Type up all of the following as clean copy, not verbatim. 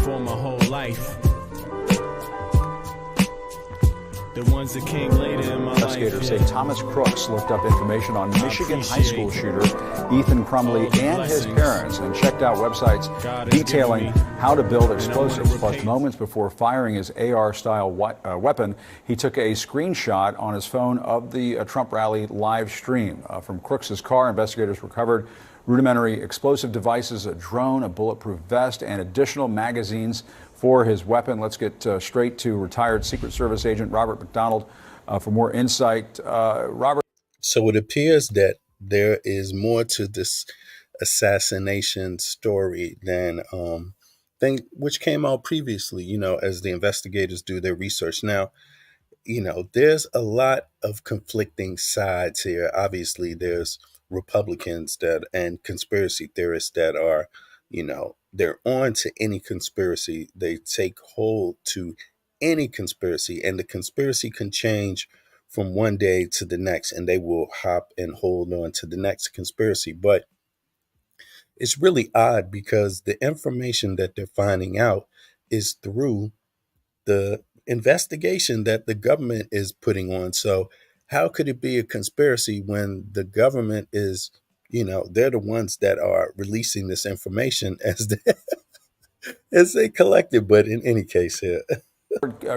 for my whole life. The ones that came later in my life. Investigators say Thomas Crooks looked up information on Michigan high school shooter Ethan Crumley and his parents and checked out websites detailing how to build explosives. Plus, moments before firing his AR-style weapon, he took a screenshot on his phone of the Trump rally live stream. From Crooks' car, investigators recovered rudimentary explosive devices, a drone, a bulletproof vest, and additional magazines for his weapon. Let's get straight to retired Secret Service agent Robert McDonald for more insight. Robert. So it appears that there is more to this assassination story than thing which came out previously, as the investigators do their research. Now, there's a lot of conflicting sides here. Obviously, there's Republicans and conspiracy theorists that are, they're on to any conspiracy. They take hold to any conspiracy, and the conspiracy can change from one day to the next, and they will hop and hold on to the next conspiracy. But it's really odd because the information that they're finding out is through the investigation that the government is putting on. So how could it be a conspiracy when the government is, they're the ones that are releasing this information as they collect it? But in any case here.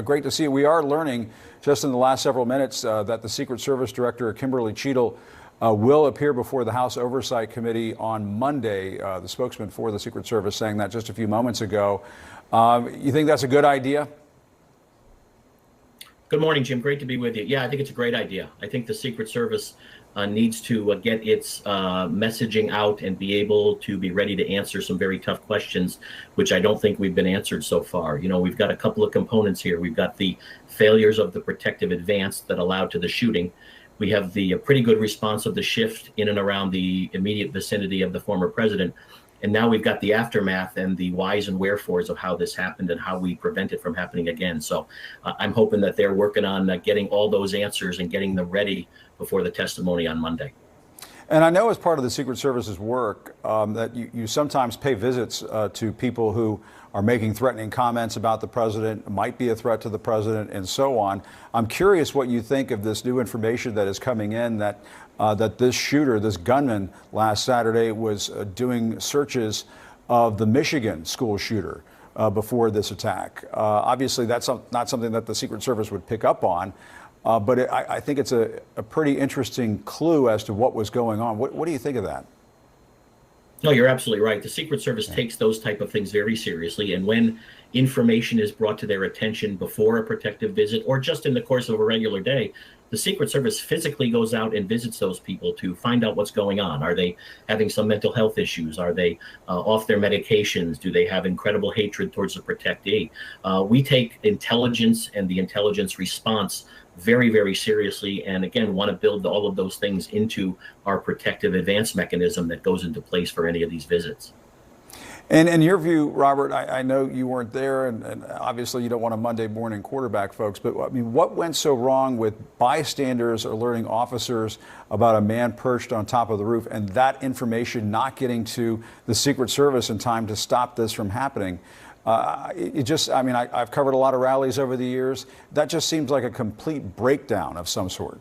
Great to see you. We are learning just in the last several minutes that the Secret Service Director, Kimberly Cheadle, will appear before the House Oversight Committee on Monday. The spokesman for the Secret Service saying that just a few moments ago. You think that's a good idea? Good morning, Jim. Great to be with you. Yeah, I think it's a great idea. I think the Secret Service needs to get its messaging out and be able to be ready to answer some very tough questions, which I don't think we've been answered so far. We've got a couple of components here. We've got the failures of the protective advance that allowed to the shooting. We have the pretty good response of the shift in and around the immediate vicinity of the former president. And now we've got the aftermath and the whys and wherefores of how this happened and how we prevent it from happening again. So I'm hoping that they're working on getting all those answers and getting them ready before the testimony on Monday. And I know as part of the Secret Service's work that you sometimes pay visits to people who are making threatening comments about the president, might be a threat to the president, and so on. I'm curious what you think of this new information that is coming in that this shooter, this gunman, last Saturday was doing searches of the Michigan school shooter before this attack. Obviously, that's not something that the Secret Service would pick up on. But I think it's a pretty interesting clue as to what was going on. What do you think of that? No, you're absolutely right. The Secret Service takes those type of things very seriously. And when information is brought to their attention before a protective visit or just in the course of a regular day, the Secret Service physically goes out and visits those people to find out what's going on. Are they having some mental health issues? Are they off their medications? Do they have incredible hatred towards the protectee? We take intelligence and the intelligence response very, very seriously, and again, want to build all of those things into our protective advance mechanism that goes into place for any of these visits. And in your view, Robert, I know you weren't there, and obviously you don't want a Monday morning quarterback, folks, but I mean, what went so wrong with bystanders alerting officers about a man perched on top of the roof and that information not getting to the Secret Service in time to stop this from happening? I've covered a lot of rallies over the years. That just seems like a complete breakdown of some sort.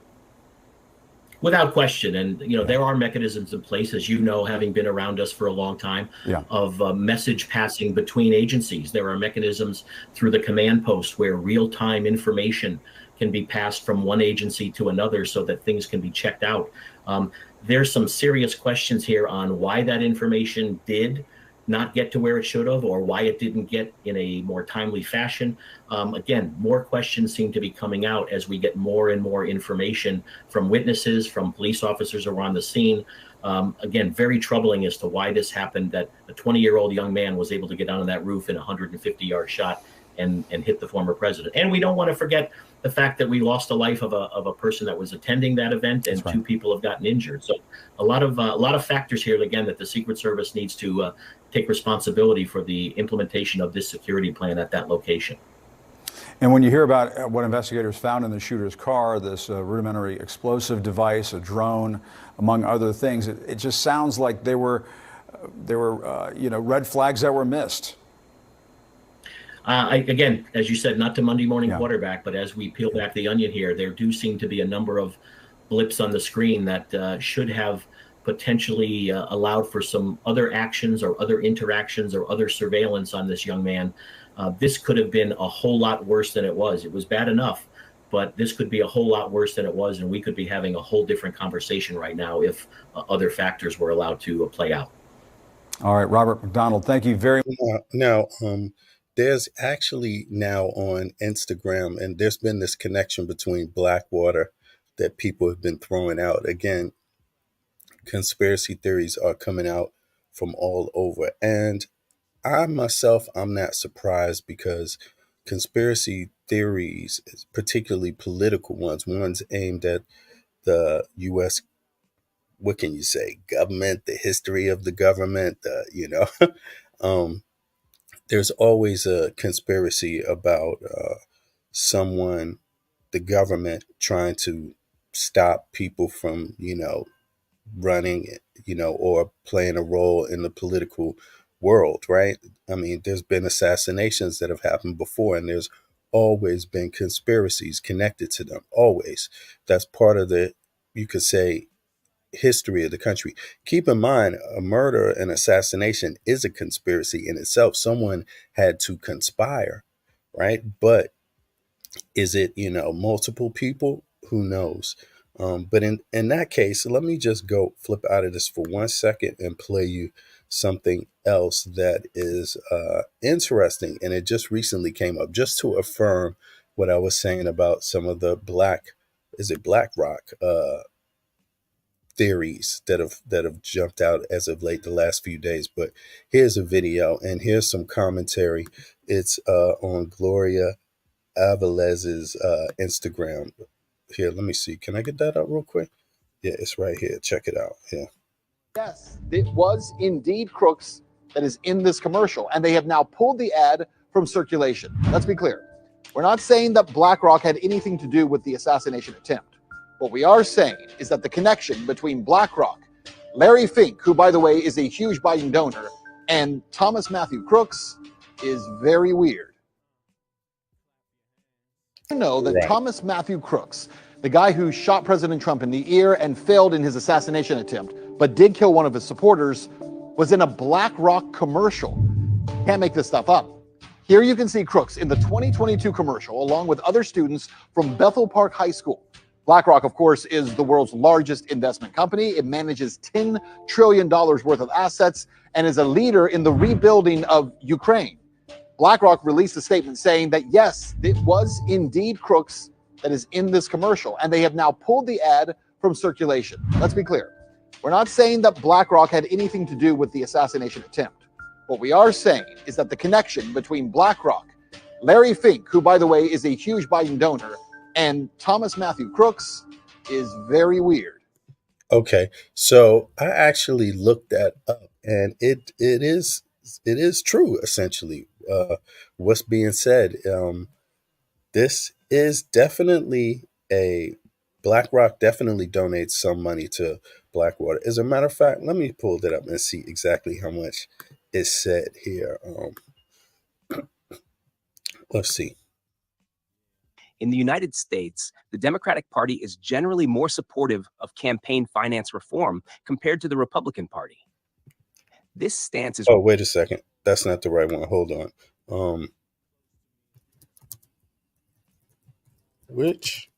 Without question. And, there are mechanisms in place, as you know, having been around us for a long time, of message passing between agencies. There are mechanisms through the command post where real-time information can be passed from one agency to another so that things can be checked out. There's some serious questions here on why that information did not get to where it should have, or why it didn't get in a more timely fashion. Again, more questions seem to be coming out as we get more and more information from witnesses, from police officers who were on the scene. Again, very troubling as to why this happened, that a 20-year-old young man was able to get onto that roof in a 150-yard shot and hit the former president. And we don't want to forget the fact that we lost the life of a person that was attending that event, and two people have gotten injured. So a lot of factors here, again, that the Secret Service needs to take responsibility for the implementation of this security plan at that location. And when you hear about what investigators found in the shooter's car, this rudimentary explosive device, a drone, among other things, it just sounds like there were red flags that were missed. Again, as you said, not to Monday morning Yeah. quarterback, but as we peel back the onion here, there do seem to be a number of blips on the screen that should have potentially allowed for some other actions or other interactions or other surveillance on this young man. This could have been a whole lot worse than it was. It was bad enough, but this could be a whole lot worse than it was, and we could be having a whole different conversation right now if other factors were allowed to play out. All right, Robert McDonald, thank you very much. Now, there's actually now on Instagram, and there's been this connection between Blackwater that people have been throwing out. Again, conspiracy theories are coming out from all over. And I myself, I'm not surprised, because conspiracy theories, particularly political ones aimed at the U.S., what can you say, government, the history of the government, um, there's always a conspiracy about someone, the government, trying to stop people from, running, or playing a role in the political world, right? I mean, there's been assassinations that have happened before, and there's always been conspiracies connected to them. Always. That's part of the, you could say, history of the country. Keep in mind, a murder and assassination is a conspiracy in itself. Someone had to conspire, right? But is it, multiple people? Who knows? But in that case, let me just go flip out of this for 1 second and play you something else that is interesting. And it just recently came up, just to affirm what I was saying about some of the BlackRock theories that have jumped out as of late, the last few days. But here's a video, and here's some commentary. It's on Gloria Avalez's Instagram. Here, let me see. Can I get that up real quick? Yeah, it's right here. Check it out. Yeah. Yes, it was indeed Crooks that is in this commercial, and they have now pulled the ad from circulation. Let's be clear. We're not saying that BlackRock had anything to do with the assassination attempt. What we are saying is that the connection between BlackRock, Larry Fink, who, by the way, is a huge Biden donor, and Thomas Matthew Crooks is very weird. You know that Right. Thomas Matthew Crooks, the guy who shot President Trump in the ear and failed in his assassination attempt, but did kill one of his supporters, was in a BlackRock commercial. Can't make this stuff up. Here you can see Crooks in the 2022 commercial, along with other students from Bethel Park High School. BlackRock, of course, is the world's largest investment company. It manages $10 trillion worth of assets and is a leader in the rebuilding of Ukraine. BlackRock released a statement saying that, yes, it was indeed Crooks that is in this commercial, and they have now pulled the ad from circulation. Let's be clear. We're not saying that BlackRock had anything to do with the assassination attempt. What we are saying is that the connection between BlackRock, Larry Fink, who, by the way, is a huge Biden donor, and Thomas Matthew Crooks is very weird. Okay, so I actually looked that up, and it is true, essentially. What's being said. This is definitely a BlackRock definitely donates some money to Blackwater. As a matter of fact, let me pull that up and see exactly how much is said here. Let's see. In the United States, the Democratic Party is generally more supportive of campaign finance reform compared to the Republican Party. This stance is... Oh, wait a second. That's not the right one. Hold on. Which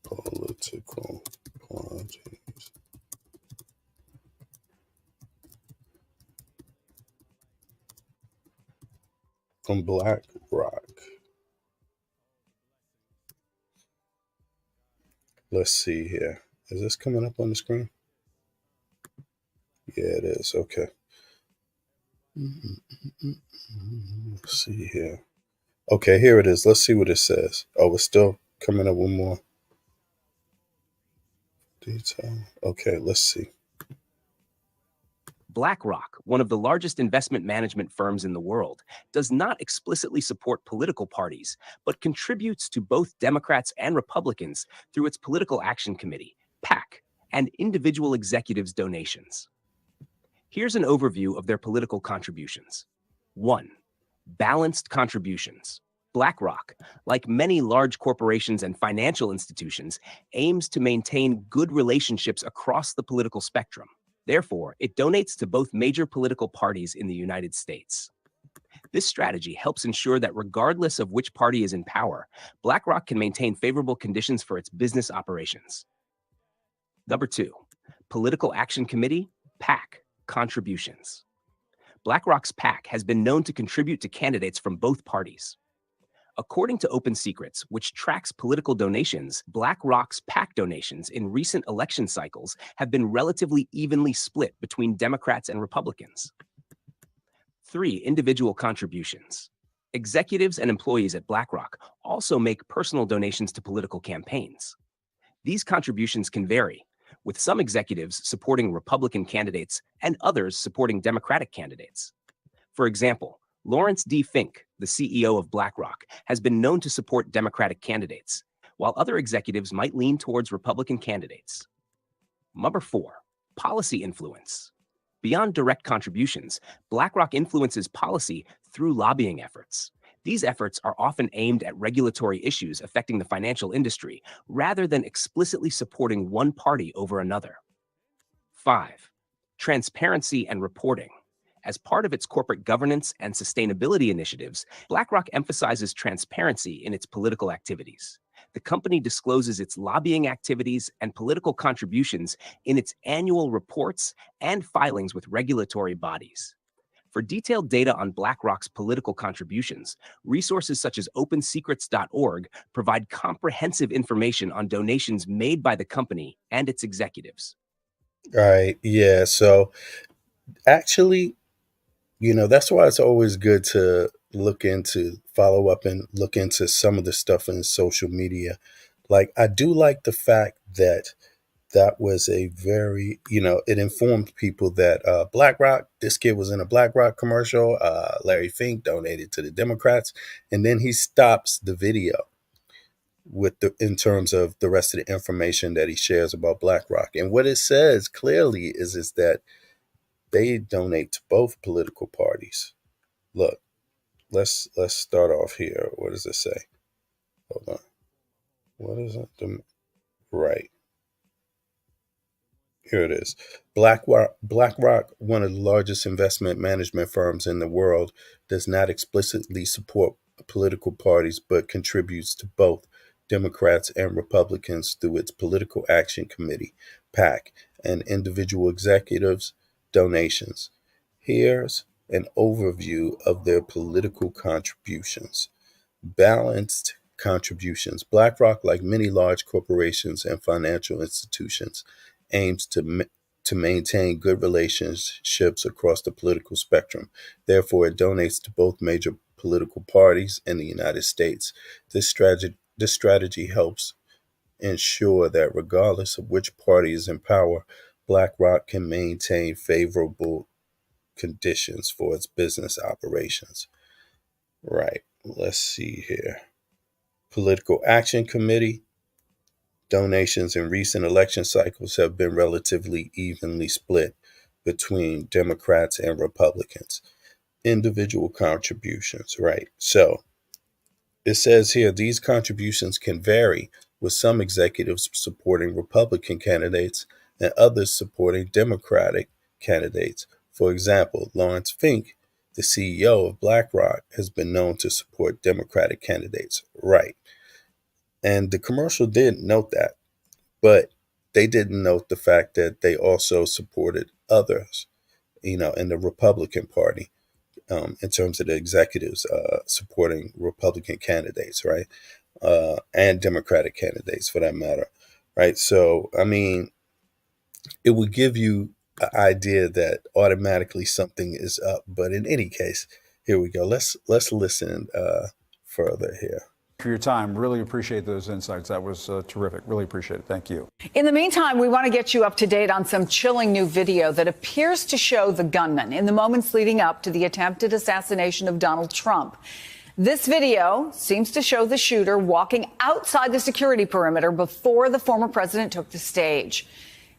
political parties? From BlackRock. Let's see here. Is this coming up on the screen? Yeah, it is. Okay. Let's see here. Okay, here it is. Let's see what it says. Oh, it's still coming up with more detail. Okay, let's see. BlackRock, one of the largest investment management firms in the world, does not explicitly support political parties, but contributes to both Democrats and Republicans through its Political Action Committee, PAC, and individual executives' donations. Here's an overview of their political contributions. 1. Balanced contributions. BlackRock, like many large corporations and financial institutions, aims to maintain good relationships across the political spectrum. Therefore, it donates to both major political parties in the United States. This strategy helps ensure that regardless of which party is in power, BlackRock can maintain favorable conditions for its business operations. Number 2, Political Action Committee, PAC, contributions. BlackRock's PAC has been known to contribute to candidates from both parties. According to Open Secrets, which tracks political donations, BlackRock's PAC donations in recent election cycles have been relatively evenly split between Democrats and Republicans. 3, individual contributions. Executives and employees at BlackRock also make personal donations to political campaigns. These contributions can vary, with some executives supporting Republican candidates and others supporting Democratic candidates. For example, Lawrence D. Fink, the CEO of BlackRock, has been known to support Democratic candidates, while other executives might lean towards Republican candidates. Number 4, policy influence. Beyond direct contributions, BlackRock influences policy through lobbying efforts. These efforts are often aimed at regulatory issues affecting the financial industry, rather than explicitly supporting one party over another. 5, transparency and reporting. As part of its corporate governance and sustainability initiatives, BlackRock emphasizes transparency in its political activities. The company discloses its lobbying activities and political contributions in its annual reports and filings with regulatory bodies. For detailed data on BlackRock's political contributions, resources such as opensecrets.org provide comprehensive information on donations made by the company and its executives. All right. Yeah. So actually, that's why it's always good to follow up and look into some of the stuff in social media. Like, I do like the fact that was a very, it informed people that BlackRock, this kid was in a BlackRock commercial. Larry Fink donated to the Democrats. And then he stops the video in terms of the rest of the information that he shares about BlackRock. And what it says clearly is that they donate to both political parties. Look, let's start off here. What does it say? Hold on. What is it? Right. Here it is. BlackRock, one of the largest investment management firms in the world, does not explicitly support political parties, but contributes to both Democrats and Republicans through its Political Action Committee, PAC, and individual executives' donations. Here's an overview of their political contributions. Balanced contributions. BlackRock, like many large corporations and financial institutions, aims to maintain good relationships across the political spectrum. Therefore, it donates to both major political parties in the United States. This strategy helps ensure that regardless of which party is in power, BlackRock can maintain favorable conditions for its business operations. Right. Let's see here. Political Action Committee. Donations in recent election cycles have been relatively evenly split between Democrats and Republicans. Individual contributions, right? So it says here these contributions can vary, with some executives supporting Republican candidates and others supporting Democratic candidates. For example, Lawrence Fink, the CEO of BlackRock, has been known to support Democratic candidates, right? And the commercial did note that, but they didn't note the fact that they also supported others, in the Republican Party, in terms of the executives supporting Republican candidates, right? And Democratic candidates, for that matter, right? So, I mean, it would give you an idea that automatically something is up. But in any case, here we go. Let's listen further here. For your time. Really appreciate those insights. That was terrific. Really appreciate it. Thank you. In the meantime, we want to get you up to date on some chilling new video that appears to show the gunman in the moments leading up to the attempted assassination of Donald Trump. This video seems to show the shooter walking outside the security perimeter before the former president took the stage.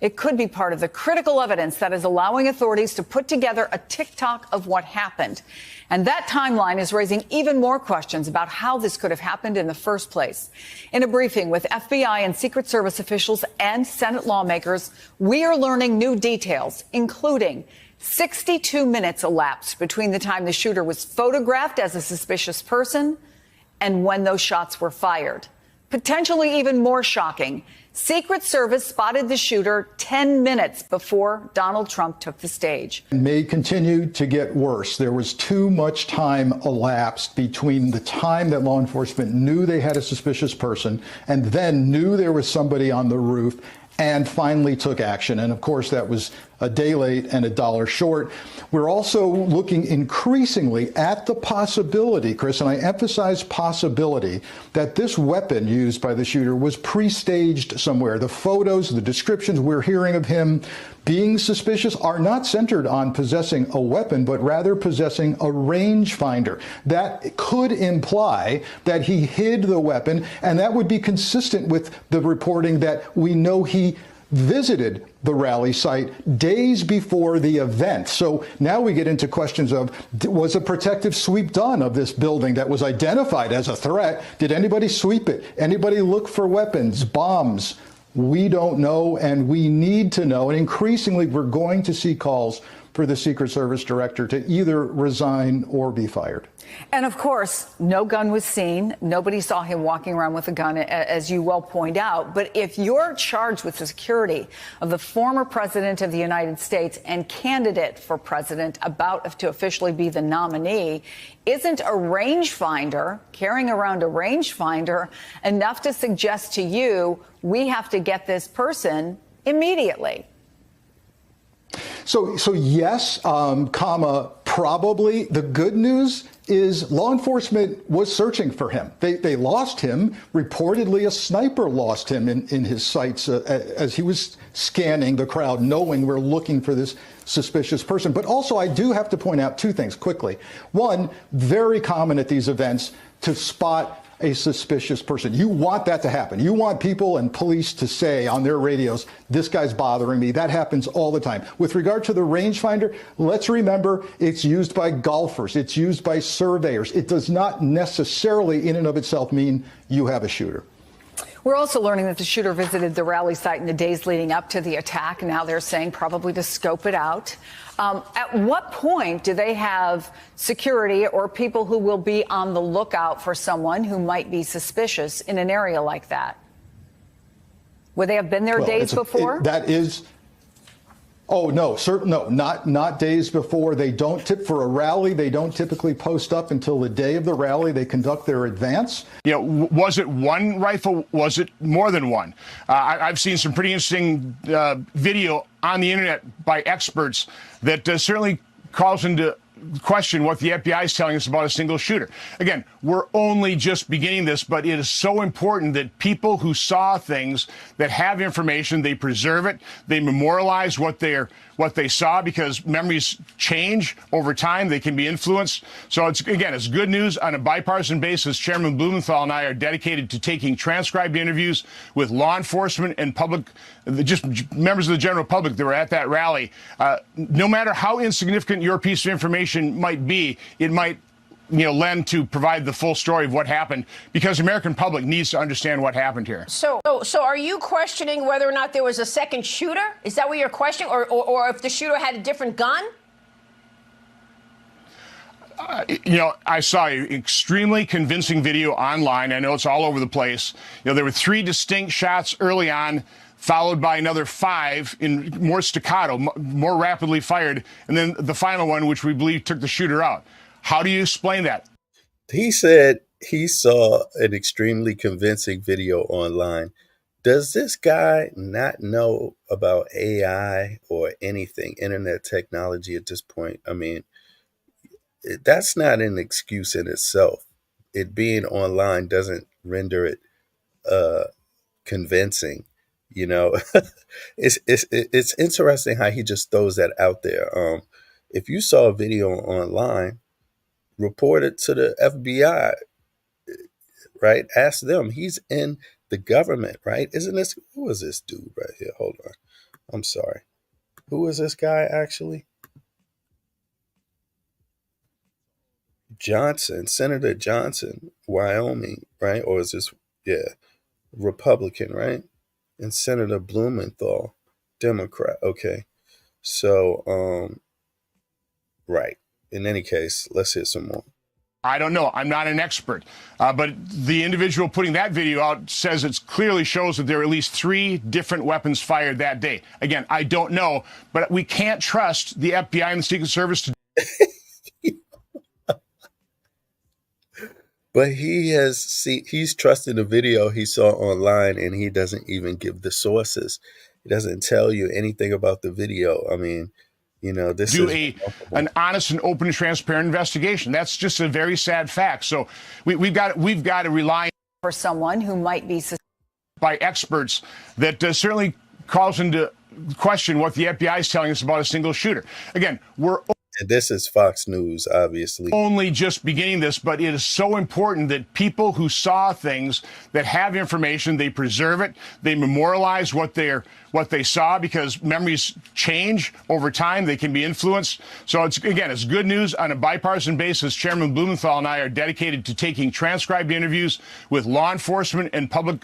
It could be part of the critical evidence that is allowing authorities to put together a tick-tock of what happened. And that timeline is raising even more questions about how this could have happened in the first place. In a briefing with FBI and Secret Service officials and Senate lawmakers, we are learning new details, including 62 minutes elapsed between the time the shooter was photographed as a suspicious person and when those shots were fired. Potentially even more shocking, Secret Service spotted the shooter 10 minutes before Donald Trump took the stage. It may continue to get worse. There was too much time elapsed between the time that law enforcement knew they had a suspicious person and then knew there was somebody on the roof and finally took action. And of course, that was a day late and $1 short. We're also looking increasingly at the possibility, Chris, and I emphasize possibility, that this weapon used by the shooter was pre-staged somewhere. The photos, the descriptions we're hearing of him being suspicious are not centered on possessing a weapon, but rather possessing a rangefinder. That could imply that he hid the weapon, and that would be consistent with the reporting that we know he visited the rally site days before the event. So now we get into questions of, was a protective sweep done of this building that was identified as a threat? Did anybody sweep it? Anybody look for weapons, bombs? We don't know, and we need to know. And increasingly, we're going to see calls for the Secret Service director to either resign or be fired. And of course, no gun was seen. Nobody saw him walking around with a gun, as you well point out. But if you're charged with the security of the former president of the United States and candidate for president about to officially be the nominee, isn't a rangefinder, carrying around a rangefinder, enough to suggest to you we have to get this person immediately? So yes, probably. The good news is law enforcement was searching for him. They lost him. Reportedly, a sniper lost him in his sights as he was scanning the crowd, knowing we're looking for this suspicious person. But also, I do have to point out two things quickly. One, very common at these events to spot a suspicious person. You want that to happen. You want people and police to say on their radios, this guy's bothering me. That happens all the time. With regard to the rangefinder, let's remember it's used by golfers. It's used by surveyors. It does not necessarily in and of itself mean you have a shooter. We're also learning that the shooter visited the rally site in the days leading up to the attack. Now they're saying probably to scope it out. At what point do they have security or people who will be on the lookout for someone who might be suspicious in an area like that? Would they have been there days before? That is. Oh, no, no, not days before. They don't tip for a rally. They don't typically post up until the day of the rally. They conduct their advance. You know, was it one rifle? Was it more than one? I've seen some pretty interesting video on the internet by experts that certainly calls into question what the FBI is telling us about a single shooter. Again, we're only just beginning this, but it is so important that people who saw things, that have information, they preserve it, they memorialize what they saw, because memories change over time. They can be influenced. So it's good news on a bipartisan basis. Chairman Blumenthal and I are dedicated to taking transcribed interviews with law enforcement and public, just members of the general public that were at that rally. No matter how insignificant your piece of information might be, it might lend to provide the full story of what happened, because the American public needs to understand what happened here. So are you questioning whether or not there was a second shooter? Is that what you're questioning? Or if the shooter had a different gun? I saw an extremely convincing video online. I know it's all over the place. There were 3 distinct shots early on, followed by another 5 in more staccato, more rapidly fired, and then the final one, which we believe took the shooter out. How do you explain that? He said he saw an extremely convincing video online. Does this guy not know about AI or anything, internet technology at this point? I mean, that's not an excuse in itself. It being online doesn't render it convincing. It's interesting how he just throws that out there. If you saw a video online, report it to the FBI, right? Ask them. He's in the government, right? Isn't this, who is this dude right here? Hold on. I'm sorry. Who is this guy actually? Johnson, Senator Johnson, Wyoming, right? Or is this, yeah, Republican, right? And Senator Blumenthal, Democrat. Okay. So, right. In any case, let's hear some more. I don't know. I'm not an expert. But the individual putting that video out says it clearly shows that there are at least 3 different weapons fired that day. Again, I don't know, but we can't trust the FBI and the Secret Service to. But he's trusting the video he saw online, and he doesn't even give the sources. He doesn't tell you anything about the video. I mean, this do is an honest and open and transparent investigation. That's just a very sad fact. So we've got to rely for someone who might be by experts that certainly calls into question what the FBI is telling us about a single shooter. Again, and this is Fox News, obviously. Only just beginning this, but it is so important that people who saw things, that have information, they preserve it, they memorialize what they saw, because memories change over time. They can be influenced. So it's good news on a bipartisan basis. Chairman Blumenthal and I are dedicated to taking transcribed interviews with law enforcement and public,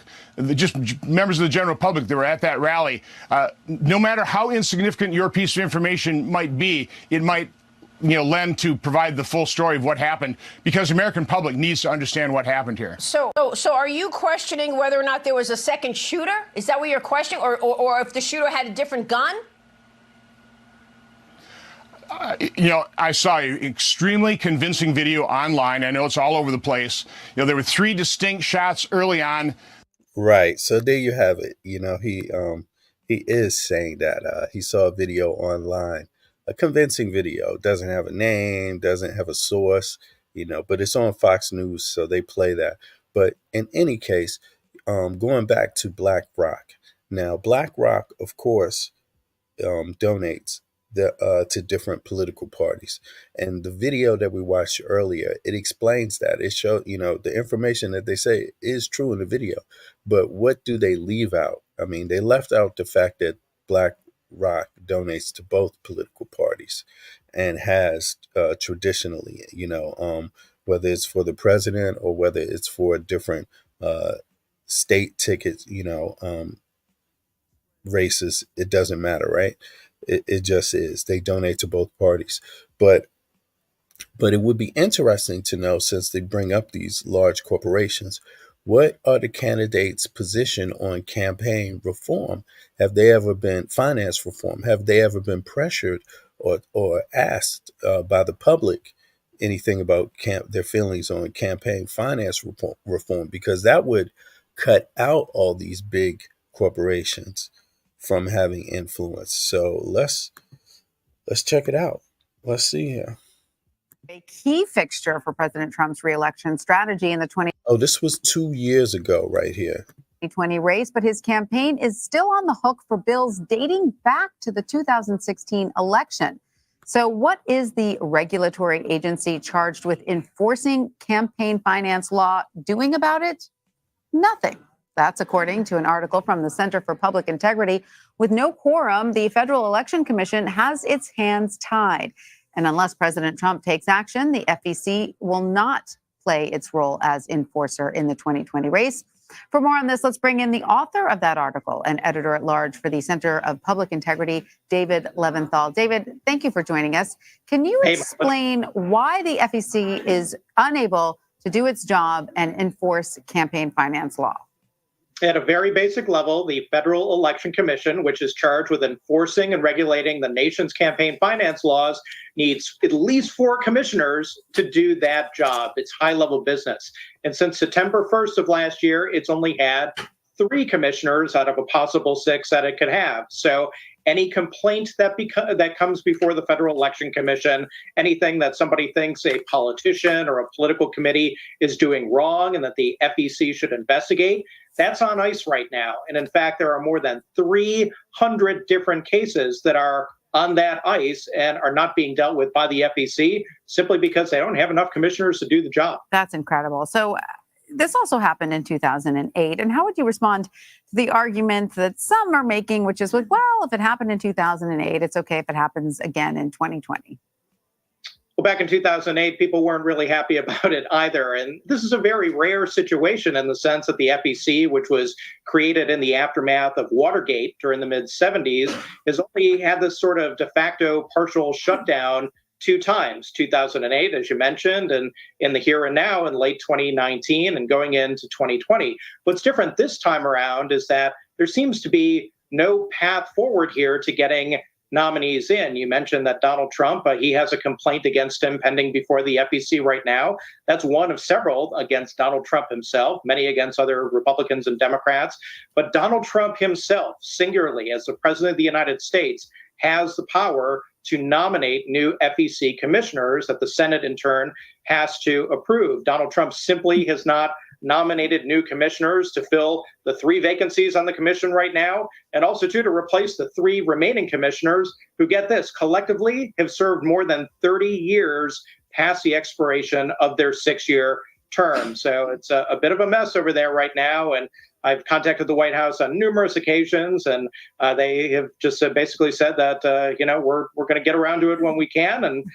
just members of the general public that were at that rally. No matter how insignificant your piece of information might be, it might lend to provide the full story of what happened, because the American public needs to understand what happened here. So are you questioning whether or not there was a second shooter? Is that what you're questioning? Or if the shooter had a different gun? I saw an extremely convincing video online. I know it's all over the place. There were 3 distinct shots early on. Right. So there you have it. He is saying that he saw a video online. A convincing video, doesn't have a name, doesn't have a source, but it's on Fox News, so they play that. But in any case, going back to BlackRock. Now, BlackRock, of course, donates to different political parties. And the video that we watched earlier, it explains that. It shows, the information that they say is true in the video. But what do they leave out? I mean, they left out the fact that BlackRock donates to both political parties and has traditionally, whether it's for the president or whether it's for different state tickets, races, it doesn't matter, right? It just is. They donate to both parties. But it would be interesting to know, since they bring up these large corporations, what are the candidates' position on campaign reform? Have they ever been finance reform? Have they ever been pressured or asked by the public anything about their feelings on campaign finance reform? Because that would cut out all these big corporations from having influence. So let's check it out. Let's see here. A key fixture for President Trump's reelection strategy in the 2020 this was 2 years ago right here. 2020 race, but his campaign is still on the hook for bills dating back to the 2016 election. So what is the regulatory agency charged with enforcing campaign finance law doing about it? Nothing. That's according to an article from the Center for Public Integrity. With no quorum, the Federal Election Commission has its hands tied. And unless President Trump takes action, the FEC will not play its role as enforcer in the 2020 race. For more on this, let's bring in the author of that article and editor-at-large for the Center of Public Integrity, David Leventhal. David, thank you for joining us. Can you explain why the FEC is unable to do its job and enforce campaign finance law? At a very basic level, the Federal Election Commission, which is charged with enforcing and regulating the nation's campaign finance laws, needs at least 4 commissioners to do that job. It's high-level business. And since September 1st of last year, it's only had 3 commissioners out of a possible 6 that it could have. So any complaint that comes before the Federal Election Commission, anything that somebody thinks a politician or a political committee is doing wrong and that the FEC should investigate, that's on ice right now. And in fact, there are more than 300 different cases that are on that ice and are not being dealt with by the FEC simply because they don't have enough commissioners to do the job. That's incredible. So this also happened in 2008. And how would you respond to the argument that some are making, which is, well, if it happened in 2008, it's okay if it happens again in 2020? Well, back in 2008, people weren't really happy about it either. And this is a very rare situation in the sense that the FEC, which was created in the aftermath of Watergate during the mid-70s, has only had this sort of de facto partial shutdown 2 times, 2008, as you mentioned, and in the here and now in late 2019 and going into 2020. What's different this time around is that there seems to be no path forward here to getting nominees in. You mentioned that Donald Trump, he has a complaint against him pending before the FEC right now. That's one of several against Donald Trump himself, many against other Republicans and Democrats. But Donald Trump himself, singularly, as the president of the United States, has the power to nominate new FEC commissioners that the Senate, in turn, has to approve. Donald Trump simply has not nominated new commissioners to fill the 3 vacancies on the commission right now, and also to replace the 3 remaining commissioners who, get this, collectively have served more than 30 years past the expiration of their 6-year term. So it's a bit of a mess over there right now. And I've contacted the White House on numerous occasions, and they have just basically said that, we're going to get around to it when we can. And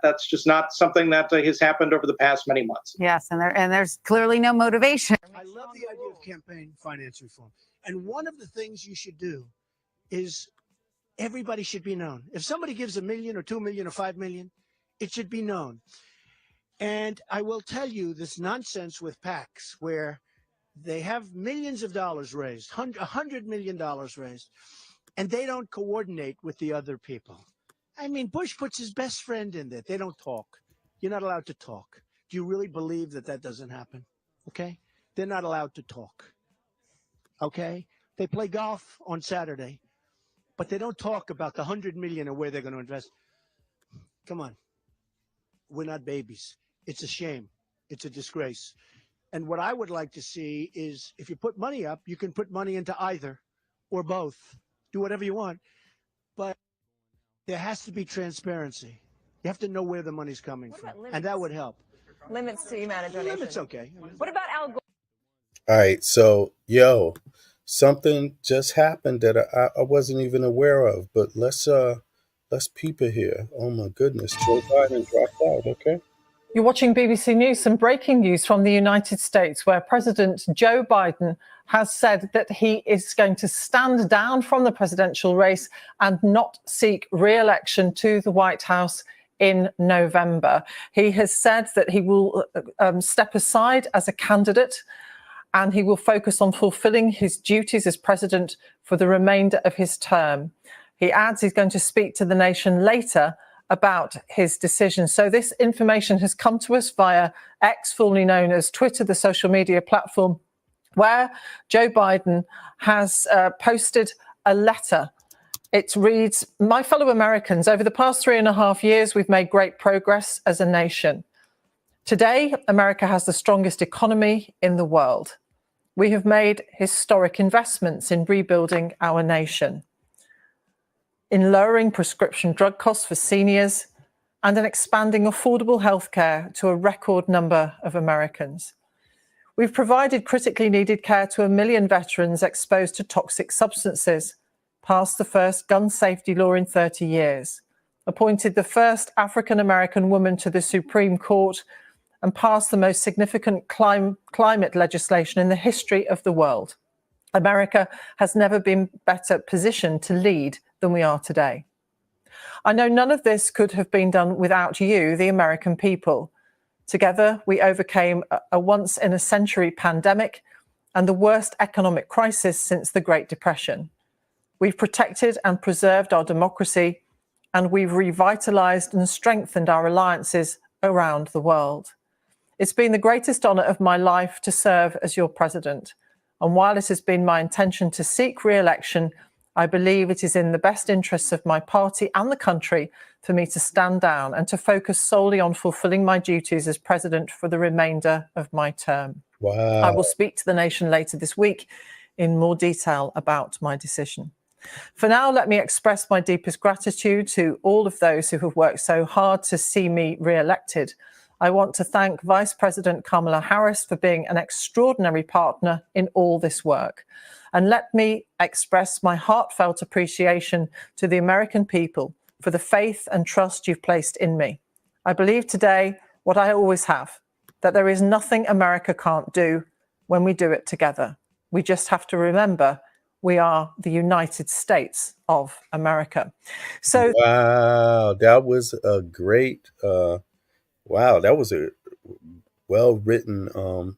that's just not something that has happened over the past many months. Yes, and there's clearly no motivation. I love the idea of campaign finance reform. And one of the things you should do is everybody should be known. If somebody gives $1 million or $2 million or $5 million, it should be known. And I will tell you this nonsense with PACs where they have millions of dollars raised, $100 million raised, and they don't coordinate with the other people. I mean, Bush puts his best friend in there. They don't talk. You're not allowed to talk. Do you really believe that that doesn't happen? Okay? They're not allowed to talk. Okay? They play golf on Saturday, but they don't talk about the $100 million or where they're going to invest. Come on. We're not babies. It's a shame. It's a disgrace. And what I would like to see is if you put money up, you can put money into either or both. Do whatever you want. But there has to be transparency. You have to know where the money's coming from. And that would help. Limits to the amount of donations. Limits, okay. What about Al Gore? All right. So, something just happened that I wasn't even aware of, but let's peep it here. Oh my goodness. Joe Biden dropped out. Okay. You're watching BBC News, some breaking news from the United States, where President Joe Biden has said that he is going to stand down from the presidential race and not seek re-election to the White House in November. He has said that he will step aside as a candidate and he will focus on fulfilling his duties as president for the remainder of his term. He adds he's going to speak to the nation later about his decision. So this information has come to us via X, formerly known as Twitter, the social media platform, where Joe Biden has posted a letter. It reads, "My fellow Americans, over the past 3.5 years, we've made great progress as a nation. Today, America has the strongest economy in the world. We have made historic investments in rebuilding our nation, in lowering prescription drug costs for seniors, and in expanding affordable healthcare to a record number of Americans. We've provided critically needed care to 1 million veterans exposed to toxic substances, passed the first gun safety law in 30 years, appointed the first African-American woman to the Supreme Court, and passed the most significant climate legislation in the history of the world. America has never been better positioned to lead than we are today. I know none of this could have been done without you, the American people. Together, we overcame a once-in-a-century pandemic and the worst economic crisis since the Great Depression. We've protected and preserved our democracy, and we've revitalized and strengthened our alliances around the world. It's been the greatest honor of my life to serve as your president. And while it has been my intention to seek re-election, I believe it is in the best interests of my party and the country for me to stand down and to focus solely on fulfilling my duties as president for the remainder of my term. Wow. I will speak to the nation later this week in more detail about my decision. For now, let me express my deepest gratitude to all of those who have worked so hard to see me re-elected. I want to thank Vice President Kamala Harris for being an extraordinary partner in all this work. And let me express my heartfelt appreciation to the American people for the faith and trust you've placed in me. I believe today what I always have, that there is nothing America can't do when we do it together. We just have to remember we are the United States of America. So, wow, that was a great, wow, that was a well-written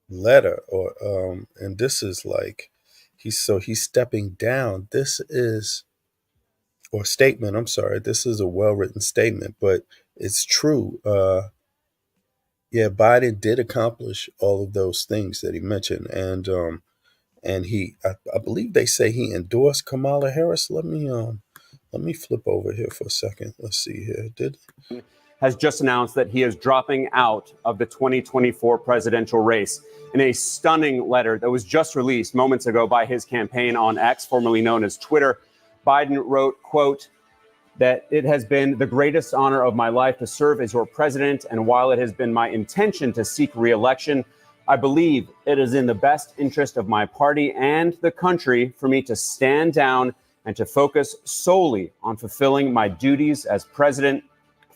letter, or and this is like, he's stepping down. This is, or statement, I'm sorry, this is a well-written statement, but it's true. Yeah, Biden did accomplish all of those things that he mentioned, and I believe they say he endorsed Kamala Harris. Let me flip over here for a second. Let's see here. Has just announced that he is dropping out of the 2024 presidential race. In a stunning letter that was just released moments ago by his campaign on X, formerly known as Twitter, Biden wrote, quote, that it has been the greatest honor of my life to serve as your president. And while it has been my intention to seek re-election, I believe it is in the best interest of my party and the country for me to stand down and to focus solely on fulfilling my duties as president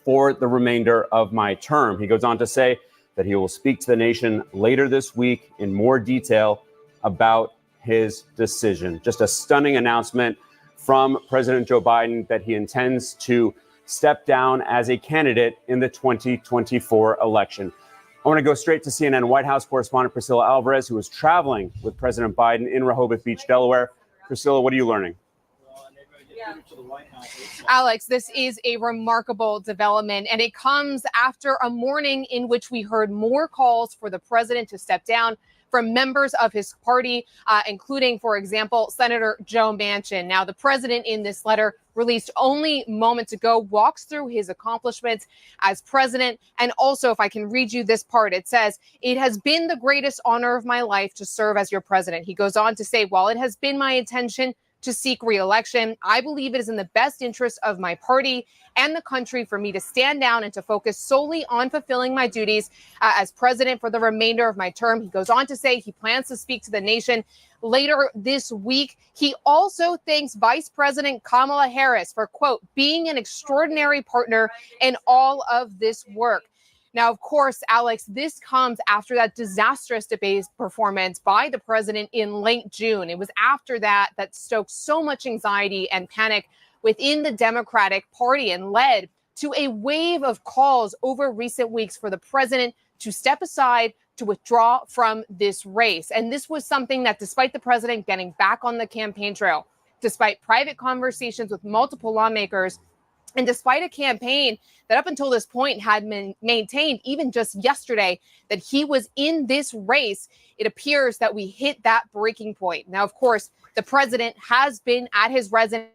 for the remainder of my term. He goes on to say that he will speak to the nation later this week in more detail about his decision. Just a stunning announcement from President Joe Biden that he intends to step down as a candidate in the 2024 election. I want to go straight to CNN White House correspondent Priscilla Alvarez, who was traveling with President Biden in Rehoboth Beach, Delaware. Priscilla, what are you learning? Alex, this is a remarkable development, and it comes after a morning in which we heard more calls for the president to step down from members of his party, including, for example, Senator Joe Manchin. Now, the president in this letter released only moments ago walks through his accomplishments as president. And also, if I can read you this part, it says, "It has been the greatest honor of my life to serve as your president." He goes on to say, "While it has been my intention to seek re-election, I believe it is in the best interest of my party and the country for me to stand down and to focus solely on fulfilling my duties as president for the remainder of my term." He goes on to say he plans to speak to the nation later this week. He also thanks Vice President Kamala Harris for, quote, being an extraordinary partner in all of this work. Now, of course, Alex, this comes after that disastrous debate performance by the president in late June. It was after that stoked so much anxiety and panic within the Democratic Party and led to a wave of calls over recent weeks for the president to step aside, to withdraw from this race. And this was something that, despite the president getting back on the campaign trail, despite private conversations with multiple lawmakers, and despite a campaign that up until this point had been maintained, even just yesterday, that he was in this race, it appears that we hit that breaking point. Now, of course, the president has been at his residence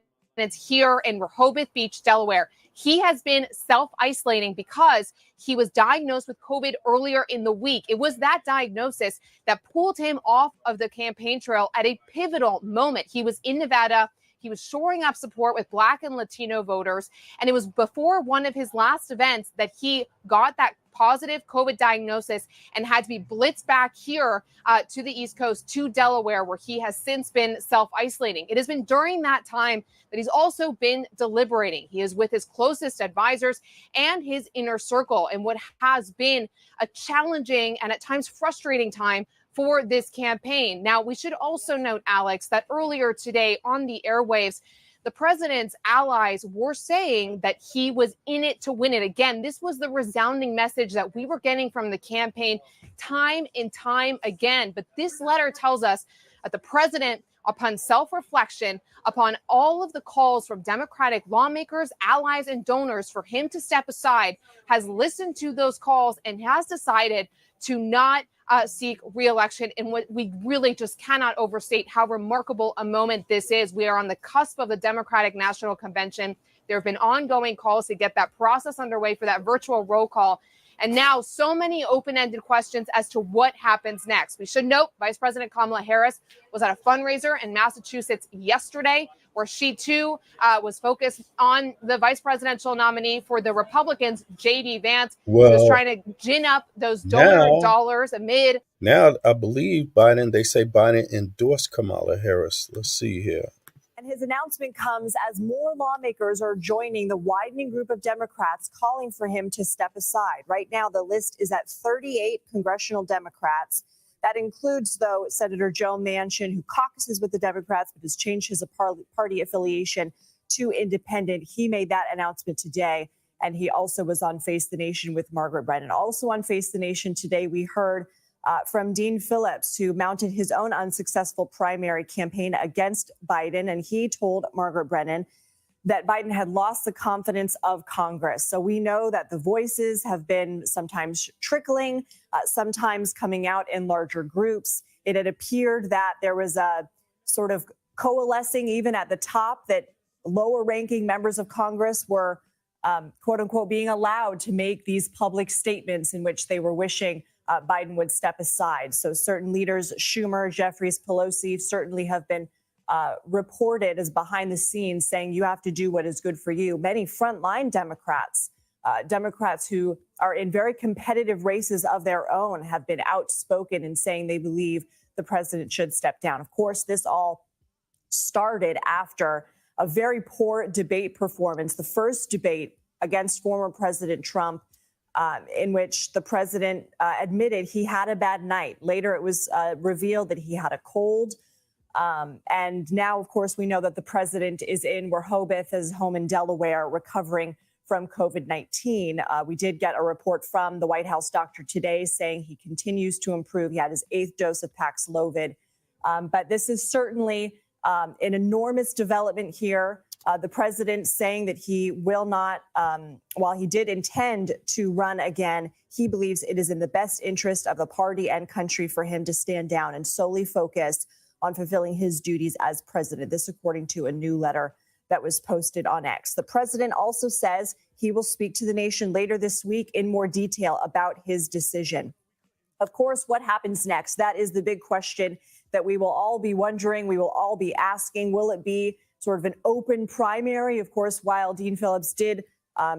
here in Rehoboth Beach, Delaware. He has been self-isolating because he was diagnosed with COVID earlier in the week. It was that diagnosis that pulled him off of the campaign trail at a pivotal moment. He was in Nevada. He was shoring up support with Black and Latino voters. And it was before one of his last events that he got that positive COVID diagnosis and had to be blitzed back here to the East Coast, to Delaware, where he has since been self-isolating. It has been during that time that he's also been deliberating. He is with his closest advisors and his inner circle in what has been a challenging and at times frustrating time for this campaign. Now, we should also note, Alex, that earlier today on the airwaves, the president's allies were saying that he was in it to win it. Again, this was the resounding message that we were getting from the campaign time and time again. But this letter tells us that the president, upon self-reflection, upon all of the calls from Democratic lawmakers, allies, and donors for him to step aside, has listened to those calls and has decided to not seek re-election, in what we really just cannot overstate how remarkable a moment this is. We are on the cusp of the Democratic National Convention. There have been ongoing calls to get that process underway for that virtual roll call. And now so many open-ended questions as to what happens next. We should note Vice President Kamala Harris was at a fundraiser in Massachusetts yesterday, where she too was focused on the vice presidential nominee for the Republicans, J.D. Vance, who was trying to gin up those donor dollars amid. Now, I believe they say Biden endorsed Kamala Harris. Let's see here. And his announcement comes as more lawmakers are joining the widening group of Democrats calling for him to step aside. Right now, the list is at 38 congressional Democrats. That includes, though, Senator Joe Manchin, who caucuses with the Democrats but has changed his party affiliation to independent. He made that announcement today, and he also was on Face the Nation with Margaret Brennan. Also on Face the Nation today, we heard from Dean Phillips, who mounted his own unsuccessful primary campaign against Biden, and he told Margaret Brennan that Biden had lost the confidence of Congress. So we know that the voices have been sometimes trickling, sometimes coming out in larger groups. It had appeared that there was a sort of coalescing even at the top, that lower ranking members of Congress were, quote unquote, being allowed to make these public statements in which they were wishing Biden would step aside. So certain leaders, Schumer, Jeffries, Pelosi, certainly have been reported as behind the scenes saying you have to do what is good for you. Many frontline Democrats, Democrats who are in very competitive races of their own, have been outspoken in saying they believe the president should step down. Of course, this all started after a very poor debate performance, the first debate against former President Trump, in which the president admitted he had a bad night. Later, it was revealed that he had a cold. And now, of course, we know that the president is in Rehoboth, his home in Delaware, recovering from COVID-19. We did get a report from the White House doctor today saying he continues to improve. He had his 8th dose of Paxlovid. But this is certainly an enormous development here. The president saying that he will not, while he did intend to run again, he believes it is in the best interest of the party and country for him to stand down and solely focus on fulfilling his duties as president. This, according to a new letter that was posted on X. The president also says he will speak to the nation later this week in more detail about his decision. Of course, what happens next? That is the big question that we will all be wondering. We will all be asking, will it be sort of an open primary? Of course, while Dean Phillips did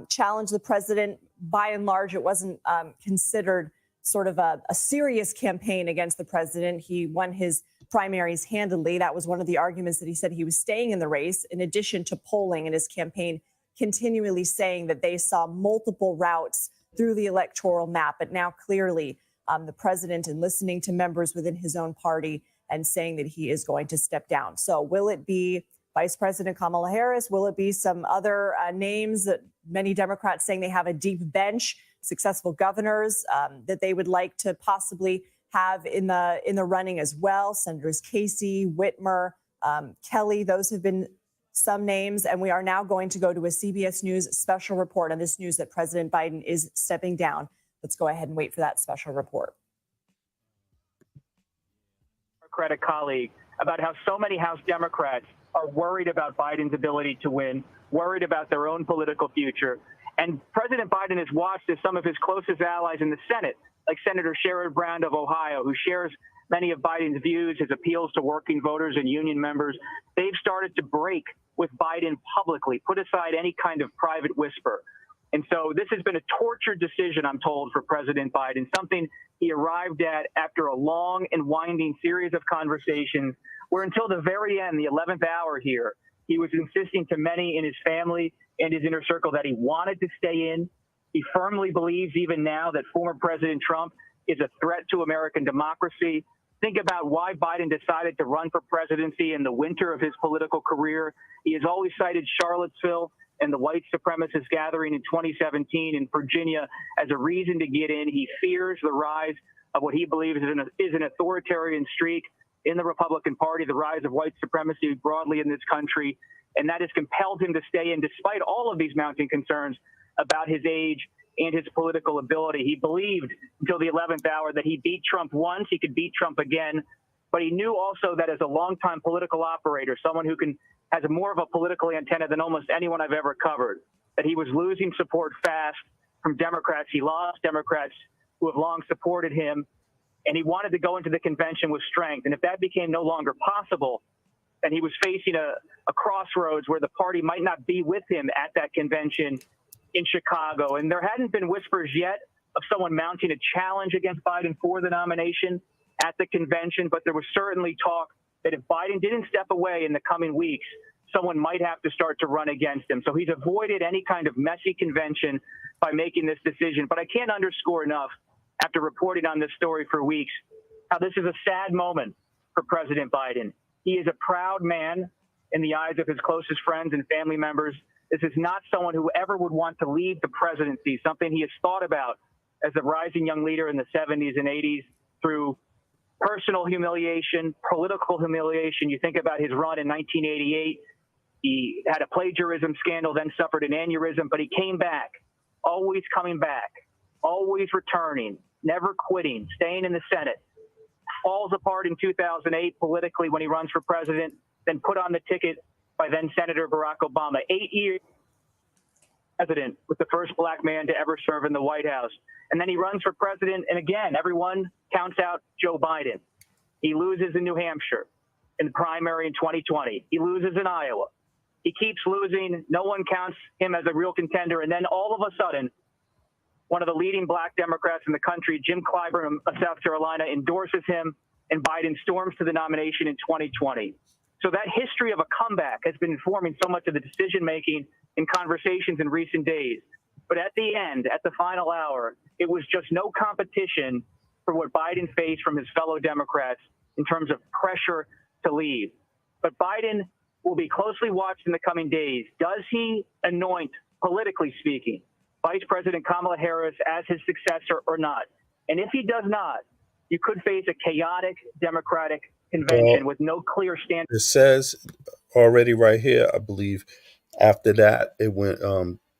challenge the president, by and large, it wasn't considered sort of a serious campaign against the president. He won his primaries handily. That was one of the arguments that he said he was staying in the race, in addition to polling in his campaign, continually saying that they saw multiple routes through the electoral map. But now clearly the president, and listening to members within his own party, and saying that he is going to step down. So will it be Vice President Kamala Harris? Will it be some other names that many Democrats saying they have a deep bench, successful governors that they would like to possibly have in the running as well? Senators Casey, Whitmer, Kelly, those have been some names. And we are now going to go to a CBS News special report on this news that President Biden is stepping down. Let's go ahead and wait for that special report. Democratic colleague about how so many House Democrats are worried about Biden's ability to win, worried about their own political future. And President Biden is watched as some of his closest allies in the Senate, like Senator Sherrod Brown of Ohio, who shares many of Biden's views, his appeals to working voters and union members. They've started to break with Biden publicly, put aside any kind of private whisper. And so this has been a tortured decision, I'm told, for President Biden, something he arrived at after a long and winding series of conversations where until the very end, the 11th hour here, he was insisting to many in his family and his inner circle that he wanted to stay in. He firmly believes even now that former President Trump is a threat to American democracy. Think about why Biden decided to run for presidency in the winter of his political career. He has always cited Charlottesville and the white supremacist gathering in 2017 in Virginia as a reason to get in. He fears the rise of what he believes is an authoritarian streak in the Republican Party, the rise of white supremacy broadly in this country. And that has compelled him to stay in despite all of these mounting concerns about his age and his political ability. He believed until the 11th hour that he beat Trump once, he could beat Trump again. But he knew also that as a longtime political operator, someone who has more of a political antenna than almost anyone I've ever covered, that he was losing support fast from Democrats he lost, Democrats who have long supported him, and he wanted to go into the convention with strength. And if that became no longer possible, then he was facing a crossroads where the party might not be with him at that convention in Chicago. And there hadn't been whispers yet of someone mounting a challenge against Biden for the nomination at the convention, but there was certainly talk that if Biden didn't step away in the coming weeks, someone might have to start to run against him. So he's avoided any kind of messy convention by making this decision. But I can't underscore enough, after reporting on this story for weeks, how this is a sad moment for President Biden. He is a proud man in the eyes of his closest friends and family members. This is not someone who ever would want to leave the presidency, something he has thought about as a rising young leader in the 70s and 80s through personal humiliation, political humiliation. You think about his run in 1988. He had a plagiarism scandal, then suffered an aneurysm, but he came back, always coming back, always returning, never quitting, staying in the Senate. Falls apart in 2008 politically when he runs for president, then put on the ticket by then Senator Barack Obama. 8 years president, with the first black man to ever serve in the White House. And then he runs for president, and again, everyone counts out Joe Biden. He loses in New Hampshire in the primary in 2020. He loses in Iowa. He keeps losing. No one counts him as a real contender. And then all of a sudden, one of the leading black Democrats in the country, Jim Clyburn of South Carolina, endorses him, and Biden storms to the nomination in 2020. So that history of a comeback has been informing so much of the decision-making and conversations in recent days. But at the end, at the final hour, it was just no competition for what Biden faced from his fellow Democrats in terms of pressure to leave. But Biden will be closely watched in the coming days. Does he anoint, politically speaking, Vice President Kamala Harris as his successor or not? And if he does not, you could face a chaotic Democratic convention with no clear standard. It says already right here, I believe, after that, it went,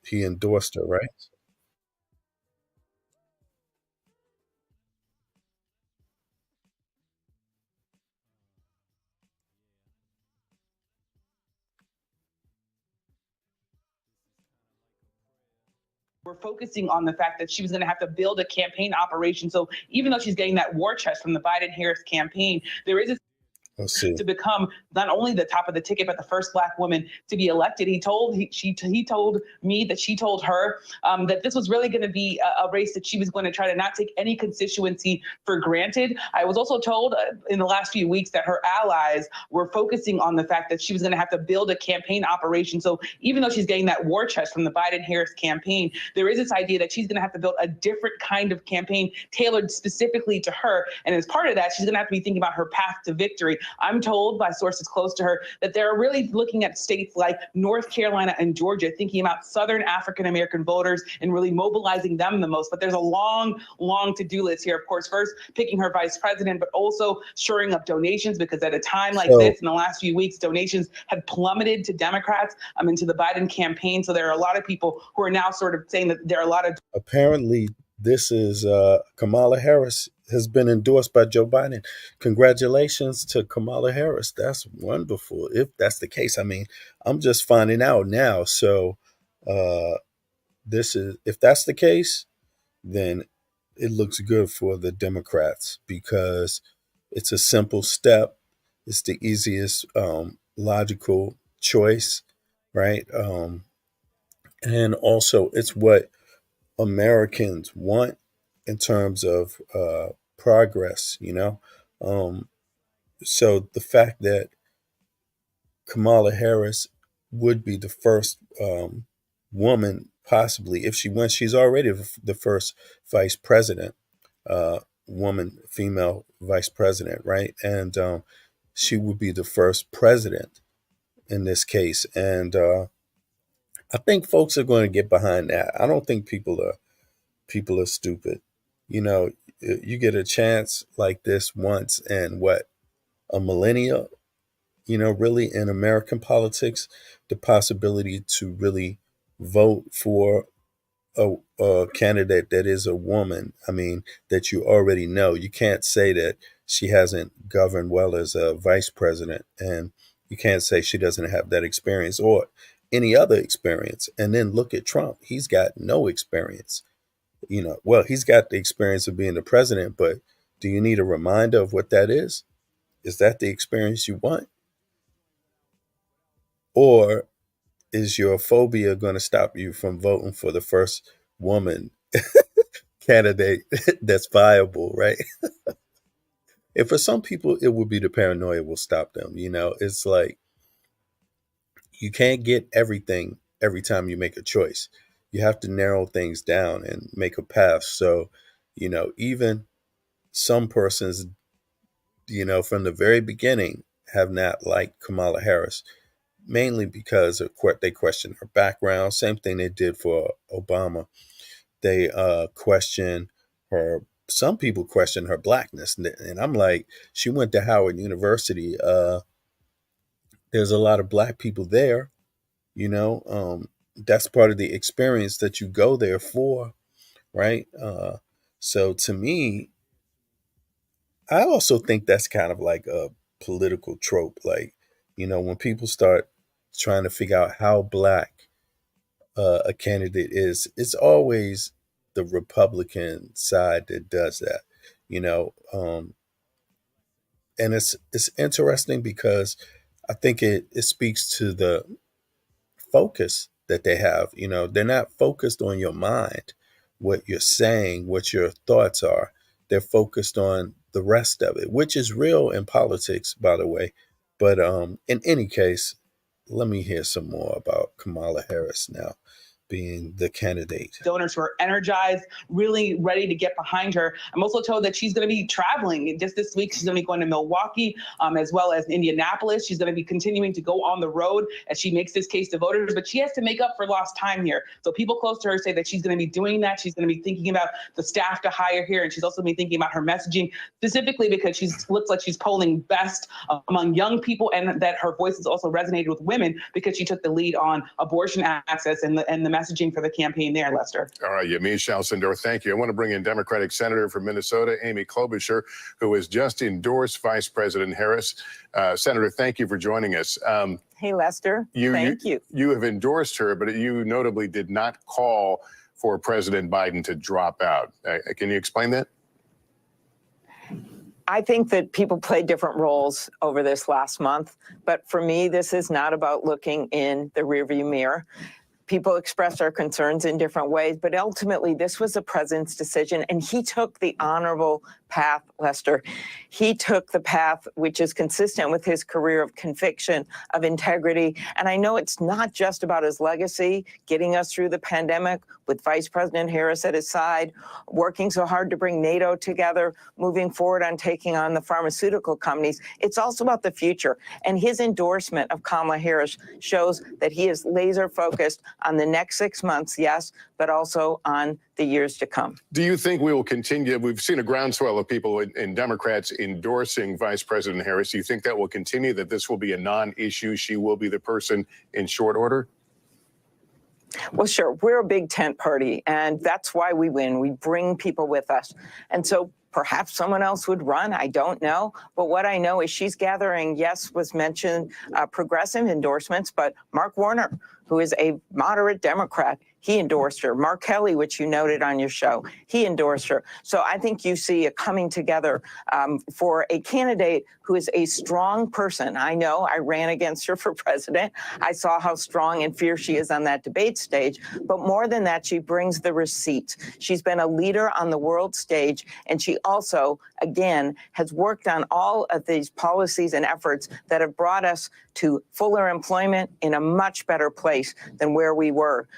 he endorsed her, right? We're focusing on the fact that she was going to have to build a campaign operation. So even though she's getting that war chest from the Biden-Harris campaign, there is a to become not only the top of the ticket, but the first black woman to be elected. He told me that she told her that this was really going to be a race that she was going to try to not take any constituency for granted. I was also told in the last few weeks that her allies were focusing on the fact that she was going to have to build a campaign operation. So even though she's getting that war chest from the Biden-Harris campaign, there is this idea that she's going to have to build a different kind of campaign tailored specifically to her. And as part of that, she's going to have to be thinking about her path to victory. I'm told by sources close to her that they're really looking at states like North Carolina and Georgia, thinking about Southern African-American voters and really mobilizing them the most. But there's a long, long to-do list here. Of course, first picking her vice president, but also shoring up donations, because at a time like this, in the last few weeks, donations had plummeted to Democrats, into the Biden campaign. So there are a lot of people who are now sort of saying that there are a lot of... Apparently, this is Kamala Harris has been endorsed by Joe Biden. Congratulations to Kamala Harris. That's wonderful. If that's the case, I mean, I'm just finding out now. So if that's the case, then it looks good for the Democrats, because it's a simple step. It's the easiest logical choice, right? And also it's what Americans want in terms of progress, so the fact that Kamala Harris would be the first woman, possibly, if she wins, she's already the first vice president, woman, female vice president, right? And she would be the first president in this case. And I think folks are going to get behind that. I don't think people are stupid. You get a chance like this once in a millennia, really, in American politics, the possibility to really vote for a candidate that is a woman. I mean, that you already know. You can't say that she hasn't governed well as a vice president, and you can't say she doesn't have that experience or any other experience. And then look at Trump. He's got no experience. Well, he's got the experience of being the president, but do you need a reminder of what that is? Is that the experience you want? Or is your phobia going to stop you from voting for the first woman candidate that's viable, right? And for some people, it will be the paranoia will stop them. It's like you can't get everything every time you make a choice. You have to narrow things down and make a path. So, even some persons, from the very beginning have not liked Kamala Harris, mainly because of they question her background. Same thing they did for Obama. They question her. Some people question her blackness, and I'm like, she went to Howard University. There's a lot of black people there. That's part of the experience that you go there for, right? So to me, I also think that's kind of like a political trope. Like, when people start trying to figure out how black a candidate is, it's always the Republican side that does that, and it's interesting because I think it speaks to the focus that they have. They're not focused on your mind, what you're saying, what your thoughts are. They're focused on the rest of it, which is real in politics, by the way. But in any case, let me hear some more about Kamala Harris now being the candidate. Donors who are energized, really ready to get behind her. I'm also told that she's going to be traveling just this week. She's going to be going to Milwaukee, as well as Indianapolis. She's going to be continuing to go on the road as she makes this case to voters, but she has to make up for lost time here. So people close to her say that she's going to be doing that. She's going to be thinking about the staff to hire here, and she's also been thinking about her messaging, specifically because she looks like she's polling best among young people, and that her voice has also resonated with women because she took the lead on abortion access and the messaging for the campaign there, Lester. All right, Yamiche Alcindor, thank you. I want to bring in Democratic Senator from Minnesota, Amy Klobuchar, who has just endorsed Vice President Harris. Senator, thank you for joining us. Hey, Lester. Thank you. You have endorsed her, but you notably did not call for President Biden to drop out. Can you explain that? I think that people play different roles over this last month, but for me, this is not about looking in the rearview mirror. People express their concerns in different ways, but ultimately this was the president's decision, and he took the honorable path, Lester. He took the path which is consistent with his career of conviction, of integrity. And I know it's not just about his legacy, getting us through the pandemic with Vice President Harris at his side, working so hard to bring NATO together, moving forward on taking on the pharmaceutical companies. It's also about the future. And his endorsement of Kamala Harris shows that he is laser focused on the next 6 months, yes, but also on the years to come. Do you think we will continue? We've seen a groundswell of people in Democrats endorsing Vice President Harris. Do you think that will continue, that this will be a non-issue? She will be the person in short order? Well, sure. We're a big tent party, and that's why we win. We bring people with us. And so perhaps someone else would run. I don't know. But what I know is she's gathering, yes, was mentioned, progressive endorsements, but Mark Warner, who is a moderate Democrat, he endorsed her. Mark Kelly, which you noted on your show, he endorsed her. So I think you see a coming together for a candidate who is a strong person. I know I ran against her for president. I saw how strong and fierce she is on that debate stage. But more than that, she brings the receipts. She's been a leader on the world stage. And she also, again, has worked on all of these policies and efforts that have brought us to fuller employment in a much better place than where we were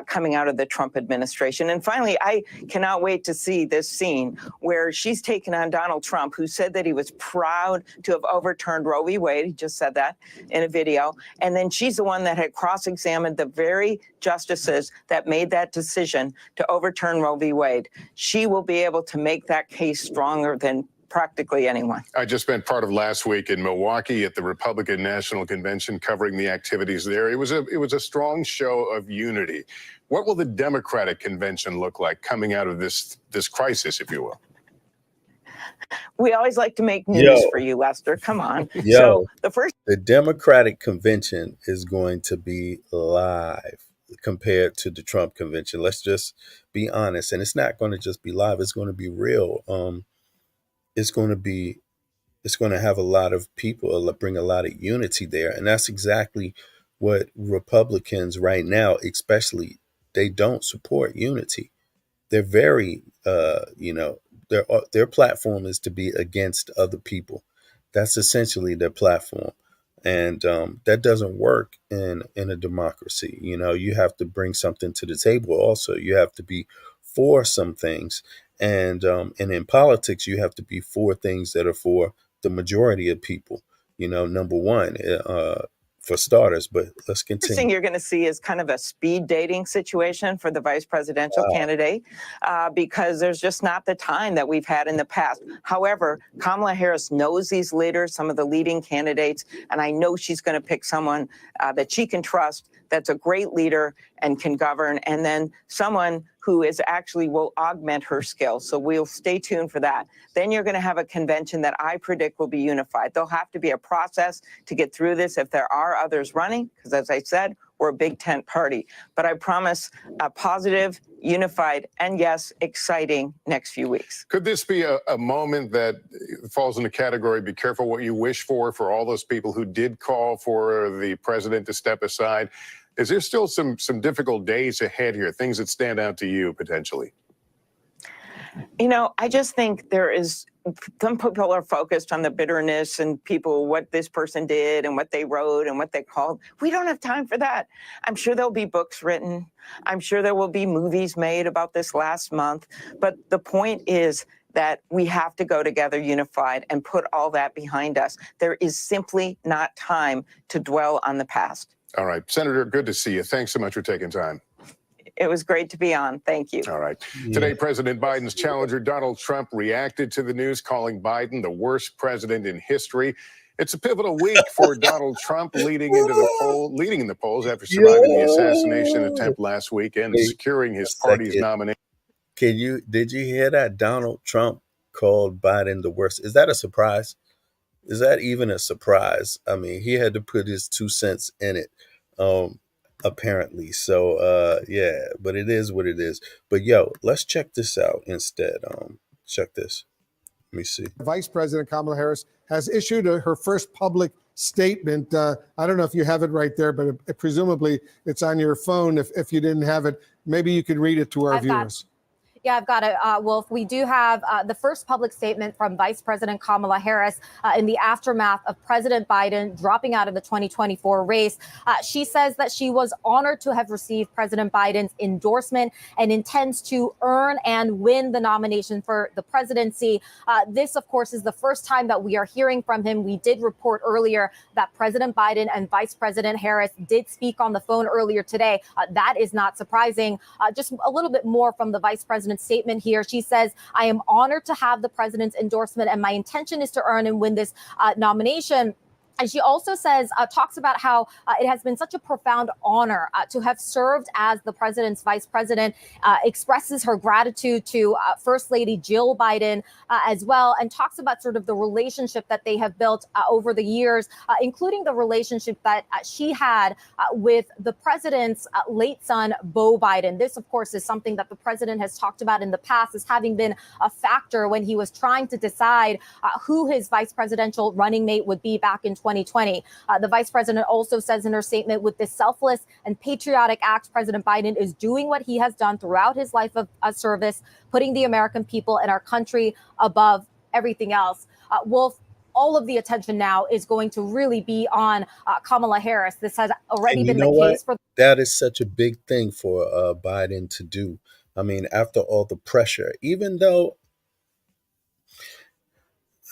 coming out of the Trump administration. And finally, I cannot wait to see this scene where she's taken on Donald Trump, who said that he was proud to have overturned Roe v. Wade. He just said that in a video. And then she's the one that had cross-examined the very justices that made that decision to overturn Roe v. Wade. She will be able to make that case stronger than practically anyone. I just spent part of last week in Milwaukee at the Republican National Convention covering the activities there. It was a strong show of unity. What will the Democratic convention look like coming out of this crisis, if you will? We always like to make news for you, Lester. Come on. So the Democratic convention is going to be live. compared to the Trump convention. Let's just be honest. And it's not going to just be live. It's going to be real. It's going to be, it's going to have a lot of people, bring a lot of unity there. And that's exactly what Republicans right now, especially, they don't support unity. They're very, their platform is to be against other people. That's essentially their platform. And that doesn't work in a democracy. You have to bring something to the table. Also, you have to be for some things. And in politics, you have to be for things that are for the majority of people. Number one, for starters. But let's First thing continue. you're going to see is kind of a speed dating situation for the vice presidential candidate, because there's just not the time that we've had in the past. However, Kamala Harris knows these leaders, some of the leading candidates, and I know she's going to pick someone that she can trust, that's a great leader and can govern, and then someone who is actually will augment her skills. So we'll stay tuned for that. Then you're going to have a convention that I predict will be unified. There'll have to be a process to get through this if there are others running, because as I said, we're a big tent party. But I promise a positive, unified, and yes, exciting next few weeks. Could this be a moment that falls in the category, be careful what you wish for all those people who did call for the president to step aside? Is there still some difficult days ahead here, things that stand out to you potentially? I just think there is, some people are focused on the bitterness and what this person did and what they wrote and what they called. We don't have time for that. I'm sure there'll be books written. I'm sure there will be movies made about this last month. But the point is that we have to go together unified and put all that behind us. There is simply not time to dwell on the past. All right. Senator, good to see you. Thanks so much for taking time. It was great to be on. Thank you. All right. Today, President Biden's challenger, Donald Trump, reacted to the news, calling Biden the worst president in history. It's a pivotal week for Donald Trump, leading in the polls after surviving the assassination attempt last weekend and securing his party's nomination. Did you hear that? Donald Trump called Biden the worst. Is that a surprise? Is that even a surprise? I mean, he had to put his 2 cents in it, apparently. So, yeah, but it is what it is. But let's check this out instead. Check this. Let me see. Vice President Kamala Harris has issued her first public statement. I don't know if you have it right there, but presumably it's on your phone. If you didn't have it, maybe you could read it to our viewers. Yeah, I've got it, Wolf. We do have the first public statement from Vice President Kamala Harris in the aftermath of President Biden dropping out of the 2024 race. She says that she was honored to have received President Biden's endorsement and intends to earn and win the nomination for the presidency. This, of course, is the first time that we are hearing from him. We did report earlier that President Biden and Vice President Harris did speak on the phone earlier today. That is not surprising. Just a little bit more from the Vice President's statement here. She says, I am honored to have the president's endorsement and my intention is to earn and win this nomination. And she also says, talks about how it has been such a profound honor to have served as the president's vice president, expresses her gratitude to First Lady Jill Biden as well, and talks about sort of the relationship that they have built over the years, including the relationship that she had with the president's late son, Beau Biden. This, of course, is something that the president has talked about in the past as having been a factor when he was trying to decide who his vice presidential running mate would be back in 2020. The vice president also says in her statement, with this selfless and patriotic act, President Biden is doing what he has done throughout his life of service, putting the American people and our country above everything else. Wolf, all of the attention now is going to really be on Kamala Harris. This has already been the case for. That is such a big thing for Biden to do. I mean, after all the pressure, even though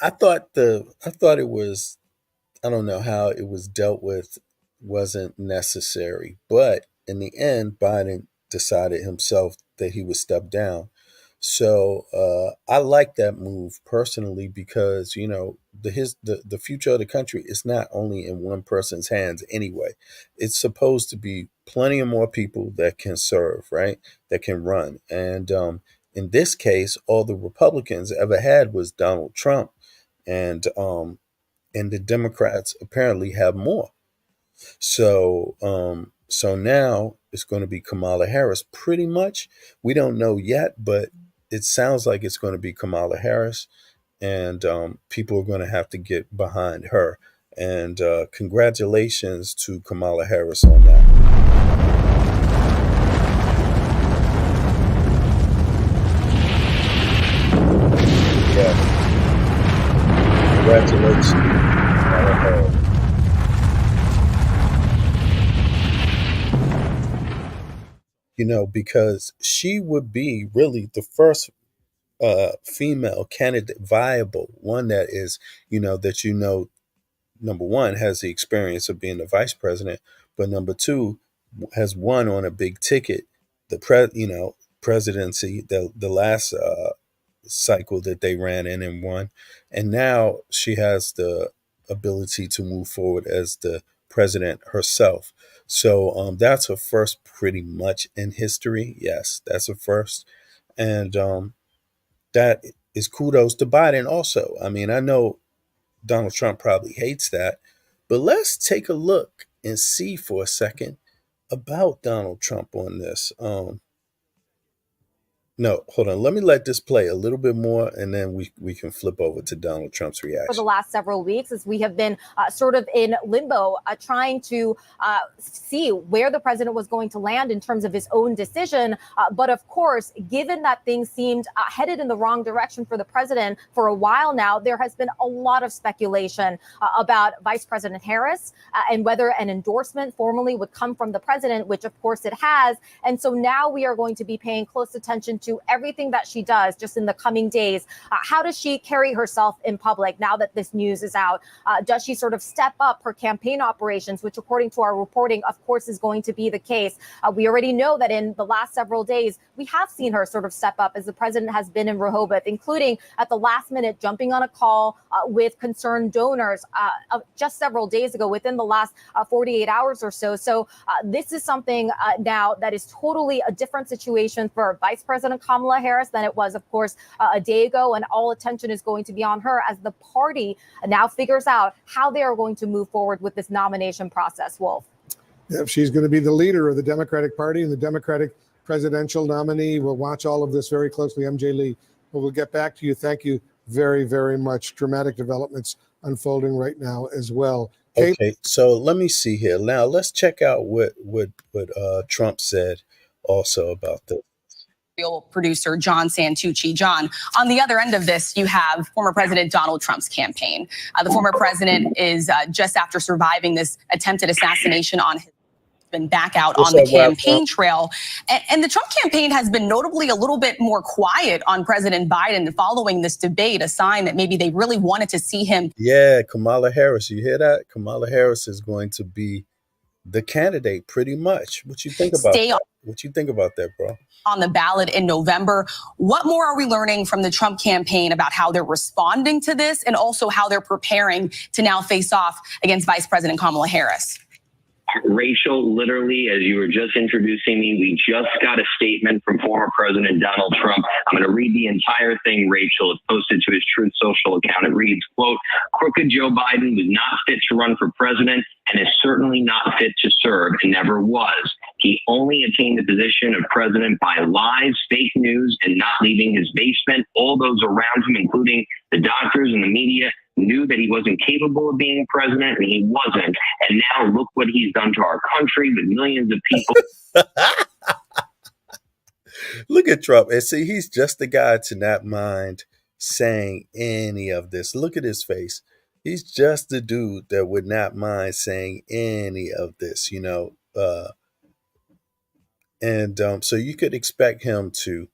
I thought it was, I don't know how it was dealt with, wasn't necessary. But in the end, Biden decided himself that he would step down. So I like that move personally because, the future of the country is not only in one person's hands anyway. It's supposed to be plenty of more people that can serve, right? That can run. And in this case, all the Republicans ever had was Donald Trump. And the Democrats apparently have more. So So now it's going to be Kamala Harris. Pretty much, we don't know yet, but it sounds like it's going to be Kamala Harris, and people are going to have to get behind her. And congratulations to Kamala Harris on that. Yeah. Congratulations, Kamala Harris. Because she would be really the first female candidate, viable one that is, number one, has the experience of being the vice president, but number two, has won on a big ticket, presidency, the last cycle that they ran in and won, and now she has the ability to move forward as the president herself. So that's a first, pretty much in history. Yes, that's a first, and that is kudos to Biden. Also, I mean, I know Donald Trump probably hates that, but let's take a look and see for a second about Donald Trump on this. No, hold on. Let me let this play a little bit more, and then we can flip over to Donald Trump's For the reaction. last several weeks, as we have been sort of in limbo, trying to see where the president was going to land in terms of his own decision. But of course, given that things seemed headed in the wrong direction for the president for a while now, there has been a lot of speculation about Vice President Harris and whether an endorsement formally would come from the president, which of course it has. And so now we are going to be paying close attention to everything that she does just in the coming days. How does she carry herself in public now that this news is out? Does she sort of step up her campaign operations, which according to our reporting, of course, is going to be the case. We already know that in the last several days, we have seen her sort of step up as the president has been in Rehoboth, including at the last minute jumping on a call with concerned donors just several days ago, within the last 48 hours or so. So this is something now that is totally a different situation for Vice President Kamala Harris than it was, of course, a day ago. And all attention is going to be on her as the party now figures out how they are going to move forward with this nomination process. Wolf. If she's going to be the leader of the Democratic Party and the Democratic presidential nominee, we'll watch all of this very closely. MJ Lee, we'll get back to you. Thank you very, very much. Dramatic developments unfolding right now as well. Okay, so let me see here. Now let's check out what Trump said also about this. Producer John Santucci. John, on the other end of this, you have former President Donald Trump's campaign. The former president is just after surviving this attempted assassination on his been back out on the campaign trail. And the Trump campaign has been notably a little bit more quiet on President Biden following this debate, a sign that maybe they really wanted to see him. Yeah, Kamala Harris, you hear that? Kamala Harris is going to be the candidate pretty much. What you think about that? What you think about that, bro? On the ballot in November. What more are we learning from the Trump campaign about how they're responding to this and also how they're preparing to now face off against Vice President Kamala Harris? Rachel, literally, as you were just introducing me, we just got a statement from former President Donald Trump. I'm going to read the entire thing, Rachel. It's posted to his Truth Social account. It reads, quote, "Crooked Joe Biden was not fit to run for president and is certainly not fit to serve and never was. He only attained the position of president by lies, fake news, and not leaving his basement. All those around him, including the doctors and the media, knew that he wasn't capable of being president, and he wasn't. And now look what he's done to our country with millions of people." Look at Trump. And see, he's just the guy to not mind saying any of this. Look at his face. He's just the dude that would not mind saying any of this, you know. So you could expect him to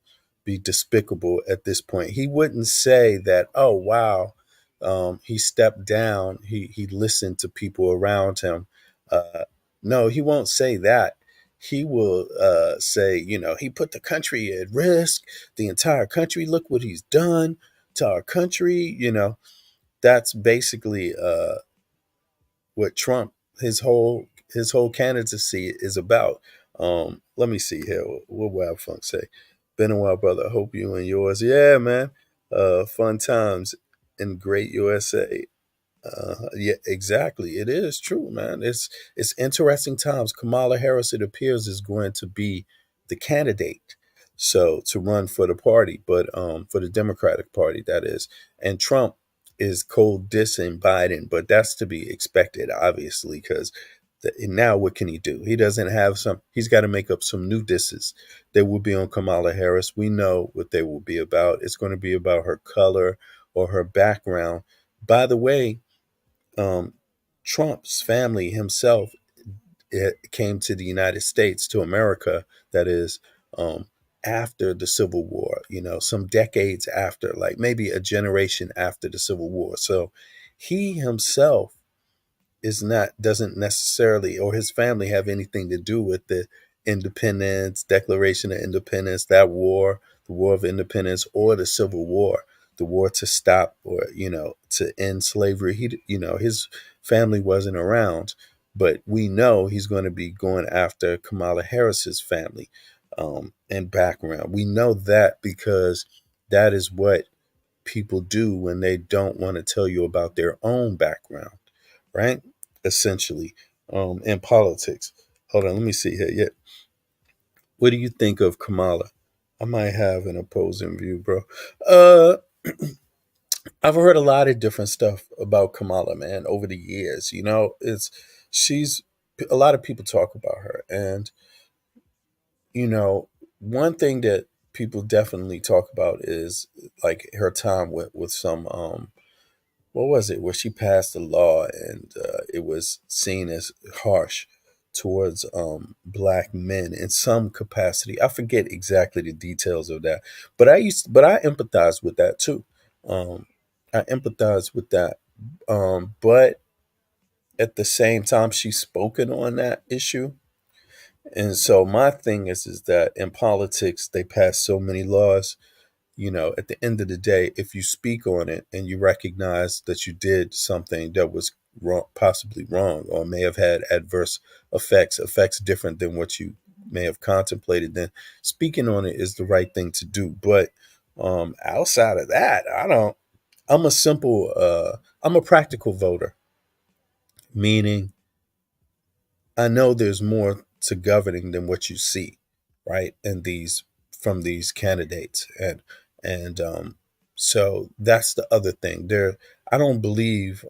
be despicable at this point. He wouldn't say that, oh, wow, he stepped down. He listened to people around him. No, he won't say that. He will say, you know, he put the country at risk, the entire country. Look what he's done to our country. You know, that's basically what Trump, his whole candidacy is about. Let me see here. What Wild Funk say? Been a while, brother. Hope you and yours. Yeah, man. Fun times in great USA. Yeah, exactly. It is true, man. It's interesting times. Kamala Harris, it appears, is going to be the candidate, so to run for the party, but for the Democratic Party, that is. And Trump is cold dissing Biden, but that's to be expected, obviously, because now what can he do? He doesn't have some. He's got to make up some new disses that will be on Kamala Harris. We know what they will be about. It's going to be about her color or her background. By the way, um, Trump's family himself came to the United States, to America, that is, um, after the Civil War, some decades after, like maybe a generation after the Civil War. So he himself doesn't necessarily, or his family, have anything to do with the independence, Declaration of Independence, that war, the War of Independence, or the Civil War, the war to stop, or to end slavery. His family wasn't around, but we know he's going to be going after Kamala Harris's family, and background. We know that because that is what people do when they don't want to tell you about their own background, right? Essentially, in politics. Hold on, let me see here. Yeah, what do you think of Kamala? I might have an opposing view, bro. Uh, I've heard a lot of different stuff about Kamala, man, over the years. She's a lot of people talk about her, and you know, one thing that people definitely talk about is like her time with some what was it, where she passed a law, and it was seen as harsh towards black men in some capacity. I forget exactly the details of that, but I empathize with that too. I empathize with that, but at the same time, she's spoken on that issue. And so my thing is that in politics they pass so many laws. At the end of the day, if you speak on it and you recognize that you did something that was wrong, possibly wrong, or may have had adverse effects different than what you may have contemplated, then speaking on it is the right thing to do. But outside of that, I don't. I'm a simple. I'm a practical voter, meaning I know there's more to governing than what you see, right? And these from these candidates, and so that's the other thing. I don't believe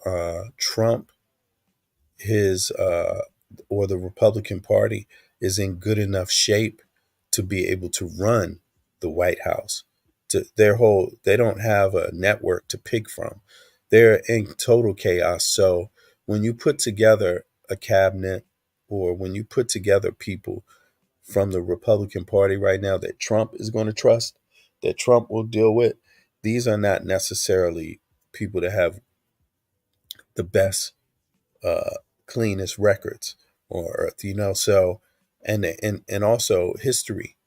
Trump, his or the Republican Party is in good enough shape to be able to run the White House. They don't have a network to pick from. They're in total chaos. So when you put together a cabinet, or when you put together people from the Republican Party right now that Trump is going to trust, that Trump will deal with, these are not necessarily people that have the best, uh, cleanest records on earth, So, and also history,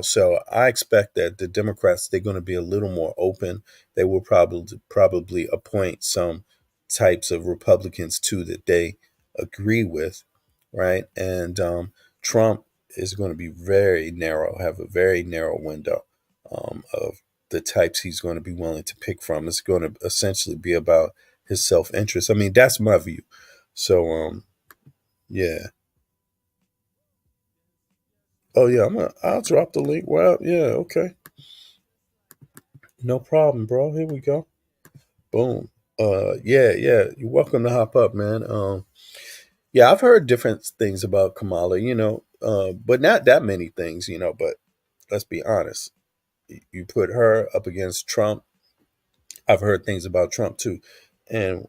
So I expect that the Democrats, they're going to be a little more open. They will probably appoint some types of Republicans too that they agree with, right? And Trump is going to be very narrow, have a very narrow window of the types he's going to be willing to pick from. It's going to essentially be about his self-interest. I mean, that's my view. So, yeah. Oh yeah, I'll drop the link. Well, yeah, okay. No problem, bro. Here we go. Boom. Yeah. You're welcome to hop up, man. Yeah, I've heard different things about Kamala, but not that many things, but let's be honest. You put her up against Trump. I've heard things about Trump too. And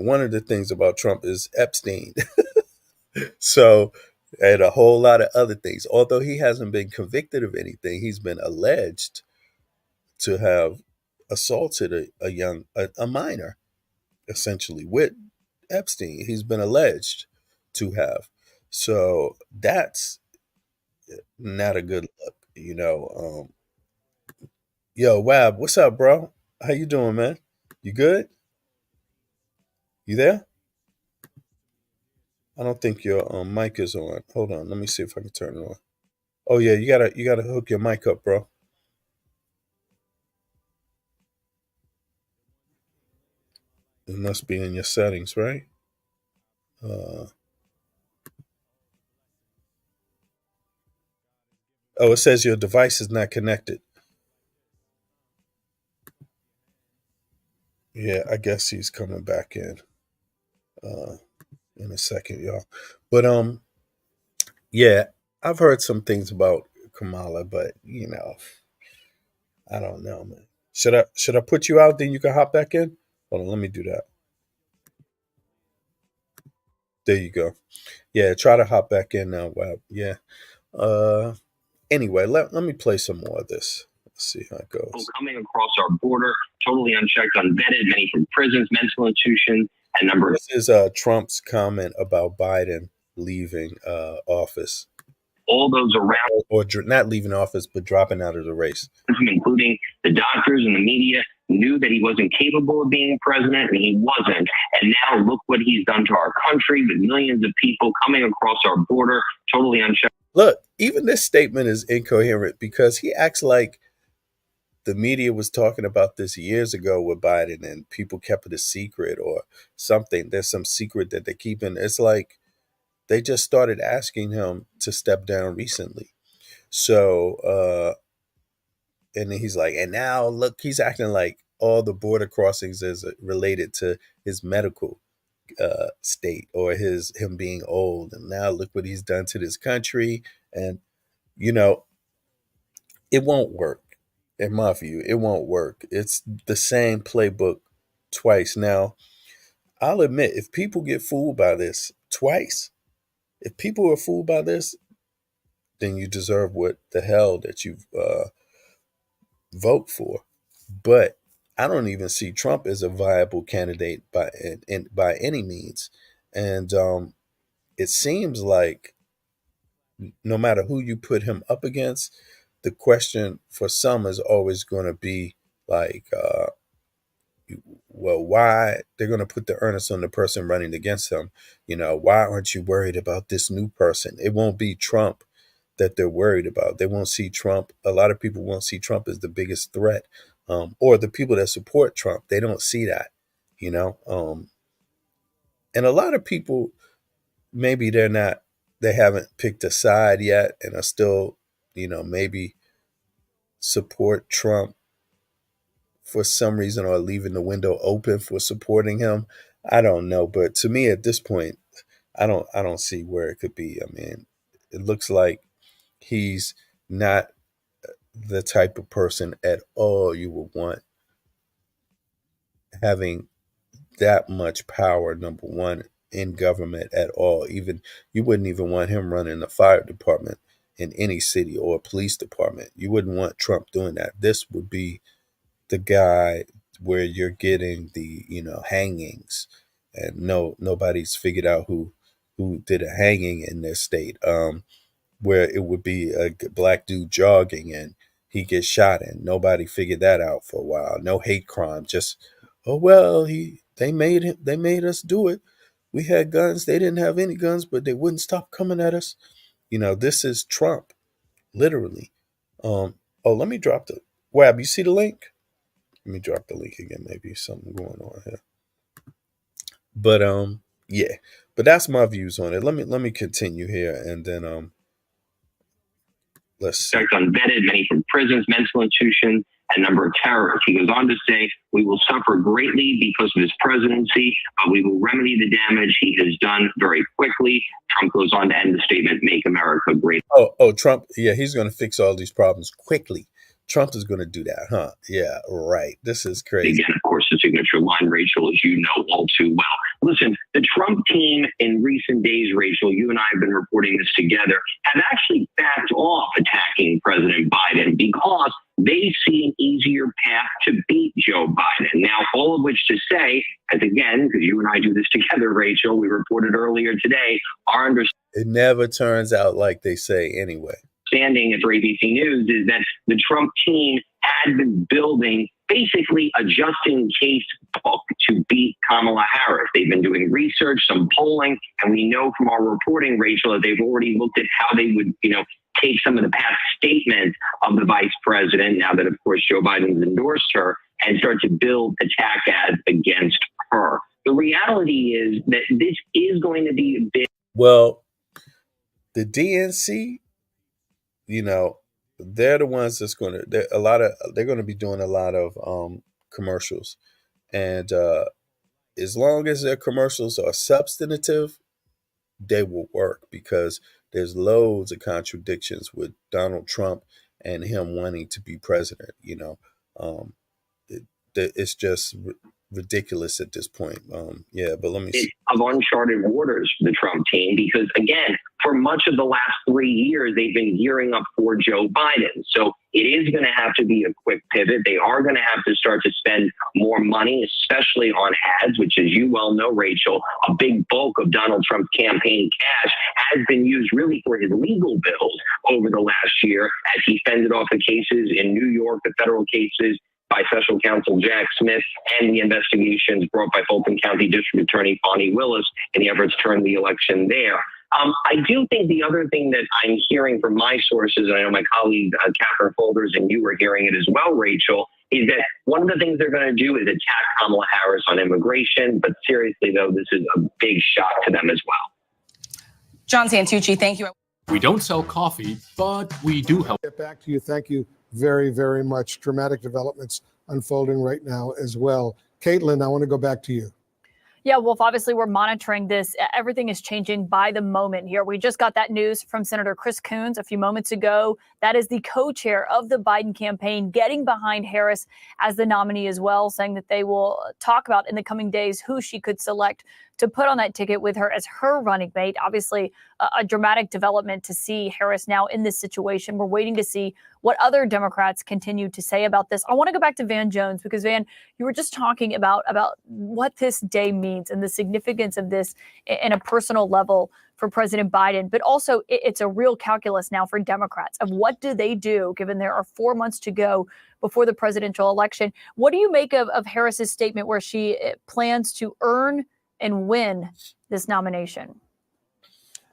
one of the things about Trump is Epstein. So, and a whole lot of other things. Although he hasn't been convicted of anything, he's been alleged to have assaulted a minor, essentially, with Epstein. He's been alleged to have. So that's not a good look. Yo, Wab, what's up, bro? How you doing, man? You good? You there? I don't think your mic is on. Hold on, let me see if I can turn it on. Oh yeah, you gotta hook your mic up, bro. It must be in your settings, right? Oh, it says your device is not connected. Yeah, I guess he's coming back in a second, y'all. But yeah, I've heard some things about Kamala, but I don't know, man. Should I put you out, then you can hop back in? Hold on, let me do that. There you go. Yeah, try to hop back in now, Web. Yeah. Anyway, let me play some more of this. Let's see how it goes. Coming across our border, totally unchecked, unvetted, many from prisons, mental institutions, and number of This is Trump's comment about Biden leaving office. all those around, or not leaving office, but dropping out of the race. Including the doctors and the media, knew that he wasn't capable of being president, and he wasn't. And now look what he's done to our country with millions of people coming across our border, totally unchecked. Look, even this statement is incoherent because he acts like the media was talking about this years ago with Biden and people kept it a secret or something. There's some secret that they're keeping. It's like they just started asking him to step down recently. So, and then he's like, and now look, he's acting like all the border crossings is related to his medical state or him being old. And now look what he's done to this country. And, it won't work. In my view, it won't work. It's the same playbook twice. Now, I'll admit, if people get fooled by this twice, if people are fooled by this, then you deserve what the hell that you vote for. But I don't even see Trump as a viable candidate by any means. And it seems like no matter who you put him up against, the question for some is always going to be like, well, why they're going to put the onus on the person running against him? Why aren't you worried about this new person? It won't be Trump that they're worried about. They won't see Trump. A lot of people won't see Trump as the biggest threat, or the people that support Trump. They don't see that, and a lot of people, maybe they haven't picked a side yet and are still, maybe support Trump for some reason or leaving the window open for supporting him. I don't know, but to me at this point, I don't see where it could be. I mean, it looks like he's not the type of person at all you would want having that much power, number one, in government at all. Even you wouldn't even want him running the fire department in any city or a police department. You wouldn't want Trump doing that. This would be the guy where you're getting the hangings, and nobody's figured out who did a hanging in their state. Where it would be a black dude jogging and he gets shot, and nobody figured that out for a while. No hate crime, just they made us do it. We had guns, they didn't have any guns, but they wouldn't stop coming at us. This is Trump, literally. Let me drop the Wab. You see the link? Let me drop the link again. Maybe something going on here. But yeah. But that's my views on it. Let me continue here, and then let's see. Unvetted, many from prisons, mental institutions, and number of terrorists. He goes on to say, we will suffer greatly because of his presidency, but we will remedy the damage he has done very quickly. Trump goes on to end the statement, make America great. Oh, Trump. Yeah, he's going to fix all these problems quickly. Trump is going to do that, huh? Yeah, right. This is crazy. Again, of course, the signature line, Rachel, as you know all too well. Listen, the Trump team in recent days, Rachel, you and I have been reporting this together, have actually backed off attacking President Biden because they see an easier path to beat Joe Biden. Now, all of which to say, as again, because you and I do this together, Rachel, we reported earlier today, our understanding. It never turns out like they say anyway. Understanding for ABC News is that the Trump team had been building basically a just-in-case book to beat Kamala Harris. They've been doing research, some polling, and we know from our reporting, Rachel, that they've already looked at how they would, take some of the past statements of the vice president, now that, of course, Joe Biden's endorsed her, and start to build attack ads against her. The reality is that this is going to be a big. Well, the DNC, you know, they're the ones that's going to, they're going to be doing a lot of commercials. And as long as their commercials are substantive, they will work, because there's loads of contradictions with Donald Trump and him wanting to be president. Um, it's just ridiculous at this point. Yeah, but let me see. Of uncharted waters for the Trump team, because again, for much of the last 3 years, they've been gearing up for Joe Biden. So it is going to have to be a quick pivot. They are going to have to start to spend more money, especially on ads, which, as you well know, Rachel, a big bulk of Donald Trump's campaign cash has been used really for his legal bills over the last year, as he fended off the cases in New York, the federal cases by special counsel Jack Smith, and the investigations brought by Fulton County District Attorney Bonnie Willis in the efforts to turn the election there. I do think the other thing that I'm hearing from my sources, and I know my colleague Catherine Folders and you were hearing it as well, Rachel, is that one of the things they're going to do is attack Kamala Harris on immigration. But seriously, though, this is a big shot to them as well. John Santucci, thank you. We don't sell coffee, but we do help. Get back to you. Thank you very, very much. Dramatic developments unfolding right now as well. Caitlin, I want to go back to you. Yeah, Wolf, obviously we're monitoring this. Everything is changing by the moment here. We just got that news from Senator Chris Coons a few moments ago. That is the co-chair of the Biden campaign, getting behind Harris as the nominee as well, saying that they will talk about in the coming days who she could select to put on that ticket with her as her running mate. Obviously, a dramatic development to see Harris now in this situation. We're waiting to see what other Democrats continue to say about this. I want to go back to Van Jones, because Van, you were just talking about what this day means and the significance of this in a personal level for President Biden, but also it's a real calculus now for Democrats of what do they do, given there are 4 months to go before the presidential election. What do you make of Harris's statement where she plans to earn and win this nomination?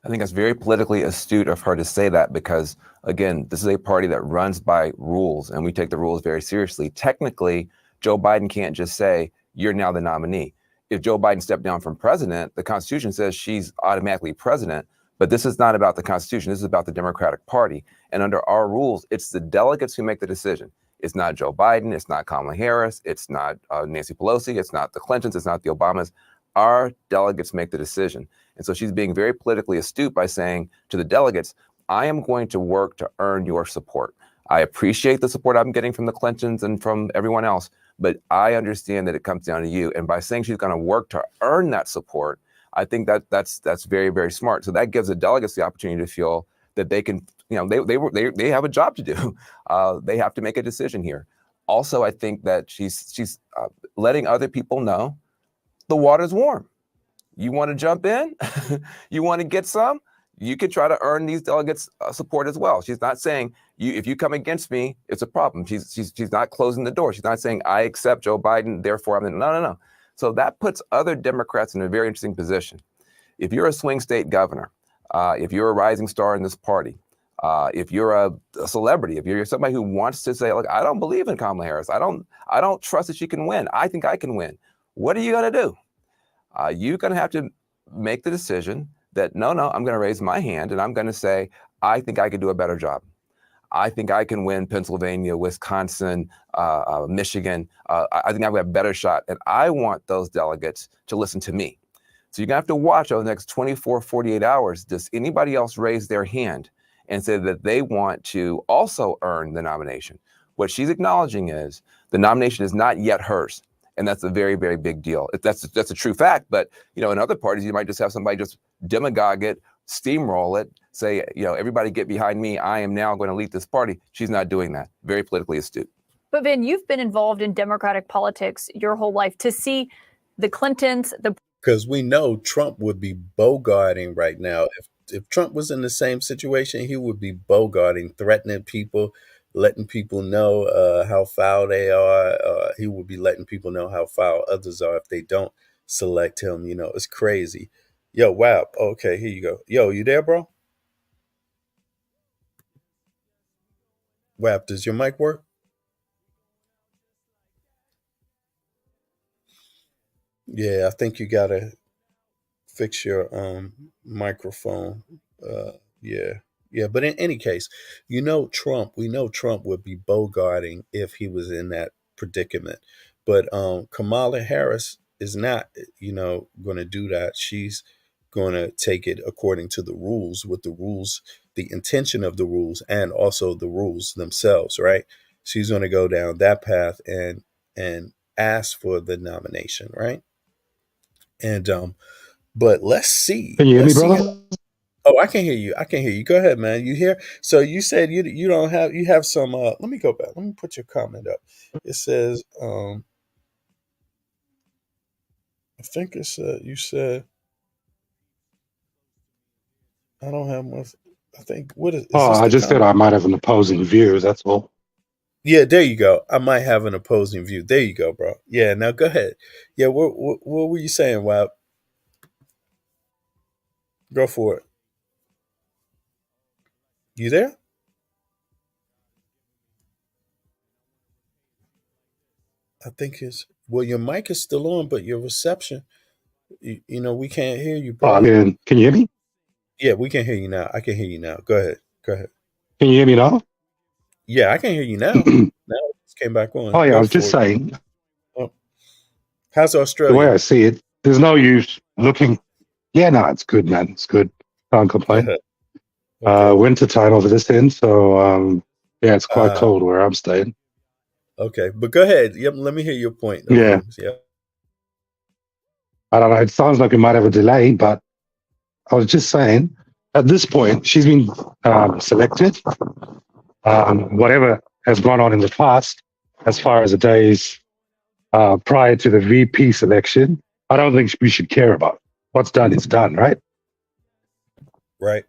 I think it's very politically astute of her to say that, because, again, this is a party that runs by rules, and we take the rules very seriously. Technically, Joe Biden can't just say, you're now the nominee. If Joe Biden stepped down from president, the Constitution says she's automatically president. But this is not about the Constitution. This is about the Democratic Party. And under our rules, it's the delegates who make the decision. It's not Joe Biden. It's not Kamala Harris. It's not Nancy Pelosi. It's not the Clintons. It's not the Obamas. Our delegates make the decision. And so she's being very politically astute by saying to the delegates, I am going to work to earn your support. I appreciate the support I'm getting from the Clintons and from everyone else, but I understand that it comes down to you. And by saying she's going to work to earn that support, I think that's very, very smart. So that gives the delegates the opportunity to feel that they can, they have a job to do. They have to make a decision here. Also, I think that she's letting other people know the water's warm. You want to jump in? You want to get some? You could try to earn these delegates' support as well. She's not saying, if you come against me, it's a problem. She's not closing the door. She's not saying, I accept Joe Biden, therefore I'm no. So that puts other Democrats in a very interesting position. If you're a swing state governor, if you're a rising star in this party, if you're a celebrity, if you're somebody who wants to say, look, I don't believe in Kamala Harris. I don't trust that she can win. I think I can win. What are you going to do? You're going to have to make the decision that, no, I'm going to raise my hand and I'm going to say, I think I could do a better job. I think I can win Pennsylvania, Wisconsin, Michigan. I think I've got a better shot. And I want those delegates to listen to me. So you're going to have to watch over the next 24, 48 hours. Does anybody else raise their hand and say that they want to also earn the nomination? What she's acknowledging is the nomination is not yet hers. And that's a very, very big deal. That's a true fact. But, in other parties, you might just have somebody just demagogue it, steamroll it, say, everybody get behind me. I am now going to lead this party. She's not doing that. Very politically astute. But Vin, you've been involved in Democratic politics your whole life. To see the Clintons, because we know Trump would be bogarting right now. If Trump was in the same situation, he would be bogarting, threatening people, letting people know how foul they are. He would be letting people know how foul others are if they don't select him. It's crazy. Yo, wow. Okay, here you go. Yo, you there, bro? WAP, does your mic work? Yeah, I think you gotta fix your microphone. Yeah. Yeah, but in any case, we know Trump would be bogarting if he was in that predicament. But Kamala Harris is not, going to do that. She's going to take it according to the rules, with the rules, the intention of the rules, and also the rules themselves, right? She's going to go down that path and ask for the nomination, right? And but let's see. Can you hear me, Let's see how. brother? Oh, I can hear you. I can hear you. Go ahead, man. You hear? So you said you don't have you have some. Let me go back. Let me put your comment up. It says, I think it's you said I don't have much. I think what is Oh, this I the just said comment? I might have an opposing view. That's all. Yeah, there you go. I might have an opposing view. There you go, bro. Yeah, now go ahead. Yeah, what were you saying, Wab? Go for it. You there? I think it's well. Your mic is still on, but your reception. We can't hear you, Oh, brother. can you hear me? Yeah, we can hear you now. I can hear you now. Go ahead. Go ahead. Can you hear me now? Yeah, I can hear you now. Now it just came back on. Oh, yeah, I Go was just for it. saying, Oh, how's the way Australia? I see it, there's no use looking. Yeah, no, it's good, man. It's good. Can't complain. Okay. Winter time over this end, so yeah, it's quite Uh, cold where I'm staying. okay. But go ahead. Yep, let me hear your point of Yeah, views. Yeah. I don't know. It sounds like we might have a delay, but I was just saying, at this point, she's been selected. Whatever has gone on in the past, as far as the days prior to the VP selection, I don't think we should care about. What's done is done, right? Right.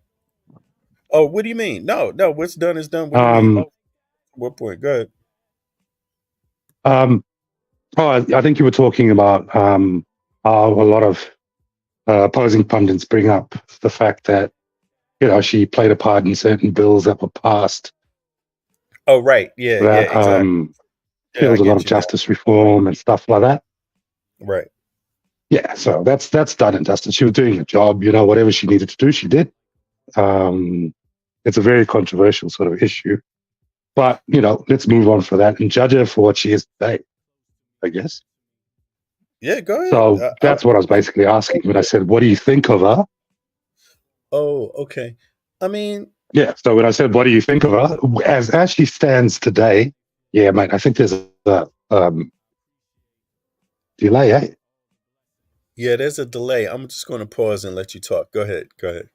Oh, what do you mean? No, no, what's done is done. What do you mean? Um, What point? Go ahead. um, oh, I think you were talking about how a lot of opposing pundits bring up the fact that she played a part in certain bills that were passed Oh, right. Yeah, yeah, that exactly. Yeah, I killed a lot get of you now. justice reform and stuff like that. Right. Yeah, so that's done and dusted. She was doing her job, whatever she needed to do, she did. It's a very controversial sort of issue, but let's move on for that and judge her for what she is today, I guess. Yeah, go ahead. So that's what I was basically asking when I said, "What do you think of her?" Oh, okay. I mean, Yeah. So when I said, "What do you think of her?" as she stands today, yeah, mate, I think there's a delay. Eh? yeah, there's a delay. I'm just going to pause and let you talk. Go ahead. Go ahead.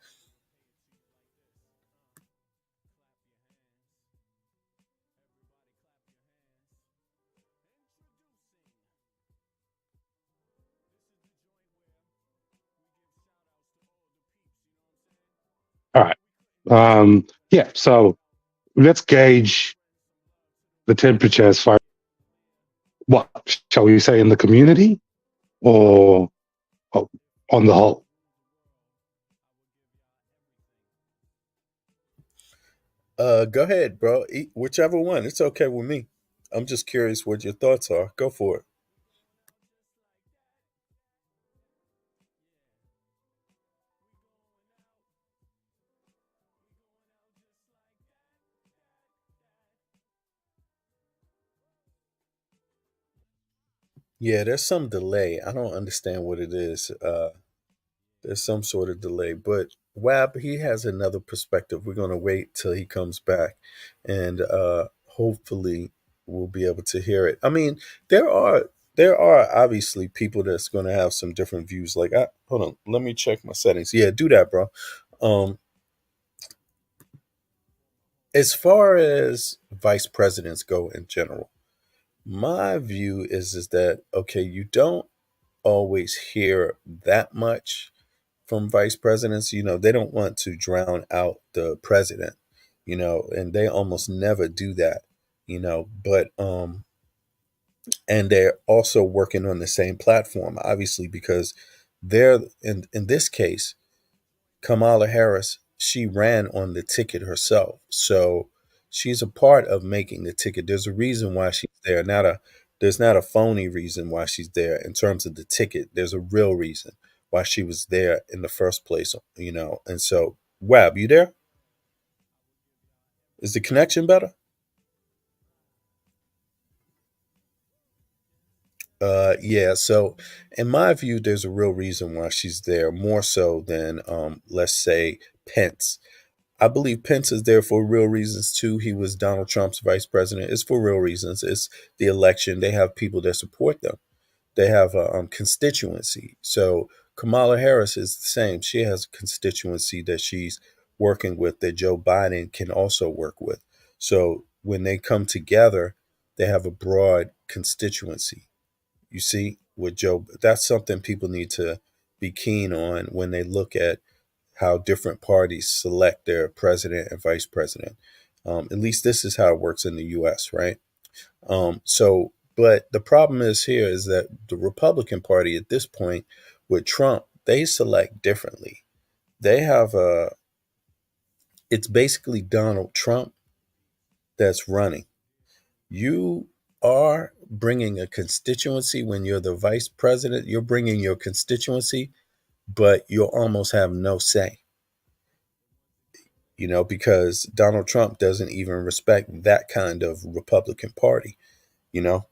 All right. Yeah. So let's gauge the temperature as far. What shall we say in the community, or on the whole? Go ahead, bro. Whichever one. It's okay with me. I'm just curious what your thoughts are. Go for it. Yeah, there's some delay. I don't understand what it is. There's some sort of delay, but Wab, he has another perspective. We're going to wait till he comes back, and hopefully we'll be able to hear it. I mean, there are obviously people that's going to have some different views. Like, hold on, let me check my settings. Yeah, do that, bro. Um, as far as vice presidents go in general, my view is that okay, you don't always hear that much from vice presidents. They don't want to drown out the president, and they almost never do that, but and they're also working on the same platform, obviously, because they're in this case, Kamala Harris, she ran on the ticket herself. So she's a part of making the ticket. There's a reason why she's there. Now There's not a phony reason why she's there in terms of the ticket. There's a real reason why she was there in the first place, you know. And so, Wab, you there? Is the connection better? Yeah. So, in my view, there's a real reason why she's there, more so than, let's say, Pence. I believe Pence is there for real reasons too. He was Donald Trump's vice president. It's for real reasons. It's the election. They have people that support them. They have a constituency. So Kamala Harris is the same. She has a constituency that she's working with that Joe Biden can also work with. So when they come together, they have a broad constituency. You see, with Joe, that's something people need to be keen on when they look at how different parties select their president and vice president. At least this is how it works in the US, right? But the problem is here is that the Republican Party at this point with Trump, they select differently. They have it's basically Donald Trump that's running. You are bringing a constituency when you're the vice president, you're bringing your constituency, but you'll almost have no say, you know, because Donald Trump doesn't even respect that kind of Republican Party, you know.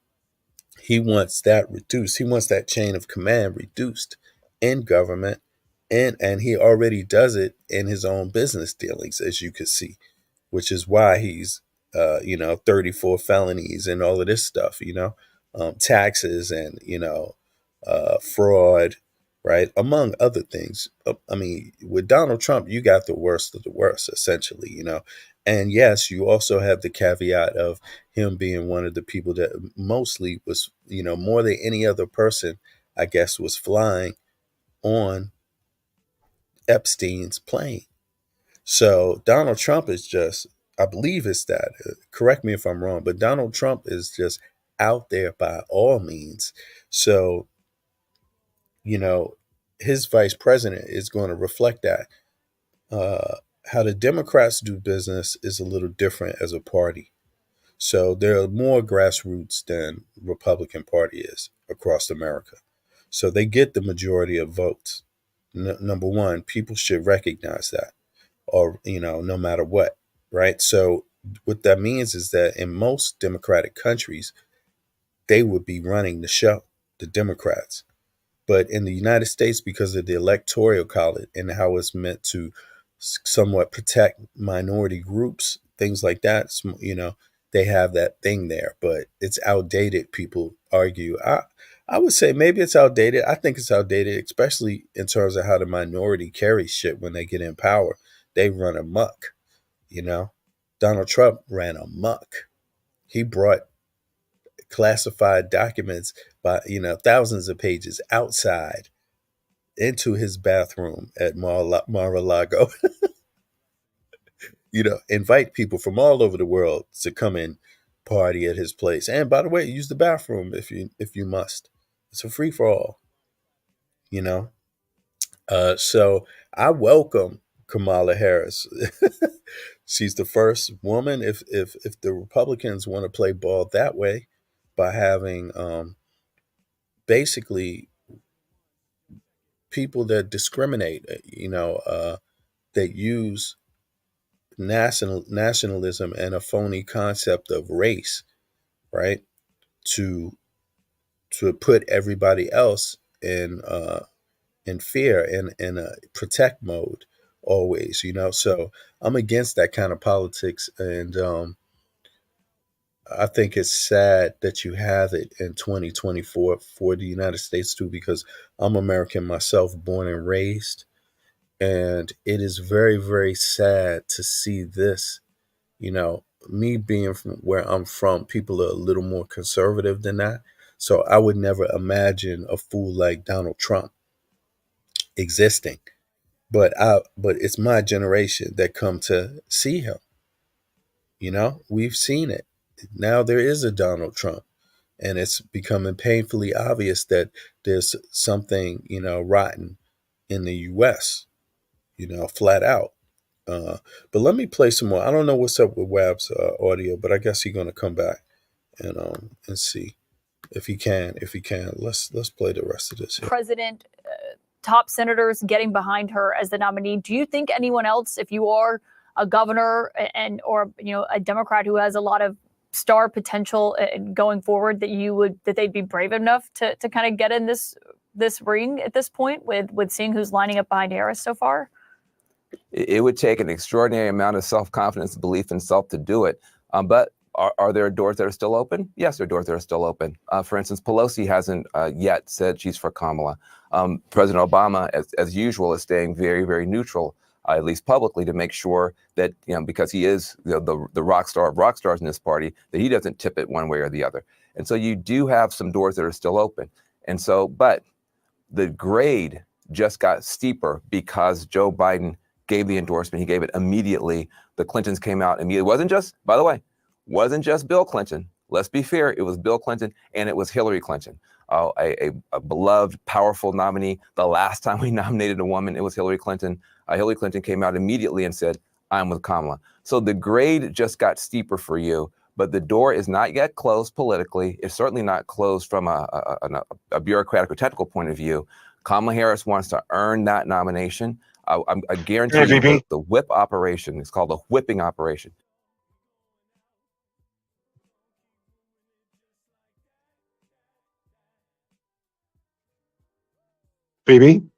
He wants that reduced. He wants that chain of command reduced in government, and he already does it in his own business dealings, as you could see, which is why he's 34 felonies and all of this stuff, taxes and fraud, right, among other things. I mean, with Donald Trump, you got the worst of the worst, essentially, and yes, you also have the caveat of him being one of the people that mostly was, more than any other person, I guess, was flying on Epstein's plane. So Donald Trump is just, I believe it's that, correct me if I'm wrong, but Donald Trump is just out there by all means. So, his vice president is going to reflect that. How the Democrats do business is a little different as a party. So they're more grassroots than Republican Party is across America. So they get the majority of votes. Number one, people should recognize that, or, no matter what, right? So what that means is that in most democratic countries, they would be running the show, the Democrats. But in the United States, because of the Electoral College and how it's meant to somewhat protect minority groups, things like that, they have that thing there. But it's outdated, people argue. I would say maybe it's outdated. I think it's outdated, especially in terms of how the minority carries shit when they get in power. They run amok, Donald Trump ran amok. He brought classified documents by, thousands of pages outside into his bathroom at Mar-a-Lago. Invite people from all over the world to come and party at his place. And by the way, use the bathroom if you must. It's a free for all. So I welcome Kamala Harris. She's the first woman. If the Republicans want to play ball that way, by having basically people that discriminate, that use nationalism and a phony concept of race, right, to put everybody else in fear and in a protect mode always, So I'm against that kind of politics, and I think it's sad that you have it in 2024 for the United States too, because I'm American myself, born and raised. And it is very, very sad to see this. Me being from where I'm from, people are a little more conservative than that. So I would never imagine a fool like Donald Trump existing. But it's my generation that come to see him. We've seen it. Now there is a Donald Trump, and it's becoming painfully obvious that there's something, rotten in the US, flat out. But let me play some more. I don't know what's up with Wab's audio, but I guess he's going to come back and see. if he can. Let's play the rest of this here. President, top senators getting behind her as the nominee. Do you think anyone else, if you are a governor or a Democrat who has a lot of star potential going forward, that they'd be brave enough to kind of get in this ring at this point with seeing who's lining up behind Harris so far? It would take an extraordinary amount of self-confidence, belief in self to do it. But are there doors that are still open? Yes, there are doors that are still open. For instance, Pelosi hasn't yet said she's for Kamala. President Obama, as usual, is staying very, very neutral, at least publicly, to make sure that, because he is the rock star of rock stars in this party, that he doesn't tip it one way or the other. And so you do have some doors that are still open. And so, but the grade just got steeper because Joe Biden gave the endorsement. He gave it immediately. The Clintons came out immediately. Wasn't just Bill Clinton. Let's be fair. It was Bill Clinton and it was Hillary Clinton, a beloved, powerful nominee. The last time we nominated a woman, it was Hillary Clinton. Hillary Clinton came out immediately and said, I'm with Kamala. So the grade just got steeper for you, but the door is not yet closed politically. It's certainly not closed from a bureaucratic or technical point of view. Kamala Harris wants to earn that nomination. I guarantee you the whip operation, it's called a whipping operation. BB?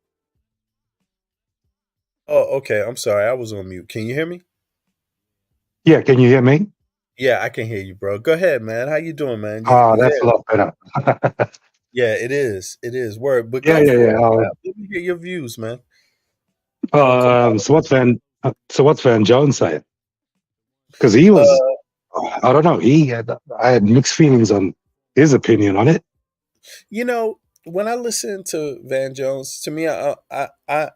Oh, okay. I'm sorry. I was on mute. Can you hear me? Yeah, can you hear me? Yeah, I can hear you, bro. Go ahead, man. How you doing, man? That's a lot better. Yeah, it is. It is. Word. But Yeah. Let me hear your views, man. So what's Van Jones saying? Because he was, I don't know. I had mixed feelings on his opinion on it. When I listen to Van Jones, to me, I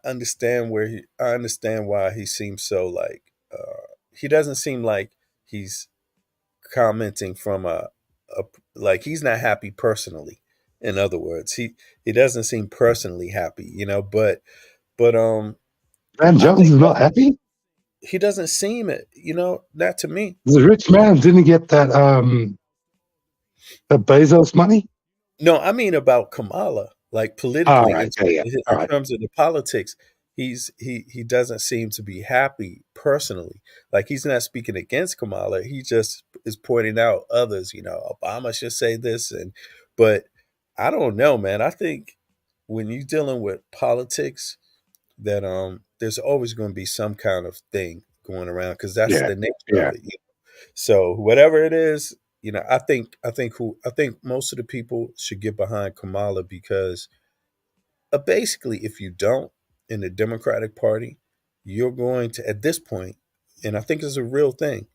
understand I understand why he seems so like he doesn't seem like he's commenting from like he's not happy personally. In other words, he doesn't seem personally happy, but Van Jones is not happy. He doesn't seem it, that to me. The rich man didn't get that Bezos money. No, I mean about Kamala, like politically, in terms of the politics, he doesn't seem to be happy personally. Like he's not speaking against Kamala. He just is pointing out others. Obama should say this, but I don't know, man. I think when you're dealing with politics, that there's always going to be some kind of thing going around because that's the nature of it. So whatever it is, I think most of the people should get behind Kamala because basically, if you don't in the Democratic Party, you're going to at this point, and I think it's a real thing,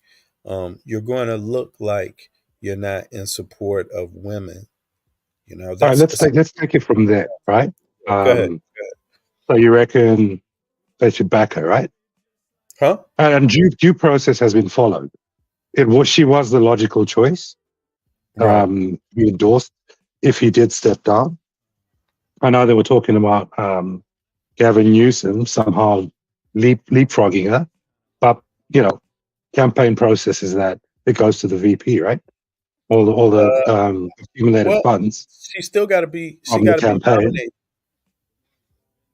you're going to look like you're not in support of women. All right, let's take it from there, right? Go ahead. So you reckon they should back her, right? Huh? And due process has been followed. She was the logical choice. Right. He endorsed if he did step down. I know they were talking about Gavin Newsom somehow leapfrogging her, but campaign process is that it goes to the VP, right? All the accumulated funds. She still got to be. She got to be nominated.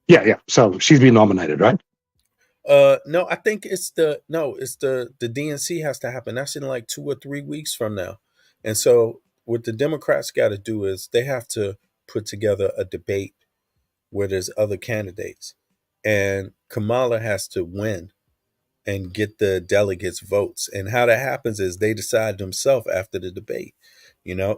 Yeah. So she's been nominated, right? No, I think it's the DNC has to happen. That's in like 2 or 3 weeks from now. And so what the Democrats got to do is they have to put together a debate where there's other candidates, and Kamala has to win and get the delegates' votes. And how that happens is they decide themselves after the debate.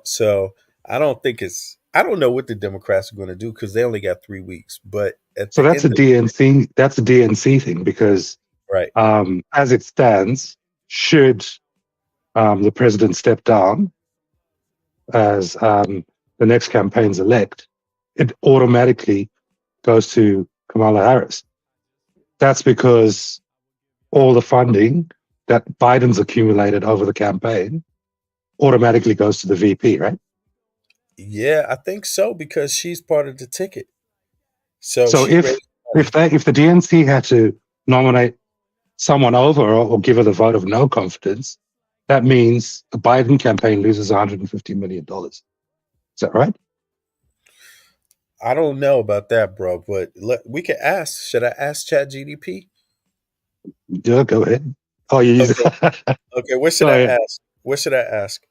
So I don't know what the Democrats are going to do because they only got 3 weeks. But so that's a DNC. That's a DNC thing because, right, as it stands, should the president step down as the next campaign's elect, it automatically goes to Kamala Harris. That's because all the funding that Biden's accumulated over the campaign automatically goes to the VP, right? Yeah, I think so because she's part of the ticket. So if the DNC had to nominate someone over or give her the vote of no confidence, that means the Biden campaign loses $150 million. Is that right? I don't know about that, bro, but we can ask. Should I ask ChatGDP? Yeah, go ahead. Oh, you use Okay. Okay. What should I ask? What should I ask?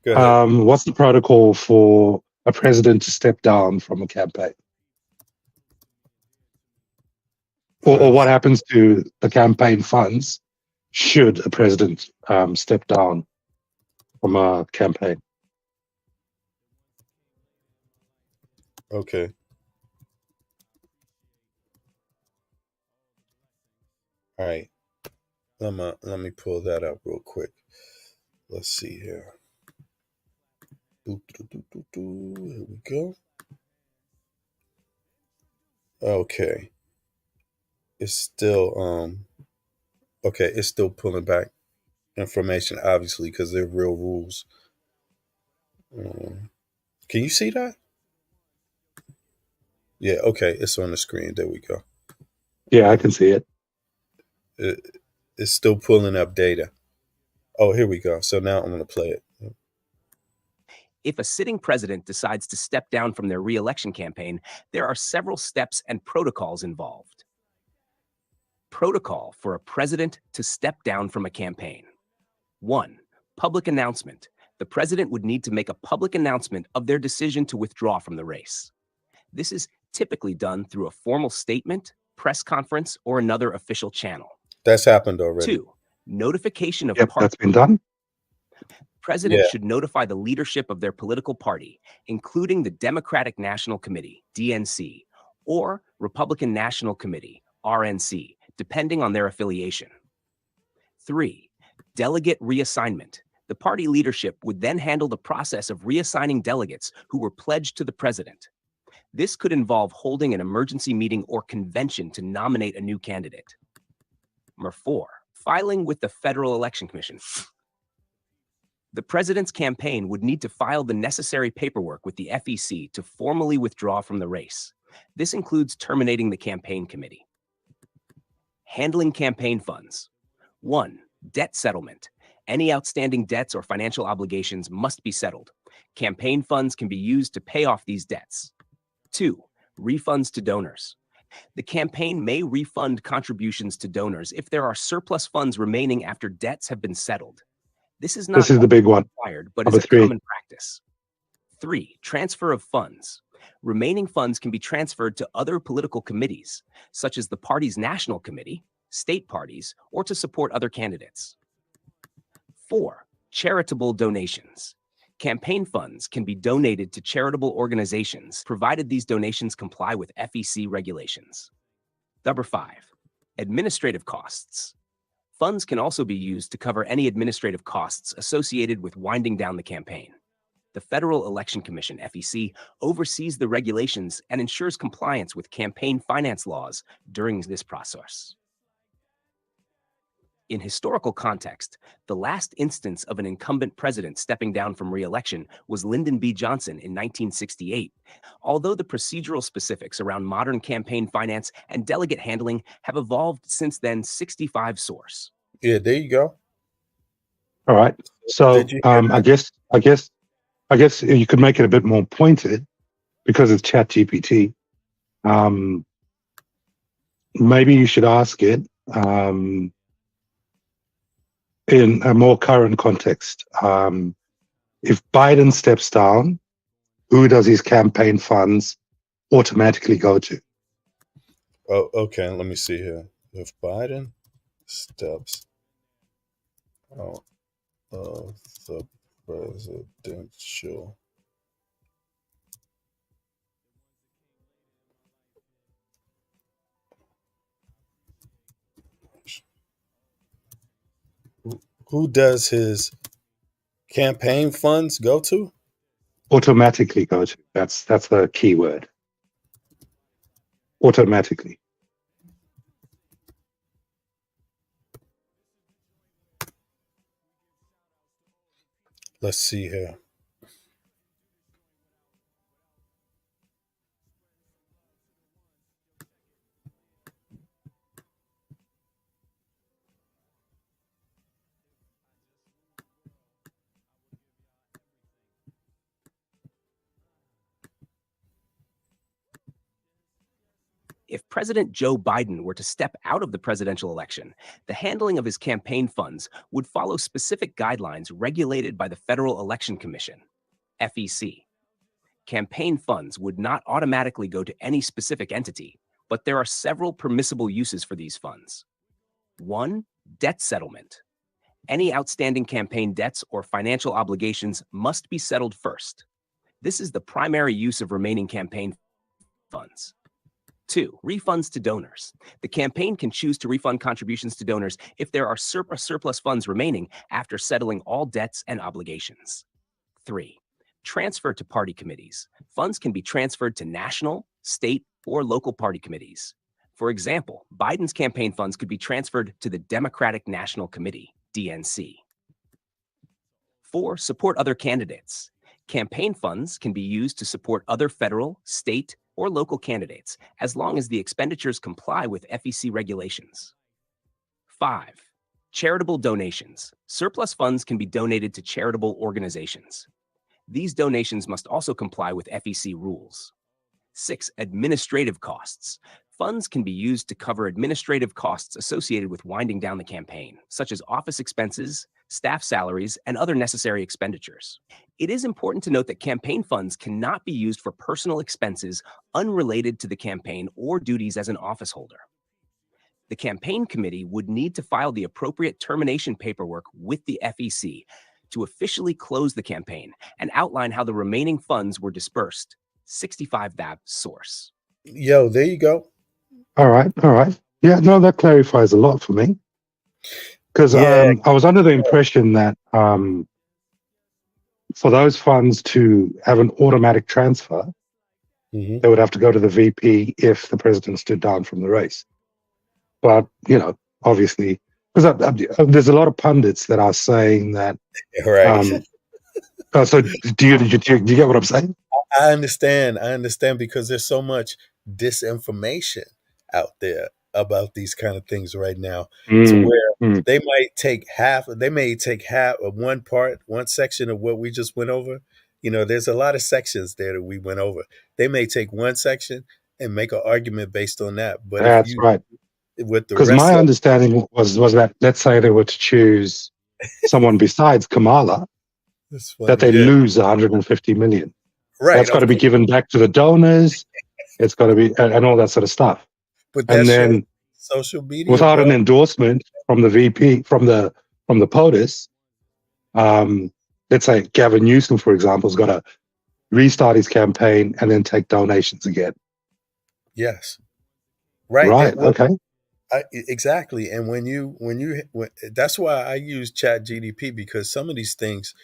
Go ahead. What's the protocol for a president to step down from a campaign? Or what happens to the campaign funds should a president step down from a campaign? Okay. All right. Let me pull that up real quick. Let's see here. Here we go. Okay. It's still okay, it's still pulling back information, obviously, because they're real rules. Can you see that? Yeah, okay, it's on the screen. There we go. Yeah, I can see it. It's still pulling up data. Oh, here we go. So now I'm going to play it. If a sitting president decides to step down from their re-election campaign, there are several steps and protocols involved. Protocol for a president to step down from a campaign. 1. Public announcement. The president would need to make a public announcement of their decision to withdraw from the race. This is typically done through a formal statement, press conference, or another official channel. That's happened already. 2. Notification of That's been done. President should notify the leadership of their political party, including the Democratic National Committee, DNC, or Republican National Committee, RNC, depending on their affiliation. 3. Delegate reassignment. The party leadership would then handle the process of reassigning delegates who were pledged to the president. This could involve holding an emergency meeting or convention to nominate a new candidate. Number 4. Filing with the Federal Election Commission. The president's campaign would need to file the necessary paperwork with the FEC to formally withdraw from the race. This includes terminating the campaign committee. Handling campaign funds. 1. Debt settlement. Any outstanding debts or financial obligations must be settled. Campaign funds can be used to pay off these debts. 2. Refunds to donors. The campaign may refund contributions to donors if there are surplus funds remaining after debts have been settled. This is not the big one. required, but Number is a 3. common practice. 3. Transfer of funds. Remaining funds can be transferred to other political committees, such as the party's national committee, state parties, or to support other candidates. 4. Charitable donations. Campaign funds can be donated to charitable organizations, provided these donations comply with FEC regulations. Number 5. Administrative costs. Funds can also be used to cover any administrative costs associated with winding down the campaign. The Federal Election Commission, FEC, oversees the regulations and ensures compliance with campaign finance laws during this process. In historical context, the last instance of an incumbent president stepping down from re-election was Lyndon B. Johnson in 1968. Although the procedural specifics around modern campaign finance and delegate handling have evolved since then, 65 source. Yeah, there you go. All right. So Did you hear that? I guess you could make it a bit more pointed because it's ChatGPT. Maybe you should ask it in a more current context. If Biden steps down, who does his campaign funds automatically go to? Oh, okay. Let me see here. If Biden steps out of the presidential who does his campaign funds go to? Automatically go to. That's the key word. Automatically. Let's see here. If President Joe Biden were to step out of the presidential election, the handling of his campaign funds would follow specific guidelines regulated by the Federal Election Commission, FEC. Campaign funds would not automatically go to any specific entity, but there are several permissible uses for these funds. 1. Debt settlement. Any outstanding campaign debts or financial obligations must be settled first. This is the primary use of remaining campaign funds. 2. Refunds to donors. The campaign can choose to refund contributions to donors if there are surplus funds remaining after settling all debts and obligations. 3. Transfer to party committees. Funds can be transferred to national, state, or local party committees. For example, Biden's campaign funds could be transferred to the Democratic National Committee, DNC. 4. Support other candidates. Campaign funds can be used to support other federal, state, or local candidates, as long as the expenditures comply with FEC regulations. 5. Charitable donations. Surplus funds can be donated to charitable organizations. These donations must also comply with FEC rules. 6. Administrative costs. Funds can be used to cover administrative costs associated with winding down the campaign, such as office expenses, staff salaries, and other necessary expenditures. It is important to note that campaign funds cannot be used for personal expenses unrelated to the campaign or duties as an office holder. The campaign committee would need to file the appropriate termination paperwork with the FEC to officially close the campaign and outline how the remaining funds were dispersed. 65 that source. Yo, there you go. All right. Yeah, no, that clarifies a lot for me. Because I was under the impression that for those funds to have an automatic transfer, they would have to go to the VP if the president stood down from the race. But, obviously, because there's a lot of pundits that are saying that. Right. So do you get what I'm saying? I understand because there's so much disinformation out there about these kind of things right now, to where they may take half of one section of what we just went over. There's a lot of sections there that we went over. They may take one section and make an argument based on that. But that's right. Because my understanding was that, let's say they were to choose someone besides Kamala, that they lose 150 million. Right. That's got to be given back to the donors. It's got to be, and all that sort of stuff. But and then social media without an endorsement from the VP, from the POTUS, let's say Gavin Newsom, for example, has got to restart his campaign and then take donations again. Yes. Right. Right. Okay. Exactly. And when that's why I use ChatGPT, because some of these things,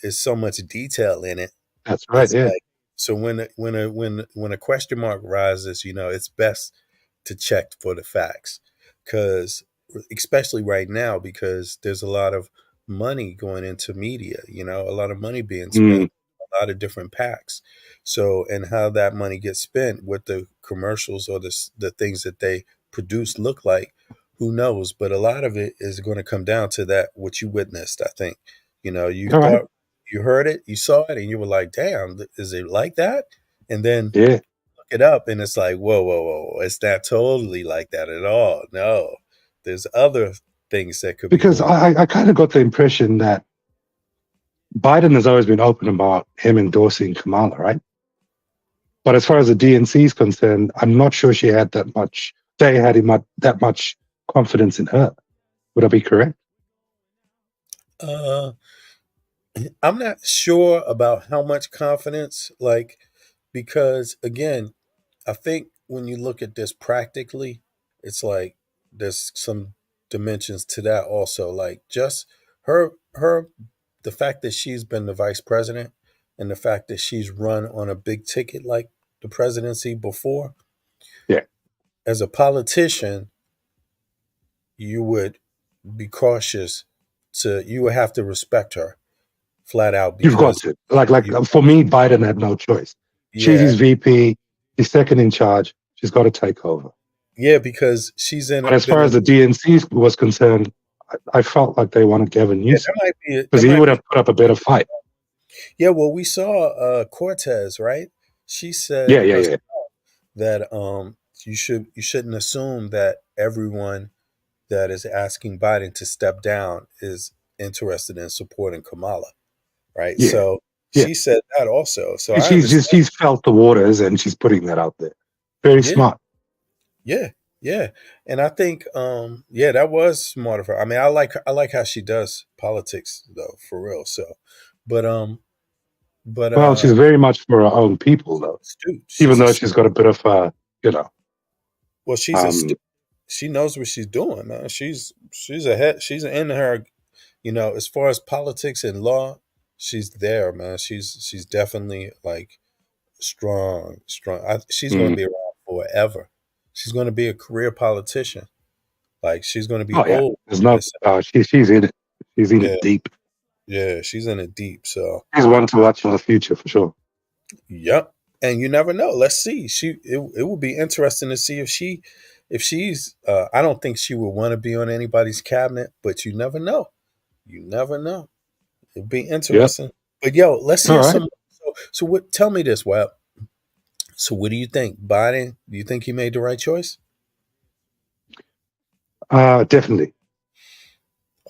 there's so much detail in it. That's right. It's yeah. So when a question mark rises, it's best to check for the facts, because especially right now, because there's a lot of money going into media, a lot of money being spent, a lot of different PACs. So, and how that money gets spent, what the commercials or the things that they produce look like, who knows? But a lot of it is going to come down to that, what you witnessed, I think. You All thought right. you heard it, you saw it, and you were like, damn, is it like that? And then look it up, and it's like, whoa, it's not totally like that at all. No, there's other things that could because be going. I kind of got the impression that Biden has always been open about him endorsing Kamala, right? But as far as the DNC is concerned, I'm not sure they had that much confidence in her. Would I be correct? I'm not sure about how much confidence, because again, I think when you look at this practically, it's like there's some dimensions to that also. Like just the fact that she's been the vice president and the fact that she's run on a big ticket like the presidency before. Yeah. As a politician, you would be cautious you would have to respect her flat out. You've got to. For me, Biden had no choice. She's his VP. He's second in charge. She's got to take over. Yeah, because she's in. But as far as the DNC was concerned, I felt like they wanted Gavin Newsom because he would have put up a better fight. Yeah, well, we saw Cortez, right? She said yeah. that you shouldn't assume that everyone that is asking Biden to step down is interested in supporting Kamala, right? Yeah, So yeah. she said that also. So I She's understand. she's felt the waters and she's putting that out there. Very Yeah, smart. yeah, yeah. And I think yeah, that was smart of her. I mean, I like how she does politics though, for real. So but but Well, she's very much for her own people, though. astute. Even She's though she's got a bit of, you know, well, she's um, she knows what she's doing, man. She's ahead. She's in her, as far as politics and law, she's there, man. She's definitely like strong. She's going to mm. be around forever. She's going to be a career politician. Like she's going to be Oh yeah. old. There's no. She's in it. She's in Yeah, it deep. yeah. She's in it deep. So She's one to watch for the future for sure. yep. And you never know. Let's see. It will be interesting to see if she's I don't think she would want to be on anybody's cabinet, but you never know. You never know. It'd be Yep. interesting. But yo, let's All hear right. some. So what? Tell me this, Webb. So what do you think, Biden? Do you think he made the right choice? Definitely.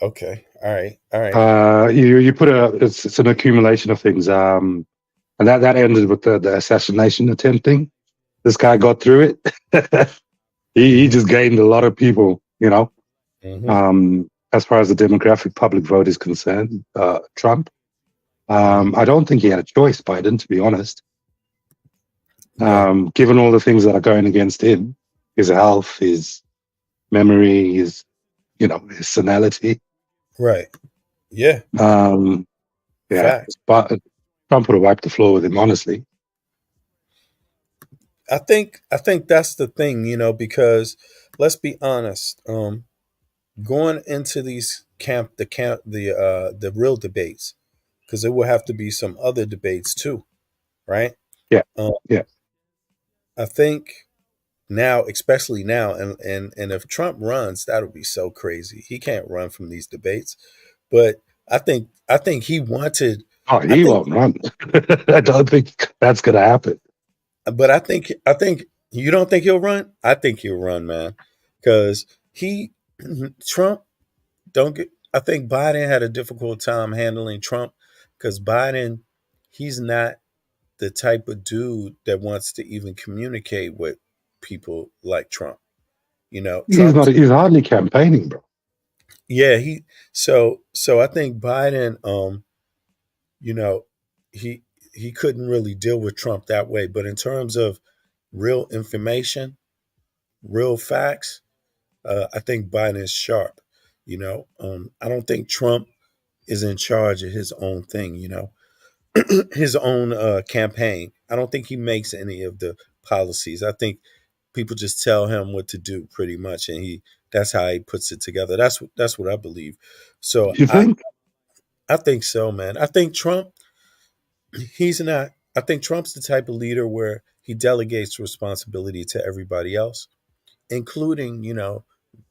Okay. All right. All right. You put it's an accumulation of things. And that ended with the assassination attempt thing. This guy got through it. he just gained a lot of people, as far as the demographic public vote is concerned, Trump. I don't think he had a choice, Biden, to be honest. Given all the things that are going against him, his health, his memory, his senility. Right. Yeah. Yeah. Facts. But Trump would have wiped the floor with him, honestly. I think that's the thing, because let's be honest. Going into these the real debates, because there will have to be some other debates too, right? Yeah. Yeah. I think now, especially now, and if Trump runs, that'll be so crazy. He can't run from these debates, but I think he wanted. Oh, he won't run. I don't think that's going to happen. But I think you don't think he'll run. I think he'll run, man, because Trump don't get. I think Biden had a difficult time handling Trump because Biden, he's not the type of dude that wants to even communicate with people like Trump. Trump. He's hardly campaigning, bro. Yeah, so I think Biden, he couldn't really deal with Trump that way. But in terms of real information, real facts, I think Biden is sharp. I don't think Trump is in charge of his own thing. His own campaign. I don't think he makes any of the policies. I think people just tell him what to do pretty much, and that's how he puts it together. That's what I believe. So You think? I think so, man. I think Trump, he's not. I think Trump's the type of leader where he delegates responsibility to everybody else, including,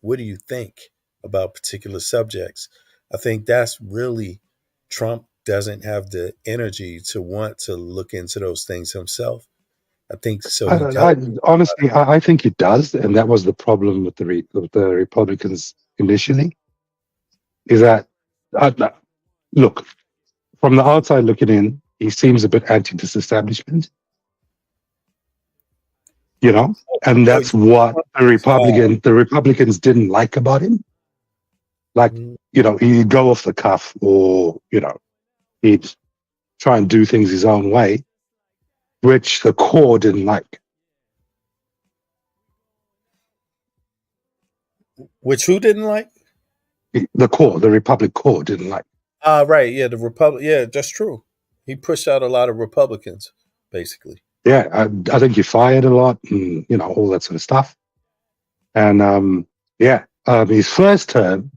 what do you think about particular subjects? I think that's really Trump doesn't have the energy to want to look into those things himself. I think so. Honestly, I think it does, and that was the problem with the Republicans initially. Is that look, from the outside looking in, he seems a bit anti this establishment, and that's what the Republicans didn't like about him. Like, he'd go off the cuff, or he'd try and do things his own way, which the core didn't like. Which who didn't like? The Republic core didn't like. Right. Yeah, the Republic. Yeah, that's true. He pushed out a lot of Republicans, basically. Yeah, I think he fired a lot, and all that sort of stuff. And his first term,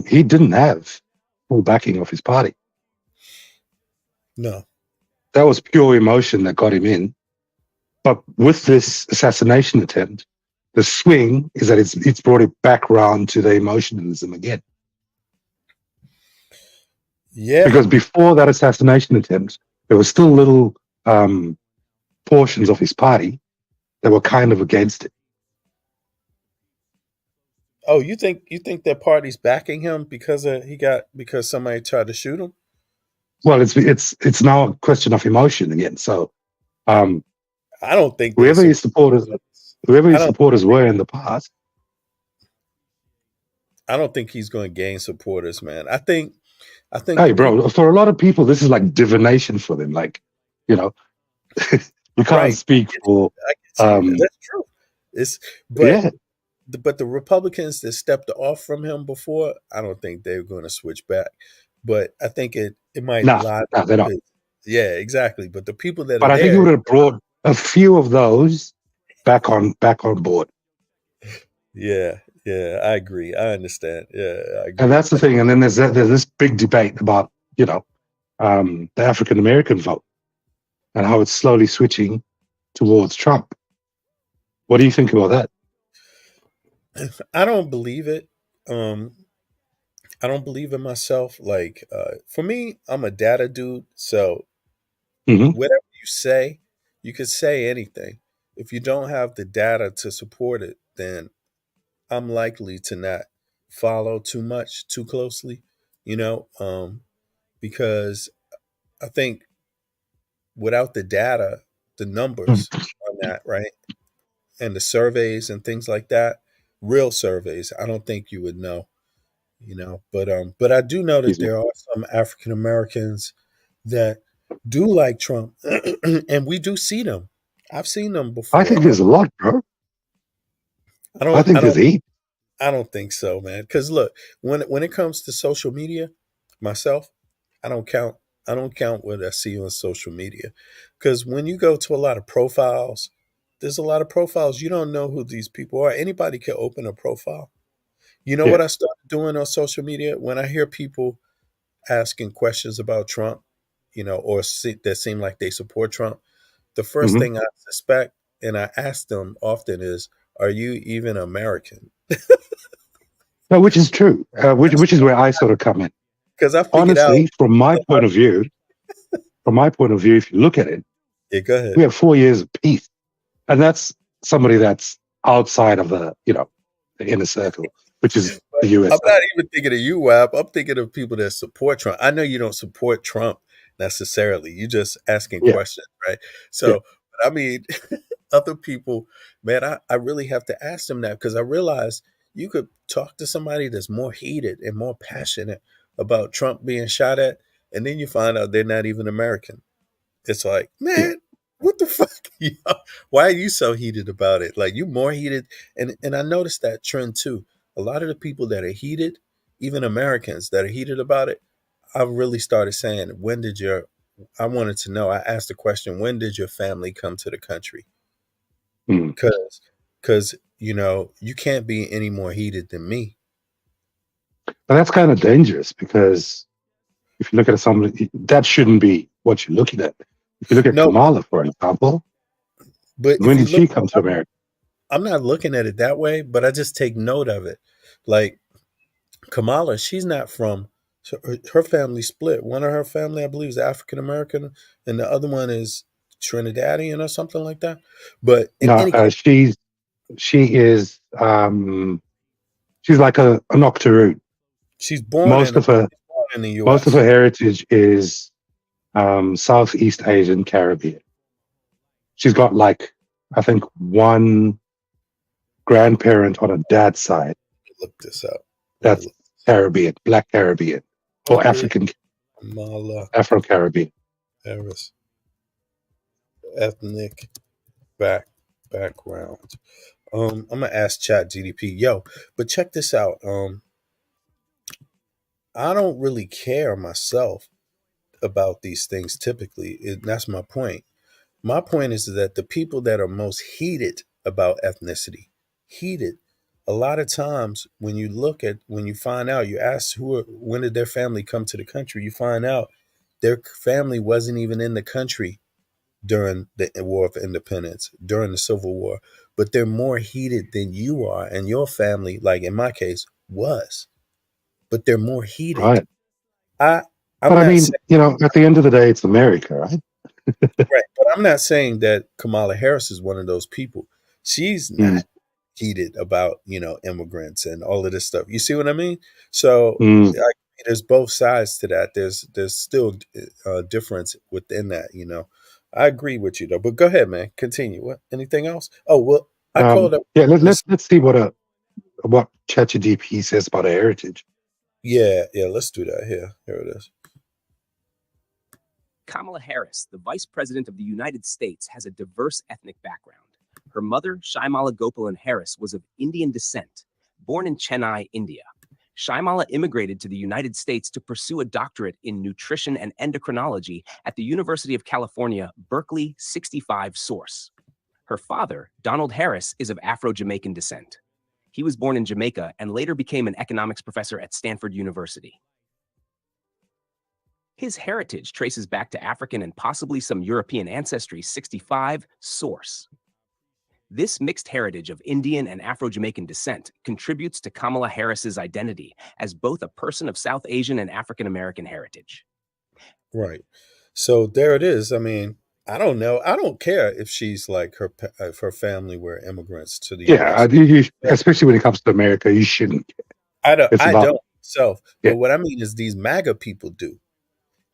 he didn't have full backing of his party. No, that was pure emotion that got him in. But with this assassination attempt, the swing is that it's brought it back round to the emotionalism again. Yeah. Because before that assassination attempt, there were still little portions of his party they were kind of against it. Oh, you think their party's backing him because because somebody tried to shoot him? Well, it's now a question of emotion again. So um, I don't think whoever his supporters were in the past. I don't think he's going to gain supporters, man. I think Hey, bro, for a lot of people, this is like divination for them. Like, you know, you can't speak for. That's true. Yeah. But the Republicans that stepped off from him before, I don't think they're going to switch back. But I think it might lie. No, they're not. Yeah, exactly. But the people that are But I think it there, would have brought a few of those back on board. yeah, I agree. I understand. Yeah, I agree. And that's the thing. And then there's this big debate about, the African American vote and how it's slowly switching towards Trump. What do you think about that? I don't believe it. I don't believe in myself. Like, for me, I'm a data dude. So whatever you could say anything. If you don't have the data to support it, then I'm likely to not follow too closely, because I think without the data, the numbers on that, right? And the surveys and things like that, real surveys, I don't think you would know, but I do know that there are some African Americans that do like Trump and we do see them. I've seen them before. I think there's a lot, bro. I think there's heat. I don't think so, man. Because look, when it comes to social media, myself, I don't count what I see on social media. Because when you go to a lot of profiles, there's a lot of profiles you don't know who these people are. Anybody can open a profile. You know what I started doing on social media when I hear people asking questions about Trump, or that seem like they support Trump. The first thing I suspect, and I ask them often, is, "Are you even American?" No, which is true. Which is where I sort of come in. Because I figured honestly, out, from my point of view, if you look at it, go ahead. We have 4 years of peace, and that's somebody that's outside of the inner circle, which is the U.S. I'm not even thinking of you, Wab. I'm thinking of people that support Trump. I know you don't support Trump necessarily. You're just asking questions, right? So, but I mean, other people, man, I really have to ask them that, because I realize you could talk to somebody that's more heated and more passionate about Trump being shot at, and then you find out they're not even American. It's like, man, what the fuck? Why are you so heated about it? Like, you more heated. And I noticed that trend too. A lot of the people that are heated, even Americans that are heated about it, I've really started saying, I wanted to know, I asked the question, when did your family come to the country? Because, you can't be any more heated than me. And that's kind of dangerous, because if you look at somebody, that shouldn't be what you're looking at. If you look at Kamala, for example, but when did she come to America? I'm not looking at it that way, but I just take note of it. Like Kamala, she's not from, her family split. One of her family, I believe, is African American, and the other one is Trinidadian or something like that. But in any case, she is she's like an Octoroon. She's born most of her in the U.S. Most of her heritage is Southeast Asian, Caribbean. She's got I think one grandparent on her dad's side. Look this up. That's Caribbean, Black Caribbean, or African, Afro-Caribbean. Harris. Ethnic background. I'm gonna ask Chat GDP, but check this out. I don't really care myself about these things typically. That's my point. My point is that the people that are most heated about ethnicity, a lot of times when you find out, you ask when did their family come to the country, you find out their family wasn't even in the country during the War of Independence, during the Civil War, but they're more heated than you are, and your family, like in my case, was, but they're more heated. Right. But I mean, at the end of the day, it's America, right? Right, but I'm not saying that Kamala Harris is one of those people. She's not heated about, immigrants and all of this stuff. You see what I mean? So there's both sides to that. There's still a difference within that. I agree with you though. But go ahead, man. Continue. What? Anything else? Oh well, I called up. Yeah, let's see what ChatGPT says about her heritage. Yeah. Let's do that. Here it is. Kamala Harris, the Vice President of the United States, has a diverse ethnic background. Her mother, Shaimala Gopalan Harris, was of Indian descent, born in Chennai, India. Shaimala immigrated to the United States to pursue a doctorate in nutrition and endocrinology at the University of California, Berkeley 65 Source. Her father, Donald Harris, is of Afro-Jamaican descent. He was born in Jamaica and later became an economics professor at Stanford University. His heritage traces back to African and possibly some European ancestry. 65 Source. This mixed heritage of Indian and Afro-Jamaican descent contributes to Kamala Harris's identity as both a person of South Asian and African-American heritage. Right. So there it is. I mean, I don't know. I don't care if she's like if her family were immigrants to the Yeah, US. especially when it comes to America, you shouldn't. I don't myself. Yeah. But what I mean is these MAGA people do.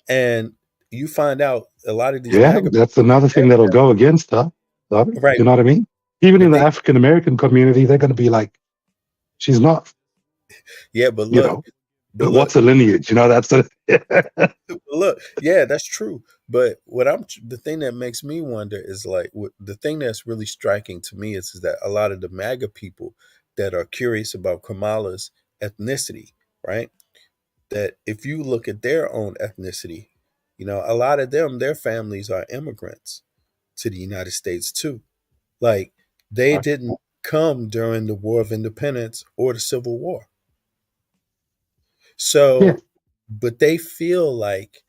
And you find out a lot of these Yeah, MAGA that's another thing that'll go against her. Right. You know what I mean? Even in the African American community, they're going to be like, she's not. Yeah, but look, what's a lineage? That's a. Look, yeah, that's true. But the thing that makes me wonder is like the thing that's really striking to me is that a lot of the MAGA people that are curious about Kamala's ethnicity, right? That if you look at their own ethnicity, a lot of their families are immigrants to the United States too. Like they didn't come during the War of Independence or the Civil War. So, but they feel like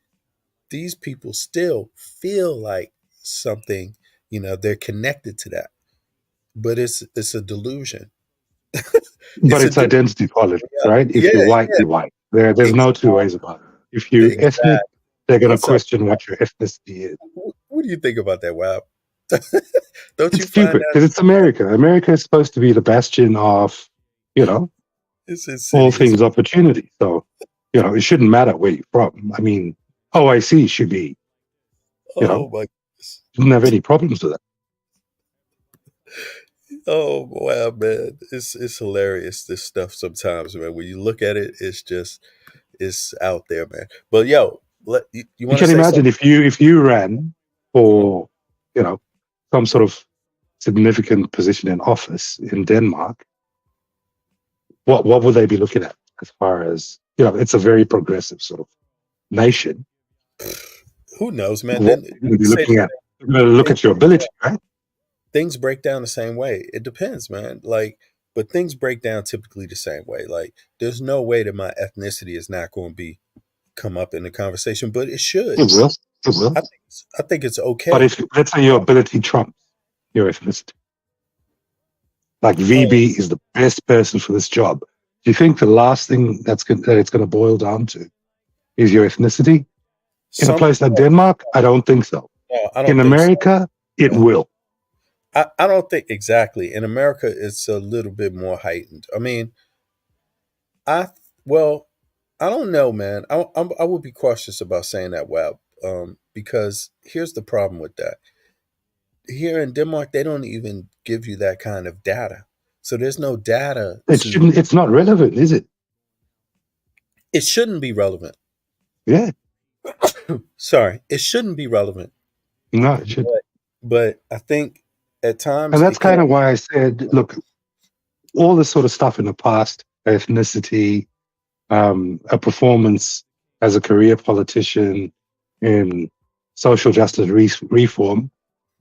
these people still feel like something, they're connected to that. But it's a delusion. But it's identity politics, right? If you're white, you're white. There's no two ways about it. If you're ethnic, they're going to question what your ethnicity is. What do you think about that, Wab? Don't It's stupid because it's America. America is supposed to be the bastion of, all things opportunity. So, it shouldn't matter where you're from. I mean, OIC should be, my goodness. Shouldn't have any problems with that. Oh wow, man, it's hilarious, this stuff sometimes, man. When you look at it, it's out there, man. But yo, you want to can imagine if you ran for some sort of significant position in office in Denmark, what would they be looking at as far as it's a very progressive sort of nation. Who knows, man? What are you looking at? You're going to look at your ability, right? Things break down the same way. It depends, man. But things break down typically the same way. Like, there's no way that my ethnicity is not going to come up in the conversation, but it should. It will. It will. I think it's okay. But if let's say your ability trumps your ethnicity, like VB is the best person for this job, do you think the last thing that it's going to boil down to is your ethnicity? In a place like Denmark, I don't think so. No, I don't in think America, it will. I don't think exactly. In America, it's a little bit more heightened. I mean, I don't know, man. I would be cautious about saying that, Wab, because here's the problem with that. Here in Denmark, they don't even give you that kind of data. So there's no data. It's not relevant, is it? It shouldn't be relevant. Yeah. Sorry, it shouldn't be relevant. No, it shouldn't. But I think at times, and that's kind of why I said, look, all this sort of stuff in the past, ethnicity, a performance as a career politician in social justice reform,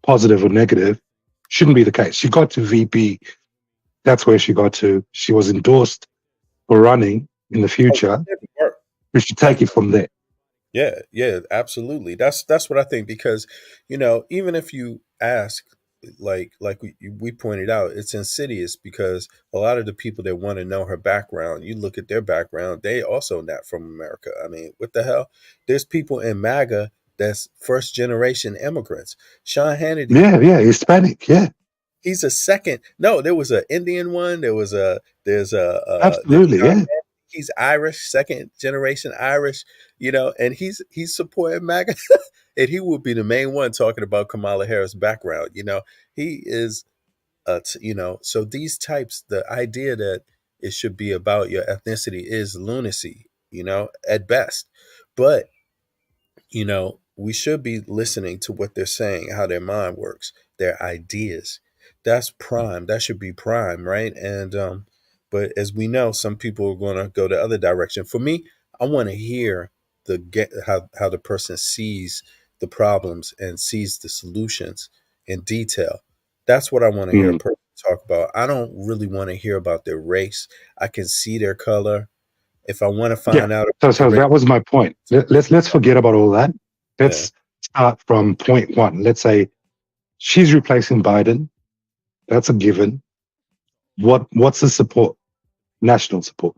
positive or negative, shouldn't be the case. She got to VP. That's where she got to. She was endorsed for running in the future. We should take it from there. Yeah, absolutely. That's what I think, because, even if you ask, like we pointed out, it's insidious, because a lot of the people that want to know her background, you look at their background, they also not from America. I mean, what the hell? There's people in MAGA that's first generation immigrants. Sean Hannity. Yeah, Hispanic. Yeah. He's a second. No, there was an Indian one. There's Absolutely, yeah. he's Irish, second generation Irish, and he's supporting MAGA, and he will be the main one talking about Kamala Harris' background. He is, so these types, the idea that it should be about your ethnicity is lunacy, at best. But we should be listening to what they're saying, how their mind works, their ideas. That's prime. That should be prime, right? And but as we know, some people are going to go the other direction. For me, I want to hear how the person sees the problems and sees the solutions in detail. That's what I want to hear a person talk about. I don't really want to hear about their race. I can see their color. If I want to find out, so that was my point. Let's forget about all that. Let's start from point one. Let's say she's replacing Biden. That's a given. What's the support? National support.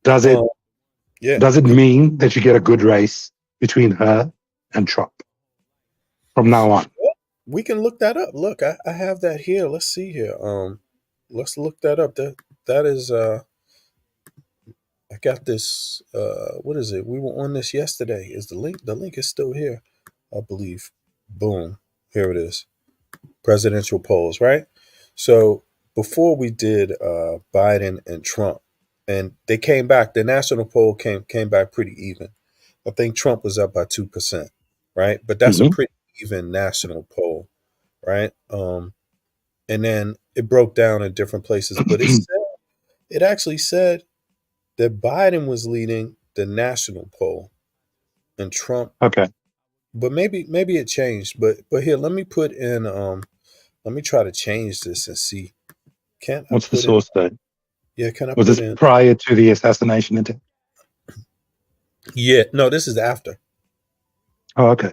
Does it mean that you get a good race between her and Trump from now on? We can look that up. Look, I have that here. Let's see here. Let's look that up. That is I got this. What is it? We were on this yesterday. Is the link? The link is still here, I believe. Boom. Here it is. Presidential polls, right? So before we did Biden and Trump, and they came back. The national poll came back pretty even. I think Trump was up by 2%, right? But that's a pretty even national poll, right? And then it broke down in different places, but it actually said that Biden was leading the national poll and Trump. Okay. But maybe it changed. But here, let me put in let me try to change this and see. What's the source date? Yeah, can I was put this in prior to the assassination attempt? Yeah, no, this is after. Oh, okay.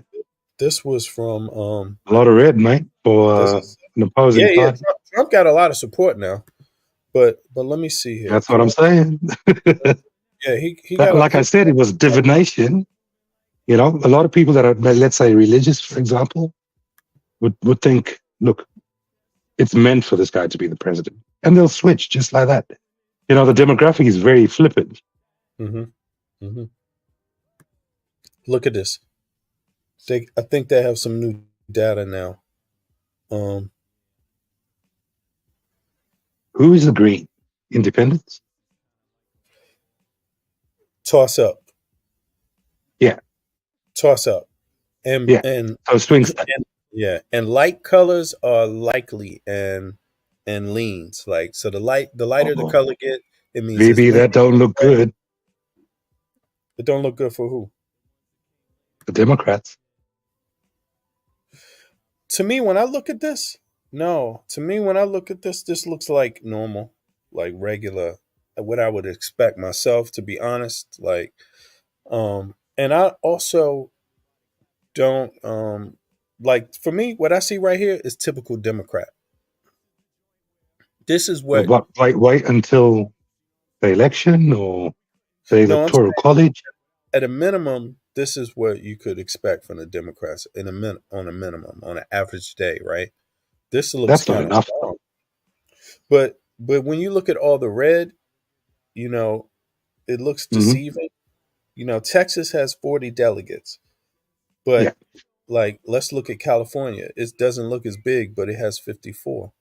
This was from a lot of red, mate, for an opposing party. Trump got a lot of support now. But let me see here. That's what I'm saying. Yeah, he got like I said, it was divination. A lot of people that are, let's say, religious, for example, would think, look, it's meant for this guy to be the president. And they'll switch just like that. The demographic is very flippant. Look at this. I think they have some new data now. Who is the green? Independents? Toss up. Yeah. Toss up. And so swing state. And light colors are likely and leans. Like, so the lighter the color get, it means maybe that don't look good. It don't look good for who? The Democrats. To me, when I look at this, this looks like normal, like regular, what I would expect myself, to be honest. Like, and I also don't, like, for me, what I see right here is typical Democrat. This is what. Wait until the election or the electoral college? At a minimum, this is what you could expect from the Democrats on a minimum, on an average day, right? This looks kind of enough. But when you look at all the red, it looks deceiving. Texas has 40 delegates, but like, let's look at California. It doesn't look as big, but it has 54,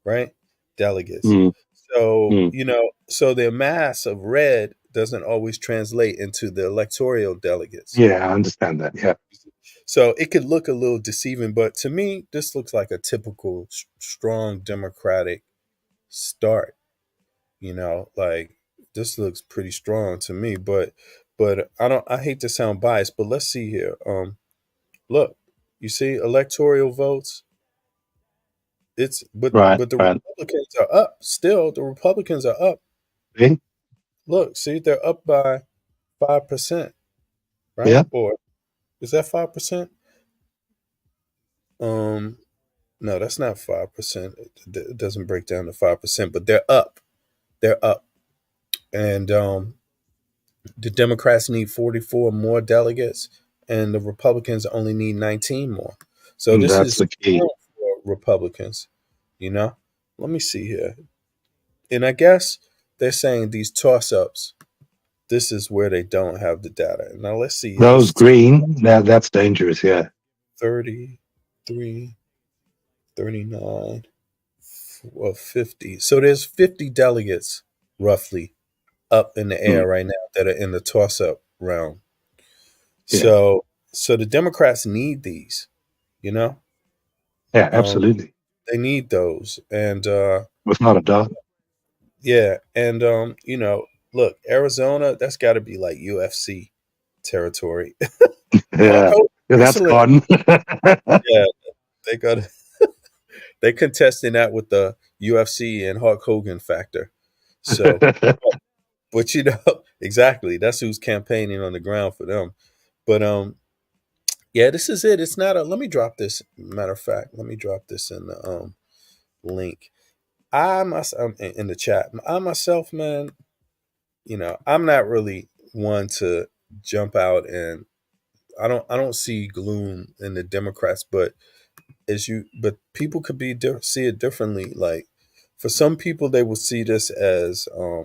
right? Delegates. So, so the mass of red doesn't always translate into the electoral delegates. Yeah, I understand that. Yeah. So it could look a little deceiving, but to me, this looks like a typical strong Democratic start. Like, this looks pretty strong to me, but I hate to sound biased, but let's see here. Look, you see electoral votes. But the Republicans are up still. The Republicans are up. Look, see, they're up by 5%, right? Yeah. Or is that 5%? No, that's not 5%. It doesn't break down to 5%, but they're up. They're up. And the Democrats need 44 more delegates, and the Republicans only need 19 more. So this that's is the key. Republicans. Let me see here. And I guess they're saying these toss-ups, this is where they don't have the data. Now let's see. Those green, that's dangerous. Yeah. 33, 39, 50. So there's 50 delegates roughly up in the air right now that are in the toss-up round. Yeah. So the Democrats need these, Yeah, absolutely. they need those. And without a doubt. yeah, and look, Arizona, that's got to be like UFC territory. Yeah, that's gone. Yeah, they got they contesting that with the UFC and Hulk Hogan factor. So, but exactly, that's who's campaigning on the ground for them. But yeah, this is it. It's not a. Let me drop this. Matter of fact, let me drop this in the link. I'm in the chat. I myself, man, I'm not really one to jump out, and I don't see gloom in the Democrats, but but people could see it differently. Like for some people, they will see this as a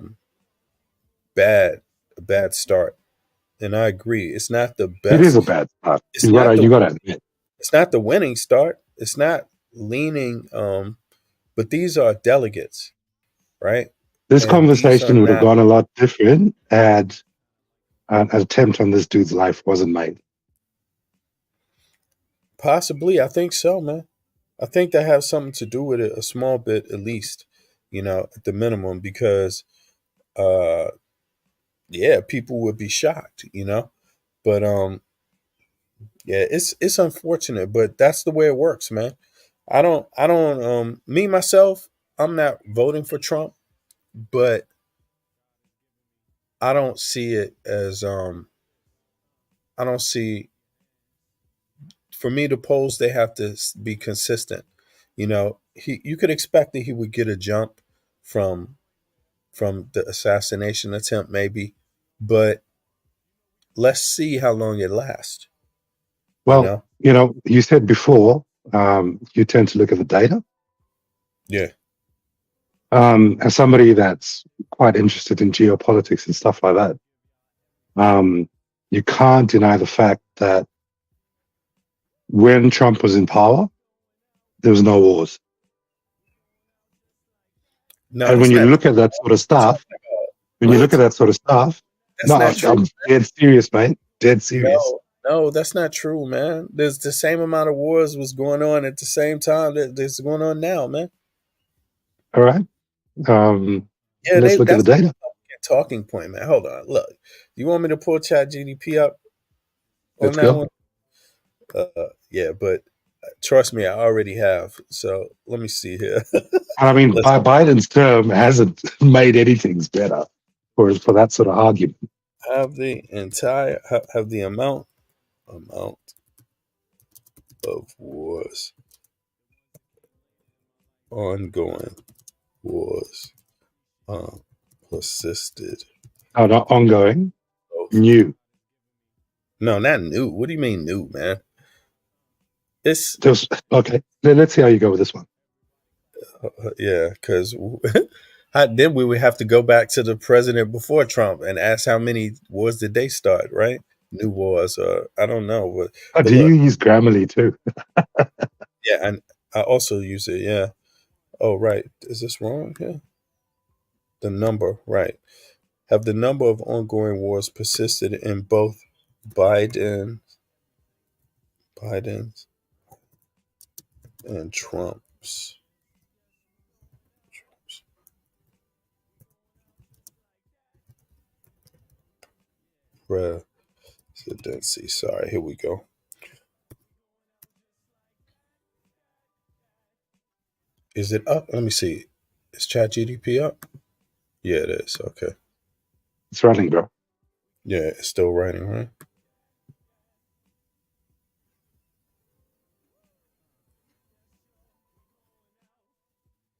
bad start, and I agree. It's not the best. It is a bad start. It's You not gotta admit. It's not the winning start. It's not leaning. But these are delegates, right? This And these are conversation would have not gone a lot different had an attempt on this dude's life wasn't made. possibly. I think so, man. I think that has something to do with it, a small bit at least. At the minimum, because yeah, people would be shocked. But yeah, it's unfortunate, but that's the way it works, man. I don't me myself, I'm not voting for Trump, but I don't see it as I don't see for me the polls, they have to be consistent. You could expect that he would get a jump from the assassination attempt maybe, but let's see how long it lasts. Well, you said before, you tend to look at the data. Yeah. As somebody that's quite interested in geopolitics and stuff like that, you can't deny the fact that when Trump was in power, there was no wars. No, and when you look at that sort of stuff, That's not true. I'm dead serious, mate. Dead serious. No, that's not true, man. There's the same amount of wars was going on at the same time that there's going on now, man. All right. Yeah, let's look at the that's data. a talking point, man. Hold on. Look, you want me to pull Chat GDP up on Let's that go. one? Yeah, but trust me, I already have. So let me see here. I mean, Biden's term hasn't made anything better for that sort of argument. have the amount of wars, ongoing wars, persisted. Oh, not ongoing. New. No, not new. What do you mean new, man? It's okay. Let's see how you go with this one. Yeah, because then we would have to go back to the president before Trump and ask how many wars did they start, right? New wars, I don't know. But Do you use Grammarly too? Yeah, and I also use it. Yeah. Oh, right. Is this wrong? Yeah. The number, right? Have the number of ongoing wars persisted in both Biden's and Trump's? Presidency. Sorry, here we go. Is it up? Let me see. Is Chat GDP up? Yeah, it is. Okay. It's running, bro. Yeah, it's still writing, right?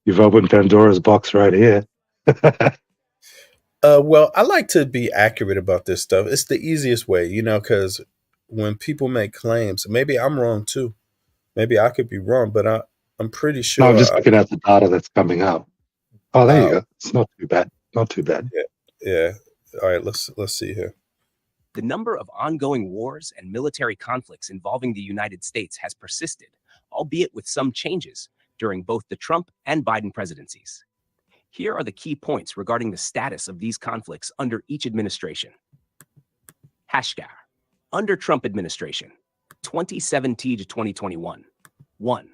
You've opened Pandora's box right here. Well, I like to be accurate about this stuff. It's the easiest way, because when people make claims, maybe I'm wrong too. Maybe I could be wrong, but I'm pretty No, sure. I'm just looking at the data that's coming up. Oh, there you Oh, go. It's not too bad. Not too bad. yeah. All right, let's see here. The number of ongoing wars and military conflicts involving the United States has persisted, albeit with some changes, during both the Trump and Biden presidencies. Here are the key points regarding the status of these conflicts under each administration. Hashgar. Under Trump administration, 2017 to 2021. 1.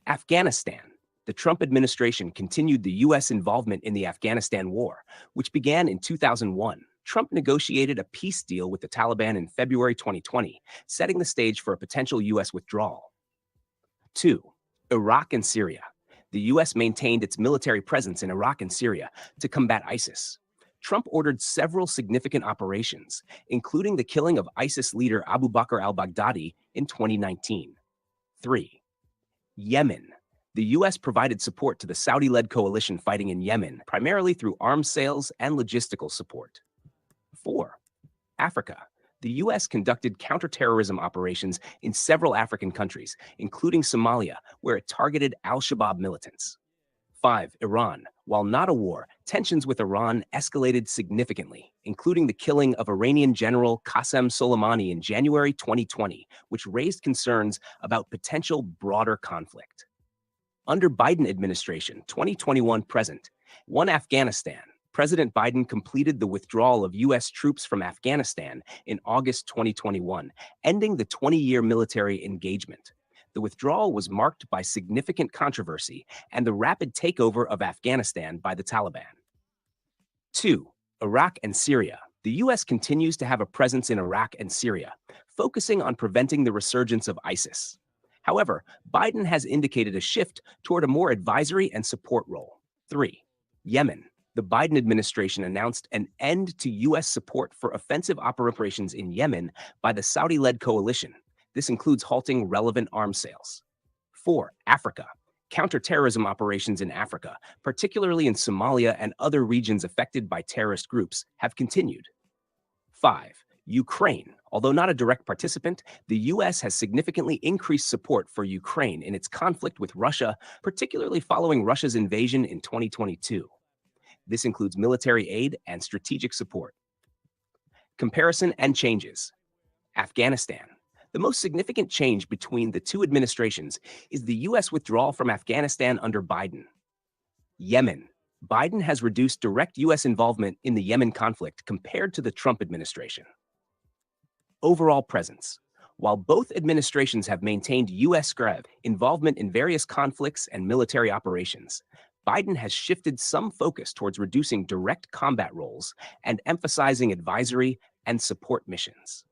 Afghanistan. The Trump administration continued the U.S. involvement in the Afghanistan war, which began in 2001. Trump negotiated a peace deal with the Taliban in February 2020, setting the stage for a potential U.S. withdrawal. 2. Iraq and Syria. The U.S. maintained its military presence in Iraq and Syria to combat ISIS. Trump ordered several significant operations, including the killing of ISIS leader Abu Bakr al-Baghdadi in 2019. 3. Yemen. The U.S. provided support to the Saudi-led coalition fighting in Yemen, primarily through arms sales and logistical support. 4. Africa. The U.S. conducted counterterrorism operations in several African countries, including Somalia, where it targeted al-Shabaab militants. 5. Iran. While not a war, tensions with Iran escalated significantly, including the killing of Iranian General Qasem Soleimani in January 2020, which raised concerns about potential broader conflict. Under Biden administration, 2021 present, 1. Afghanistan. President Biden completed the withdrawal of U.S. troops from Afghanistan in August 2021, ending the 20-year military engagement. The withdrawal was marked by significant controversy and the rapid takeover of Afghanistan by the Taliban. 2. Iraq and Syria. The U.S. continues to have a presence in Iraq and Syria, focusing on preventing the resurgence of ISIS. However, Biden has indicated a shift toward a more advisory and support role. 3. Yemen. The Biden administration announced an end to U.S. support for offensive operations in Yemen by the Saudi-led coalition. This includes halting relevant arms sales. 4. Africa. Counterterrorism operations in Africa, particularly in Somalia and other regions affected by terrorist groups, have continued. 5. Ukraine. Although not a direct participant, the U.S. has significantly increased support for Ukraine in its conflict with Russia, particularly following Russia's invasion in 2022. This includes military aid and strategic support. Comparison and changes. Afghanistan. The most significant change between the two administrations is the U.S. withdrawal from Afghanistan under Biden. Yemen. Biden has reduced direct U.S. involvement in the Yemen conflict compared to the Trump administration. Overall presence. While both administrations have maintained U.S. involvement in various conflicts and military operations, Biden has shifted some focus towards reducing direct combat roles and emphasizing advisory and support missions.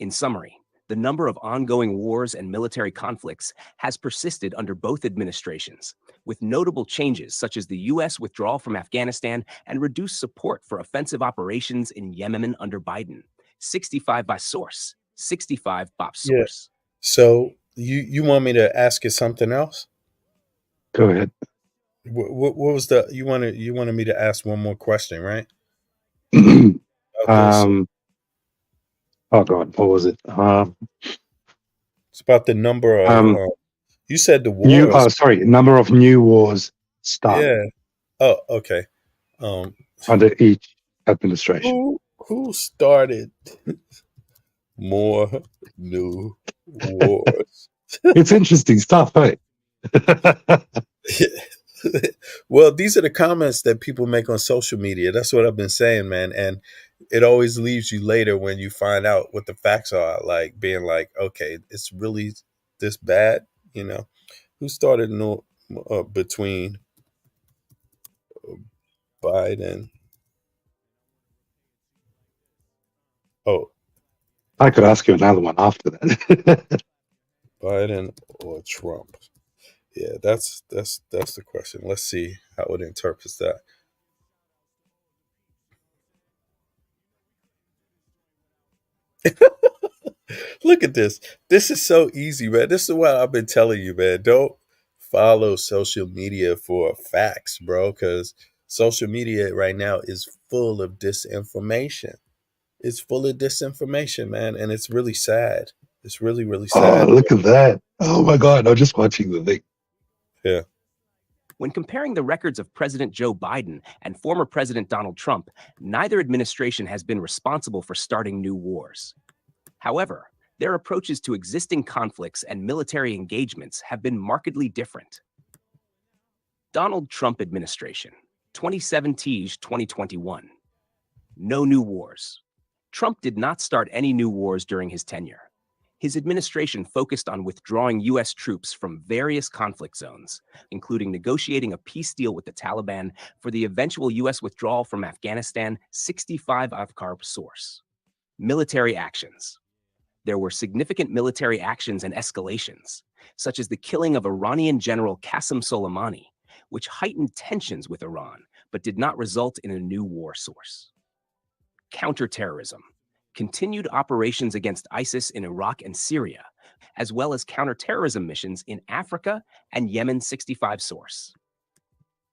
In summary, the number of ongoing wars and military conflicts has persisted under both administrations, with notable changes such as the U.S. withdrawal from Afghanistan and reduced support for offensive operations in Yemen under Biden. 65 by source, 65 Bop source. Yeah. So you want me to ask you something else? Go ahead. What was the you wanted me to ask one more question, right? Oh God, what was it? It's about the number of. You said the wars. Number of new wars started. Yeah. Oh, okay. Under each administration. Who started more new wars? It's interesting stuff, right? Well, these are the comments that people make on social media. That's what I've been saying, man. And it always leaves you later when you find out what the facts are, like being like, okay, it's really this bad, you know? Who started between Biden? Oh, I could ask you another one after that. Biden or Trump? Yeah, that's the question. Let's see how it interprets that. Look at this. This is so easy, man. This is what I've been telling you, man. Don't follow social media for facts, bro, because social media right now is full of disinformation. It's full of disinformation, man, and it's really sad. It's really, really sad. Oh, look at that. Oh my God, I'm just watching the thing. Yeah. When comparing the records of President Joe Biden and former President Donald Trump, neither administration has been responsible for starting new wars. However, their approaches to existing conflicts and military engagements have been markedly different. Donald Trump administration, 2017-2021. No new wars. Trump did not start any new wars during his tenure. His administration focused on withdrawing U.S. troops from various conflict zones, including negotiating a peace deal with the Taliban for the eventual U.S. withdrawal from Afghanistan, 65 Avkar source. Military actions. There were significant military actions and escalations, such as the killing of Iranian General Qasem Soleimani, which heightened tensions with Iran, but did not result in a new war source. Counterterrorism. Continued operations against ISIS in Iraq and Syria, as well as counterterrorism missions in Africa and Yemen, 65 source.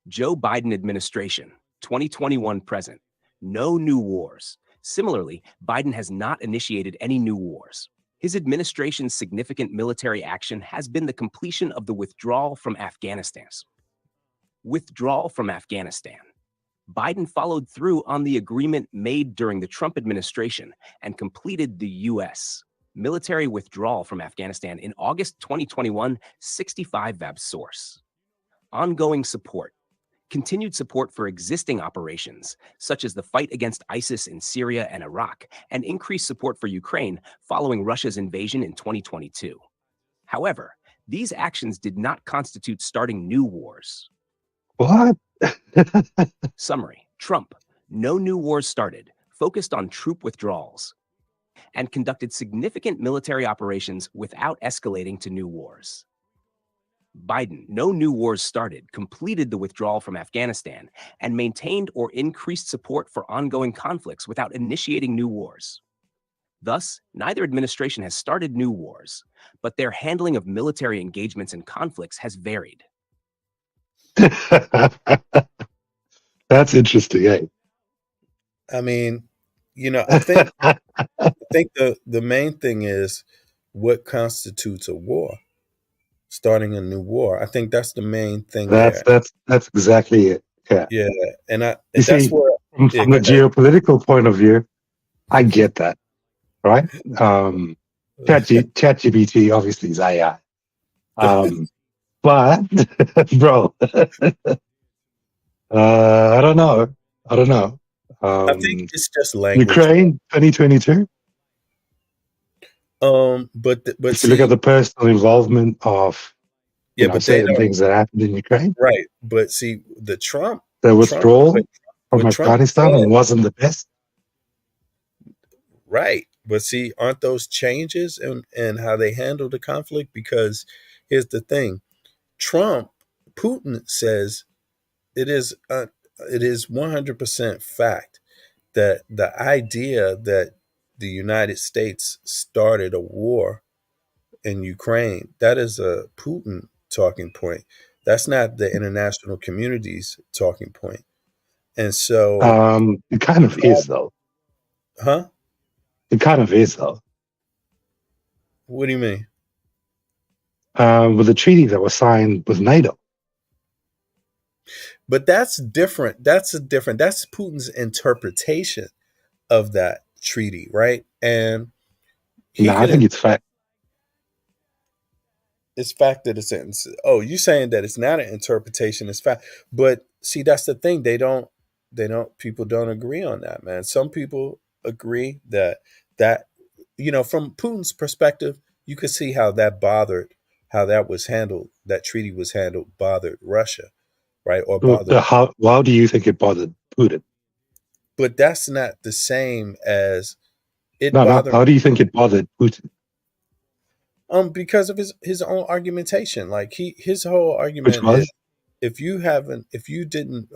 Joe Biden administration, 2021 present. No new wars. Similarly, Biden has not initiated any new wars. His administration's significant military action has been the completion of the withdrawal from Afghanistan. Withdrawal from Afghanistan. Biden followed through on the agreement made during the Trump administration and completed the U.S. military withdrawal from Afghanistan in August 2021, 65 VAB source. Ongoing support. Continued support for existing operations, such as the fight against ISIS in Syria and Iraq, and increased support for Ukraine following Russia's invasion in 2022. However, these actions did not constitute starting new wars. What? Summary. Trump, no new wars started, focused on troop withdrawals, and conducted significant military operations without escalating to new wars. Biden, no new wars started, completed the withdrawal from Afghanistan, and maintained or increased support for ongoing conflicts without initiating new wars. Thus, neither administration has started new wars, but their handling of military engagements and conflicts has varied. That's interesting, eh? I mean, I think the main thing is what constitutes a war. Starting a new war. I think that's the main thing That's there. that's exactly it. Yeah. Yeah, and You that's see, where from yeah, the go ahead. geopolitical point of view, I get that, right? ChatGPT obviously is AI. But bro, I don't know. I don't know. I think it's just language. Ukraine 2022. But If you look at the personal involvement of but certain things that happened in Ukraine, right. But see, the Trump withdrawal from what Trump Afghanistan said, wasn't the best. right. But see, aren't those changes in how they handle the conflict? Because here's the thing: Putin says it is 100% fact that the idea that the United States started a war in Ukraine, that is a Putin talking point. That's not the international community's talking point. And so It kind of is though. Huh? It kind of is though. What do you mean? With the treaty that was signed with NATO. But that's different. That's Putin's interpretation of that treaty, right? And I think it's fact. It's fact that it's in. Oh, you're saying that it's not an interpretation, it's fact. But see, that's the thing. People don't agree on that, man. Some people agree that from Putin's perspective, you could see how that was handled, that treaty was handled, bothered Russia, right? Or bothered. How do you think it bothered Putin? But that's not the same as it No, bothered. how do you think it bothered Putin? Because of his own argumentation. Like his whole argument is, if you didn't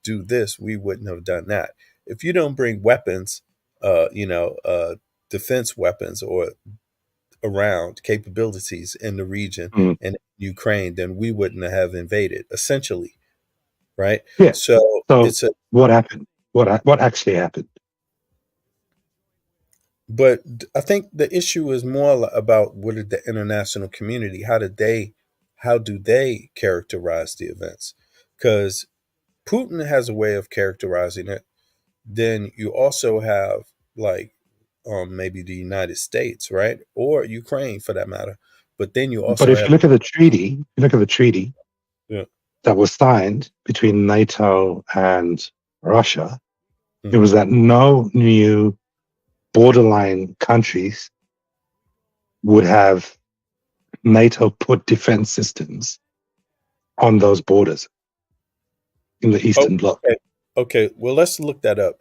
do this, we wouldn't have done that. If you don't bring weapons, defense weapons or around capabilities in the region and Ukraine, then we wouldn't have invaded, essentially. Right? Yeah. So what happened? What actually happened? But I think the issue is more about what did the international community, how did how do they characterize the events? Because Putin has a way of characterizing it. Then you also have like maybe the United States, right? Or Ukraine for that matter. But then you But also if have you look at the treaty, yeah. that was signed between NATO and Russia, it Mhm. was that no new borderline countries would have NATO put defense systems on those borders in the Eastern Bloc. Okay. Okay. Well, let's look that up.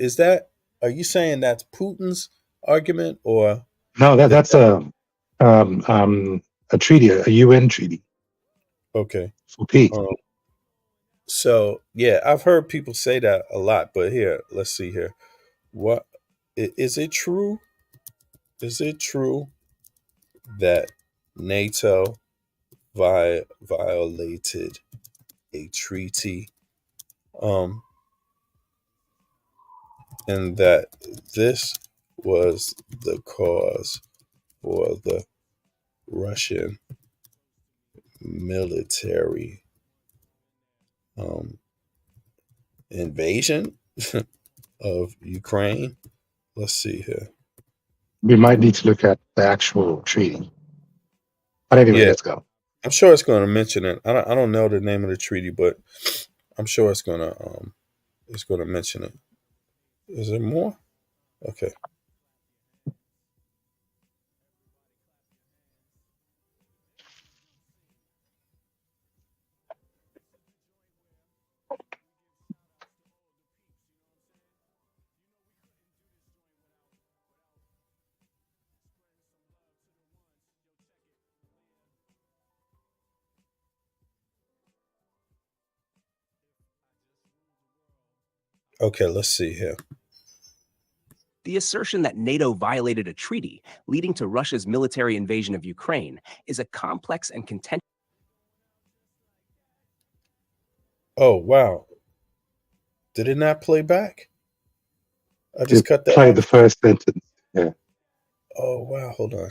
Are you saying that's Putin's argument or No, the that's a treaty, a UN treaty okay. for peace. So yeah, I've heard people say that a lot, but here, let's see here. What is it true? Is it true that NATO violated a treaty, and that this was the cause for the Russian military invasion of Ukraine? Let's see here. We might need to look at the actual treaty. But anyway, Yeah, let's go. I'm sure it's going to mention it. I don't know the name of the treaty, but I'm sure it's going to mention it. Is there more? Okay. Okay, let's see here. The assertion that NATO violated a treaty leading to Russia's military invasion of Ukraine is a complex and contentious. Oh, wow. Did it not play back? I just Just cut that play off. the first sentence. Yeah. Oh, wow. Hold on.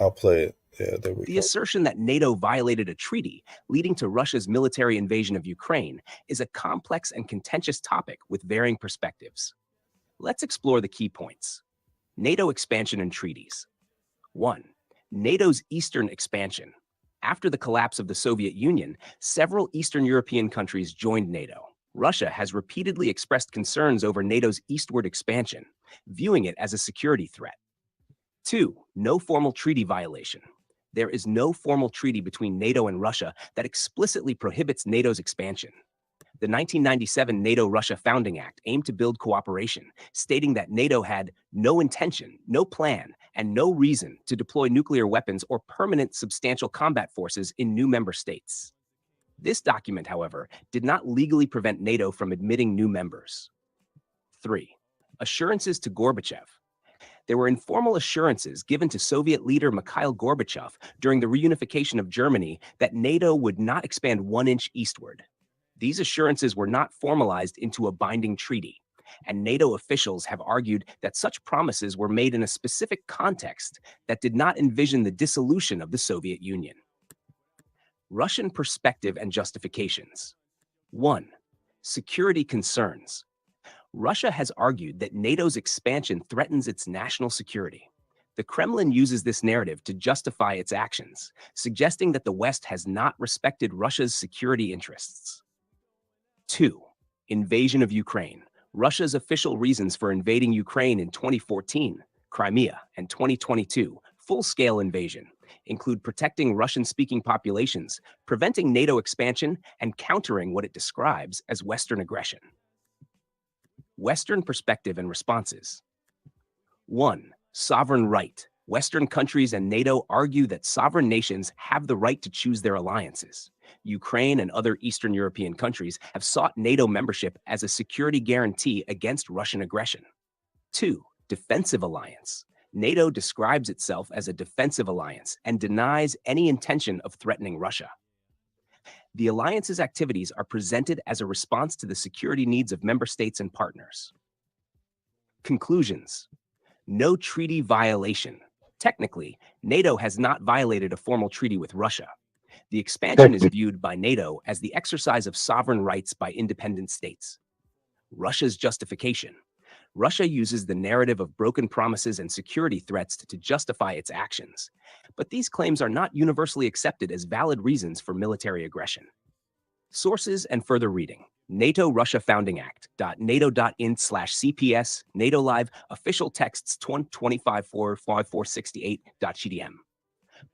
I'll play it. Yeah, there we The go. assertion that NATO violated a treaty leading to Russia's military invasion of Ukraine is a complex and contentious topic with varying perspectives. Let's explore the key points. NATO expansion and treaties. 1. NATO's eastern expansion. After the collapse of the Soviet Union, several Eastern European countries joined NATO. Russia has repeatedly expressed concerns over NATO's eastward expansion, viewing it as a security threat. 2. No formal treaty violation. There is no formal treaty between NATO and Russia that explicitly prohibits NATO's expansion. The 1997 NATO-Russia Founding Act aimed to build cooperation, stating that NATO had no intention, no plan, and no reason to deploy nuclear weapons or permanent substantial combat forces in new member states. This document, however, did not legally prevent NATO from admitting new members. 3. Assurances to Gorbachev. There were informal assurances given to Soviet leader Mikhail Gorbachev during the reunification of Germany that NATO would not expand 1 inch eastward. These assurances were not formalized into a binding treaty, and NATO officials have argued that such promises were made in a specific context that did not envision the dissolution of the Soviet Union. Russian perspective and justifications. 1. Security concerns. Russia has argued that NATO's expansion threatens its national security. The Kremlin uses this narrative to justify its actions, suggesting that the West has not respected Russia's security interests. 2. Invasion of Ukraine. Russia's official reasons for invading Ukraine in 2014, Crimea, and 2022, full-scale invasion, include protecting Russian-speaking populations, preventing NATO expansion, and countering what it describes as Western aggression. Western perspective and responses. 1. Sovereign right. Western countries and NATO argue that sovereign nations have the right to choose their alliances. Ukraine and other Eastern European countries have sought NATO membership as a security guarantee against Russian aggression. 2. Defensive alliance. NATO describes itself as a defensive alliance and denies any intention of threatening Russia. The alliance's activities are presented as a response to the security needs of member states and partners. Conclusions. No treaty violation. Technically, NATO has not violated a formal treaty with Russia. The expansion is viewed by NATO as the exercise of sovereign rights by independent states. Russia's justification. Russia uses the narrative of broken promises and security threats to justify its actions. But these claims are not universally accepted as valid reasons for military aggression. Sources and further reading. NATO Russia Founding Act. NATO.in/CPS, NATO Live, official texts 2025-45468.gdm.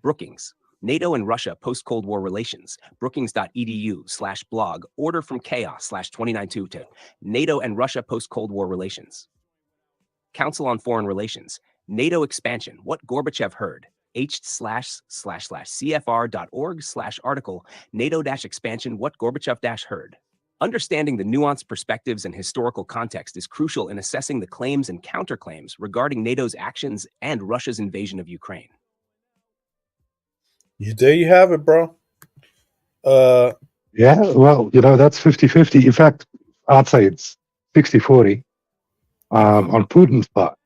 Brookings. NATO and Russia post-Cold War relations. Brookings.edu/blog. Order from chaos/2092 to NATO and Russia post-Cold War relations. Council on Foreign Relations. NATO expansion. What Gorbachev heard. h//cfr.org/article. NATO-expansion. What Gorbachev-heard. Understanding the nuanced perspectives and historical context is crucial in assessing the claims and counterclaims regarding NATO's actions and Russia's invasion of Ukraine. There you have it, bro. Yeah, well, that's 50-50. In fact, I'd say it's 60-40 on Putin's part.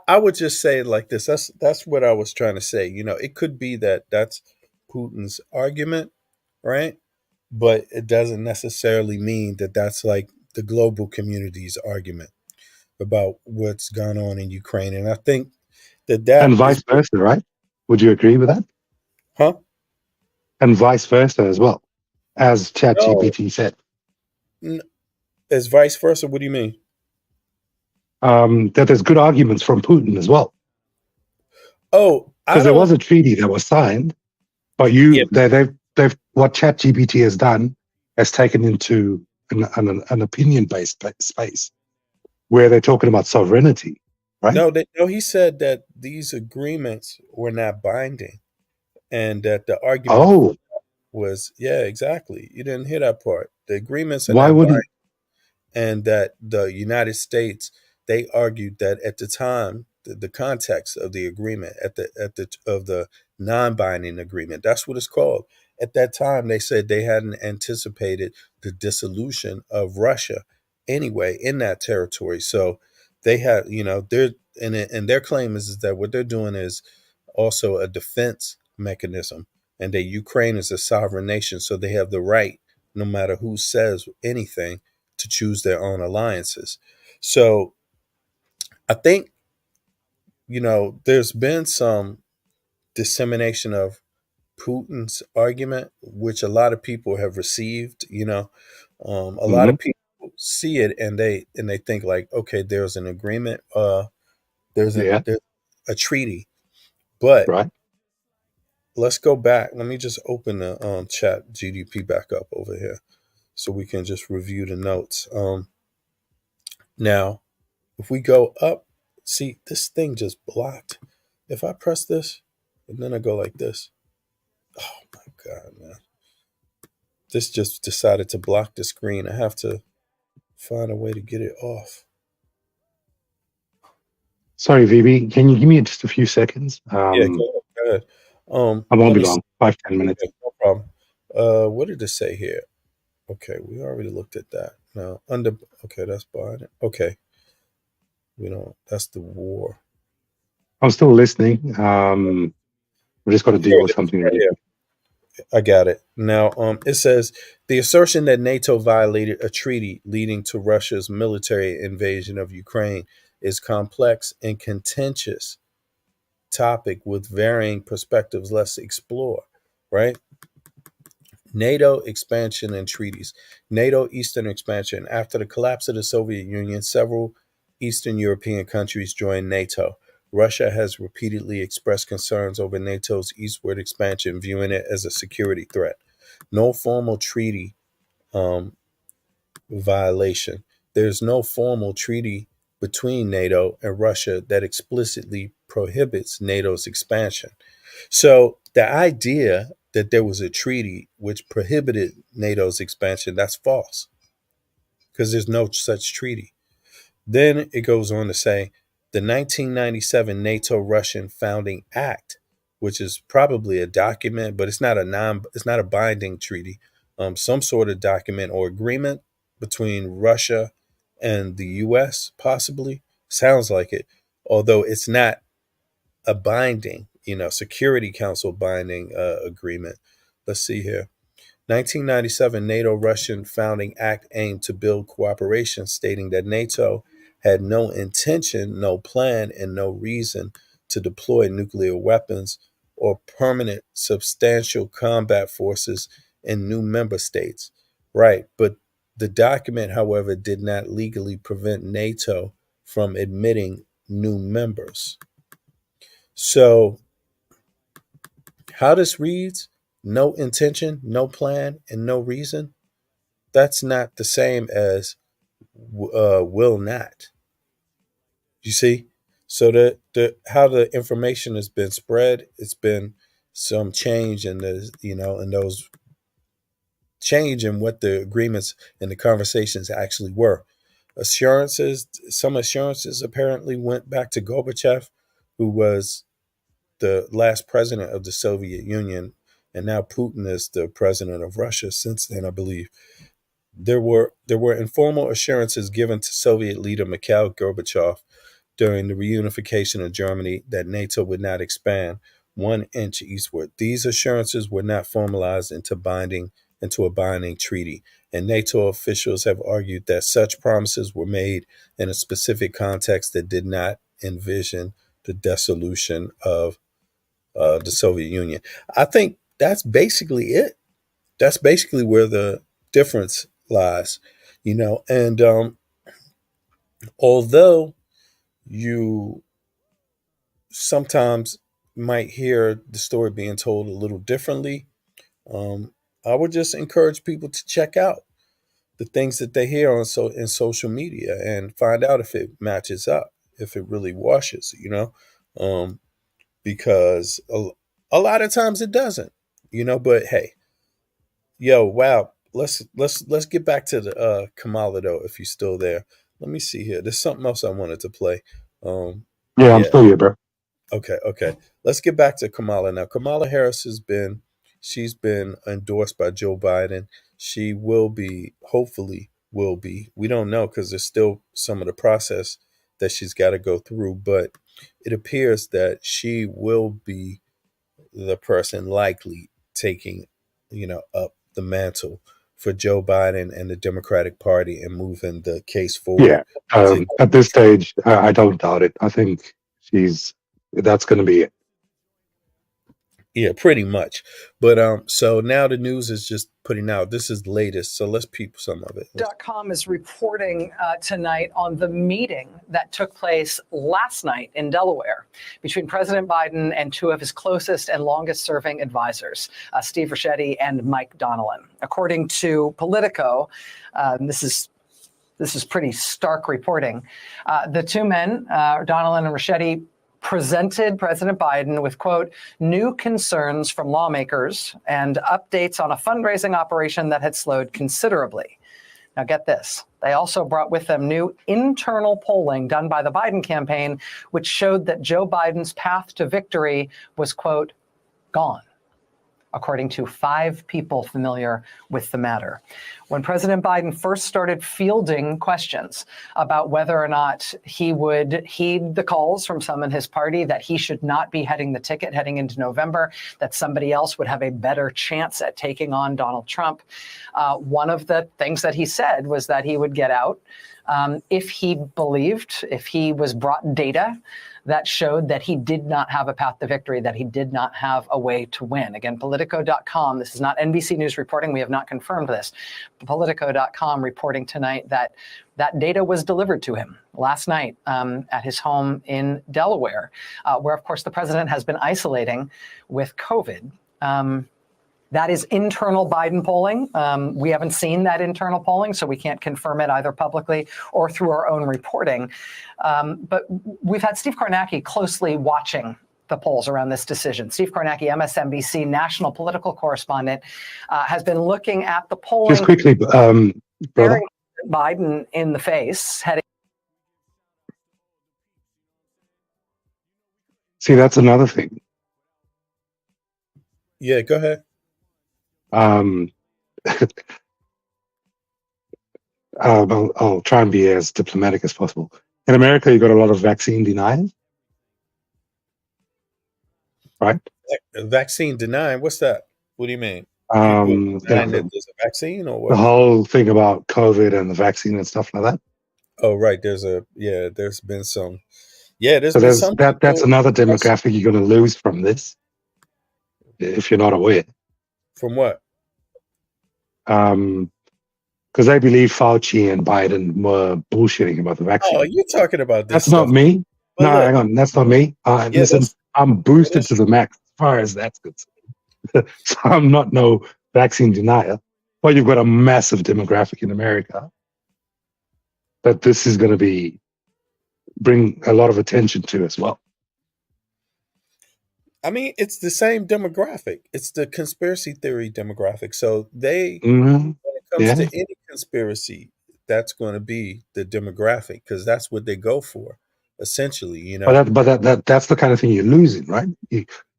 I would just say it like this. That's what I was trying to say. It could be that's Putin's argument, right? But it doesn't necessarily mean that that's like the global community's argument about what's gone on in Ukraine. And I think that And vice versa, right? Would you agree with that? Huh? And vice versa as well, as ChatGPT said. As vice versa, what do you mean? That there's good arguments from Putin as well. Oh, because there was a treaty that was signed, but they've what ChatGPT has done has taken into an opinion-based space where they're talking about sovereignty, right? No, he said that these agreements were not binding, and that the argument was exactly. You didn't hear that part. The agreements are not binding, and that the United States, they argued that at the time, the context of the agreement, of the non-binding agreement, that's what it's called. At that time, they said they hadn't anticipated the dissolution of Russia anyway in that territory. So they had, their claim is that what they're doing is also a defense mechanism, and that Ukraine is a sovereign nation, so they have the right, no matter who says anything, to choose their own alliances. So I think, there's been some dissemination of Putin's argument, which a lot of people have received. A lot of people see it and they think like, okay, there's an agreement, there's a treaty, but let's go back. Let me just open the chat GDP back up over here so we can just review the notes. Now, if we go up, see, this thing just blocked. If I press this and then I go like this, oh my God, man. This just decided to block the screen. I have to find a way to get it off. Sorry, VB, can you give me just a few seconds? Go ahead. I won't be long, 5-10 minutes. Okay, no problem. What did it say here? Okay, we already looked at that. Now, okay, that's Biden. Okay. That's the war. I'm still listening. We just got to deal with something. I got it. Now, it says the assertion that NATO violated a treaty leading to Russia's military invasion of Ukraine is complex and contentious topic with varying perspectives. Let's explore, right? NATO expansion and treaties. NATO Eastern expansion. After the collapse of the Soviet Union, several Eastern European countries joined NATO. Russia has repeatedly expressed concerns over NATO's eastward expansion, viewing it as a security threat. No formal treaty violation. There's no formal treaty between NATO and Russia that explicitly prohibits NATO's expansion. So the idea that there was a treaty which prohibited NATO's expansion, that's false, because there's no such treaty. Then it goes on to say the 1997 NATO-Russian Founding Act, which is probably a document, but it's not a binding treaty, some sort of document or agreement between Russia and the U.S. possibly. Sounds like it, although it's not a binding, Security Council binding agreement. Let's see here. 1997 NATO Russian Founding Act aimed to build cooperation, stating that NATO had no intention, no plan, and no reason to deploy nuclear weapons or permanent substantial combat forces in new member states. Right, but the document, however, did not legally prevent NATO from admitting new members. So, how this reads, no intention, no plan, and no reason, that's not the same as will not. You see? So the how the information has been spread, it's been some change in in those change in what the agreements and the conversations actually were. Some assurances apparently went back to Gorbachev, who was the last president of the Soviet Union, and now Putin is the president of Russia since then, I believe. There were informal assurances given to Soviet leader Mikhail Gorbachev during the reunification of Germany that NATO would not expand 1 inch eastward. These assurances were not formalized into a binding treaty, and NATO officials have argued that such promises were made in a specific context that did not envision the dissolution of the Soviet Union. I think that's basically it. That's basically where the difference lies, And although you sometimes might hear the story being told a little differently, I would just encourage people to check out the things that they hear in social media and find out if it matches up, if it really washes, because a lot of times it doesn't, But hey, yo, wow, let's get back to the Kamala though, if you're still there. Let me see here. There's something else I wanted to play. Yeah, I'm still here, bro. Okay. Let's get back to Kamala now. Kamala Harris she's been endorsed by Joe Biden. She hopefully will be. We don't know because there's still some of the process that she's got to go through, but it appears that she will be the person likely taking, up the mantle for Joe Biden and the Democratic Party and moving the case forward. Yeah. At this stage, I don't doubt it. I think that's going to be it. Yeah, pretty much. But so now the news is just putting out. This is the latest. So let's peep some of it. .com is reporting tonight on the meeting that took place last night in Delaware between President Biden and two of his closest and longest serving advisors, Steve Ricchetti and Mike Donnellan. According to Politico, this is pretty stark reporting. The two men, Donnellan and Ricchetti, presented President Biden with, quote, new concerns from lawmakers and updates on a fundraising operation that had slowed considerably. Now get this. They also brought with them new internal polling done by the Biden campaign, which showed that Joe Biden's path to victory was, quote, gone, according to 5 people familiar with the matter. When President Biden first started fielding questions about whether or not he would heed the calls from some in his party that he should not be heading the ticket heading into November, that somebody else would have a better chance at taking on Donald Trump, one of the things that he said was that he would get out if he was brought data that showed that he did not have a path to victory, that he did not have a way to win. Again, Politico.com, this is not NBC News reporting, we have not confirmed this. Politico.com reporting tonight that that data was delivered to him last night at his home in Delaware, where, of course, the president has been isolating with COVID. That is internal Biden polling. We haven't seen that internal polling, so we can't confirm it either publicly or through our own reporting. But we've had Steve Kornacki closely watching the polls around this decision. Steve Kornacki, MSNBC national political correspondent, has been looking at the polling. Just quickly, brother. Biden in the face, heading. See, that's another thing. Yeah, go ahead. I'll try and be as diplomatic as possible. In America, you got a lot of vaccine deniers, right? Vaccine denying. What's that? What do you mean? People You denying know, that there's a vaccine or the what? whole thing about COVID and the vaccine and stuff like that. Oh, right. There's been some. Yeah, there's So been there's some that's people. another demographic you're going to lose from this if you're not aware. From what? Because they believe Fauci and Biden were bullshitting about the vaccine. Oh, you're talking about this That's not stuff. me. But No, look, hang on. That's not me. yeah, Listen, I'm boosted to the max as far as that's concerned. So I'm not no vaccine denier. But you've got a massive demographic in America that this is going to bring a lot of attention to as well. I mean, it's the same demographic. It's the conspiracy theory demographic. So when it comes to any conspiracy, that's going to be the demographic because that's what they go for, essentially. You know. That's the kind of thing you're losing, right?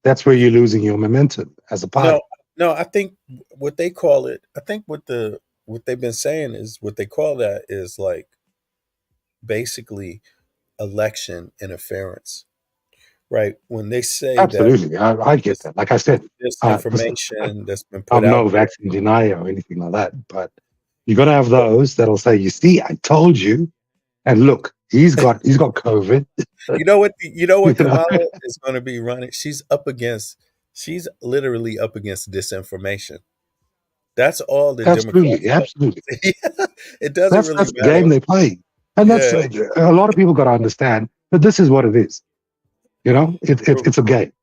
That's where you're losing your momentum as a party. No. I think what they call it. I think what they've been saying is what they call that is like basically election interference. Right. When they say Absolutely, that I get that. Like I said, this listen, information that's been put I'm out no there. vaccine denier or anything like that, but you're gonna have those that'll say, "You see, I told you," and look, he's got COVID. You know what You know? Kamala is going to be running? She's literally up against disinformation. That's all the Democrats. Absolutely. It doesn't really That's the matter. game they play, and that's Yeah. a lot of people got to understand that this is what it is. You know, it's a game.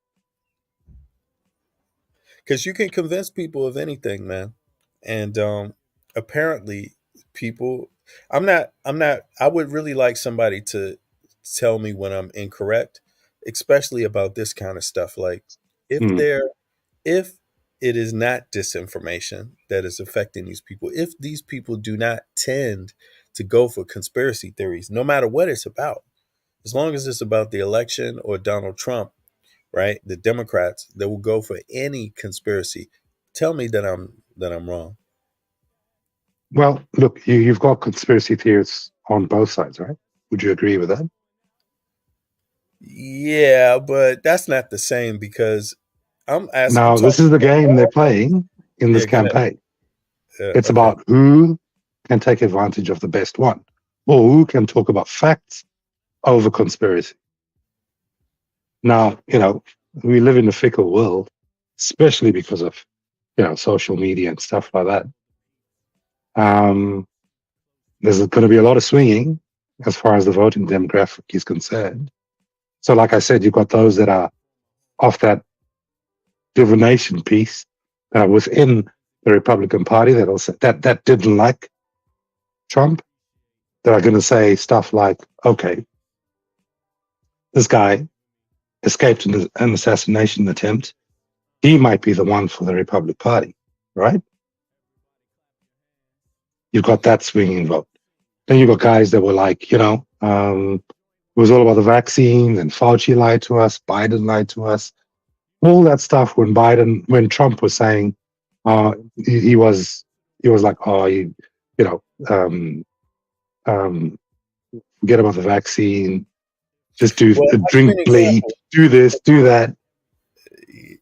Because you can convince people of anything, man. And apparently people I would really like somebody to tell me when I'm incorrect, especially about this kind of stuff. Like if it is not disinformation that is affecting these people, if these people do not tend to go for conspiracy theories, no matter what it's about, as long as it's about the election or Donald Trump, right? The Democrats that will go for any conspiracy. Tell me that I'm wrong. Well, look, you've got conspiracy theories on both sides, right? Would you agree with that? Yeah, but that's not the same because I'm asking. Now, this is the game they're playing in this go ahead. campaign. It's Okay. about who can take advantage of the best one, or who can talk about facts over conspiracy. Now, we live in a fickle world, especially because of, social media and stuff like that. There's going to be a lot of swinging as far as the voting demographic is concerned. So, like I said, you've got those that are off that divination piece that are within the Republican Party that didn't like Trump, that are going to say stuff like, okay, this guy escaped an assassination attempt. He might be the one for the Republican Party, right? You've got that swinging vote. Then you've got guys that were like, it was all about the vaccines and Fauci lied to us, Biden lied to us, all that stuff. When Trump was saying, he was like, forget about the vaccine, just drink bleed, do this, do that.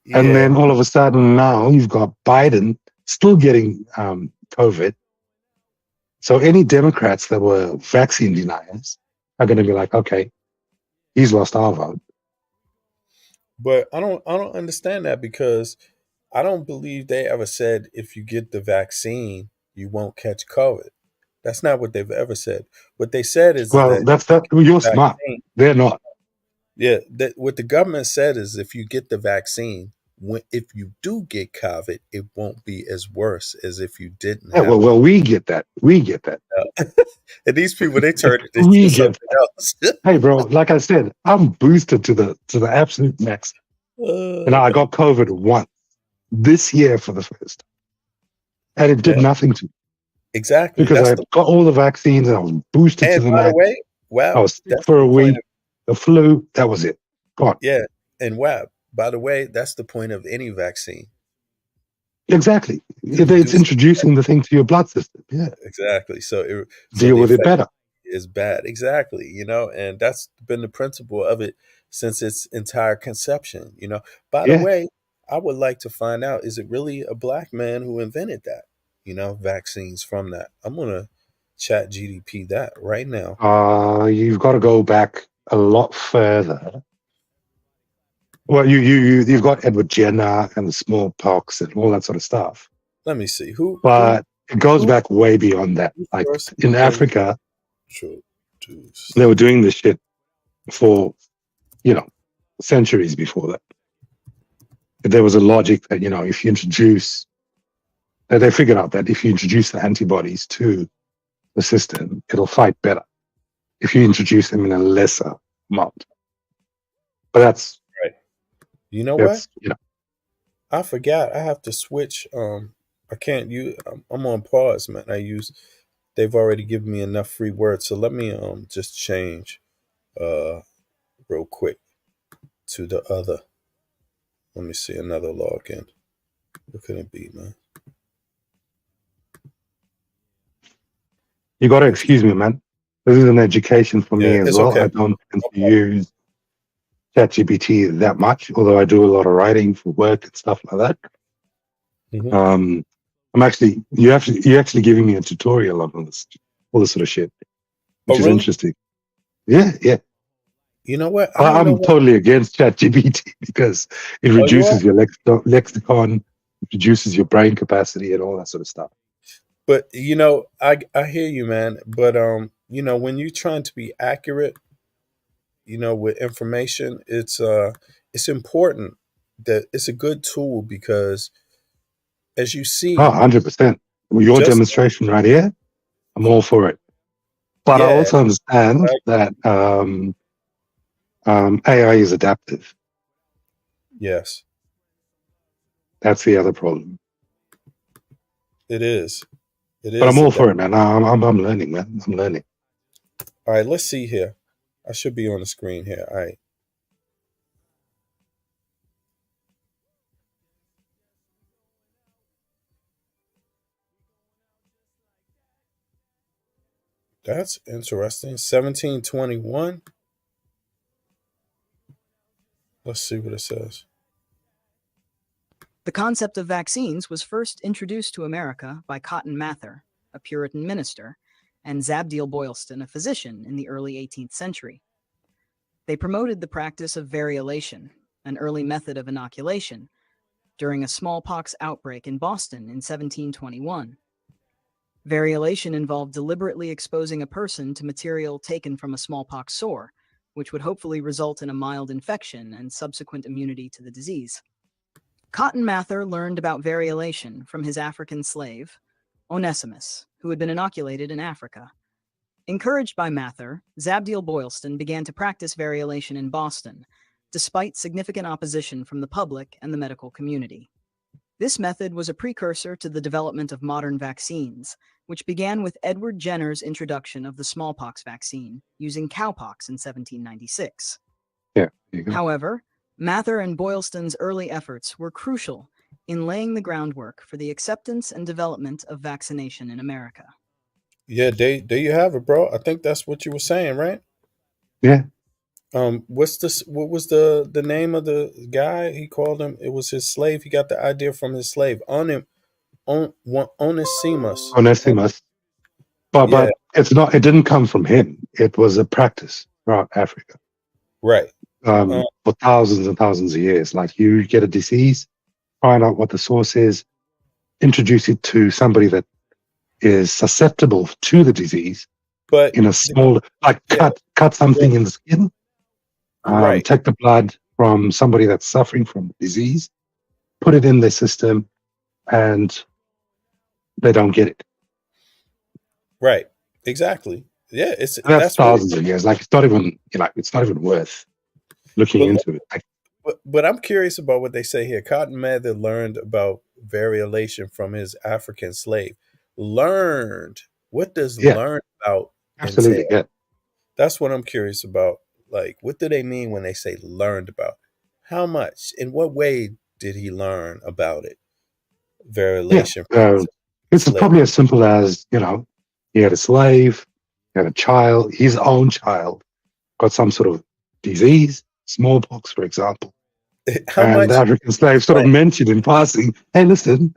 Yeah. And then all of a sudden now you've got Biden still getting COVID. So any Democrats that were vaccine deniers are going to be like, okay, he's lost our vote. But I don't understand that because I don't believe they ever said if you get the vaccine, you won't catch COVID. That's not what they've ever said. What they said is You're smart. They're not. Yeah, what the government said is if you get the vaccine, if you do get COVID, it won't be as worse as if you didn't. Yeah, well, we get that. We get that. And these people, they turn it We into get something else. Hey, bro, like I said, I'm boosted to the absolute max. And I got COVID once this year for the first time. And it did nothing to me. Exactly. Because I got all the vaccines and I was boosted to the by max. the way, wow. I was sick for a week. The flu, that was it. Gone. Yeah. And wow, by the way, that's the point of any vaccine. Exactly. It's introducing the thing to your blood system. Yeah. Exactly. So Deal the with it effect better. is bad. Exactly. And that's been the principle of it since its entire conception. By the Yeah. way, I would like to find out, is it really a black man who invented that? Vaccines from that. I'm gonna chat GDP that right now. You've got to go back a lot further. Well, you've got Edward Jenner and the smallpox and all that sort of stuff. Let me see. Who But it goes back way beyond that. Like in Africa, they were doing this shit for, centuries before that. There was a logic that, if you introduce, that they figured out that if you introduce the antibodies to the system, it'll fight better if you introduce them in a lesser amount. But that's right. You know what? You I forgot. I have to switch. I can't use. I'm on pause, man. They've already given me enough free words, so let me just change, real quick to the other. Let me see another login. What could it be, man? You got to excuse me, man. This is an education for me as it's well. okay. I don't tend to use ChatGPT that much, although I do a lot of writing for work and stuff like that. Mm-hmm. You're actually giving me a tutorial on all this sort of shit, which is really? interesting. Yeah. You know what? I'm totally against ChatGPT because it reduces your lexicon, it reduces your brain capacity, and all that sort of stuff. But I hear you, man. But when you're trying to be accurate, with information, it's important that it's a good tool because, as you see, 100%. Your demonstration right here, I'm all for it. But I also understand that AI is adaptive. Yes. That's the other problem. It is. It is. But I'm all for it, man. I'm learning, man. I'm learning. All right, let's see here. I should be on the screen here. All right. That's interesting. 1721. Let's see what it says. The concept of vaccines was first introduced to America by Cotton Mather, a Puritan minister, and Zabdiel Boylston, a physician, in the early 18th century. They promoted the practice of variolation, an early method of inoculation, during a smallpox outbreak in Boston in 1721. Variolation involved deliberately exposing a person to material taken from a smallpox sore, which would hopefully result in a mild infection and subsequent immunity to the disease. Cotton Mather learned about variolation from his African slave, Onesimus, who had been inoculated in Africa. Encouraged by Mather, Zabdiel Boylston began to practice variolation in Boston, despite significant opposition from the public and the medical community. This method was a precursor to the development of modern vaccines, which began with Edward Jenner's introduction of the smallpox vaccine using cowpox in 1796. Yeah. However, Mather and Boylston's early efforts were crucial in laying the groundwork for the acceptance and development of vaccination in America. Yeah, there you have it, bro. I think that's what you were saying, right? Yeah. What was the name of the guy? He called him. It was his slave. He got the idea from his slave. Onesimus. Onesimus. But it's not. It didn't come from him. It was a practice throughout Africa. Right. For thousands and thousands of years. Like you get a disease, find out what the source is, introduce it to somebody that is susceptible to the disease, but in a small, cut something in the skin, take the blood from somebody that's suffering from the disease, put it in their system, and they don't get it. Right. Exactly. Yeah. That's thousands of years. Like it's not even worth looking into it. But I'm curious about what they say here. Cotton Mather learned about variolation from his African slave. Learned. What does learn about absolutely entail? That's what I'm curious about. Like, what do they mean when they say learned about? How much? In what way did he learn about it? variation. It's probably as simple as, he had a slave, he had a child, his own child got some sort of disease, smallpox, for example. And the African slave sort of mentioned in passing, hey, listen,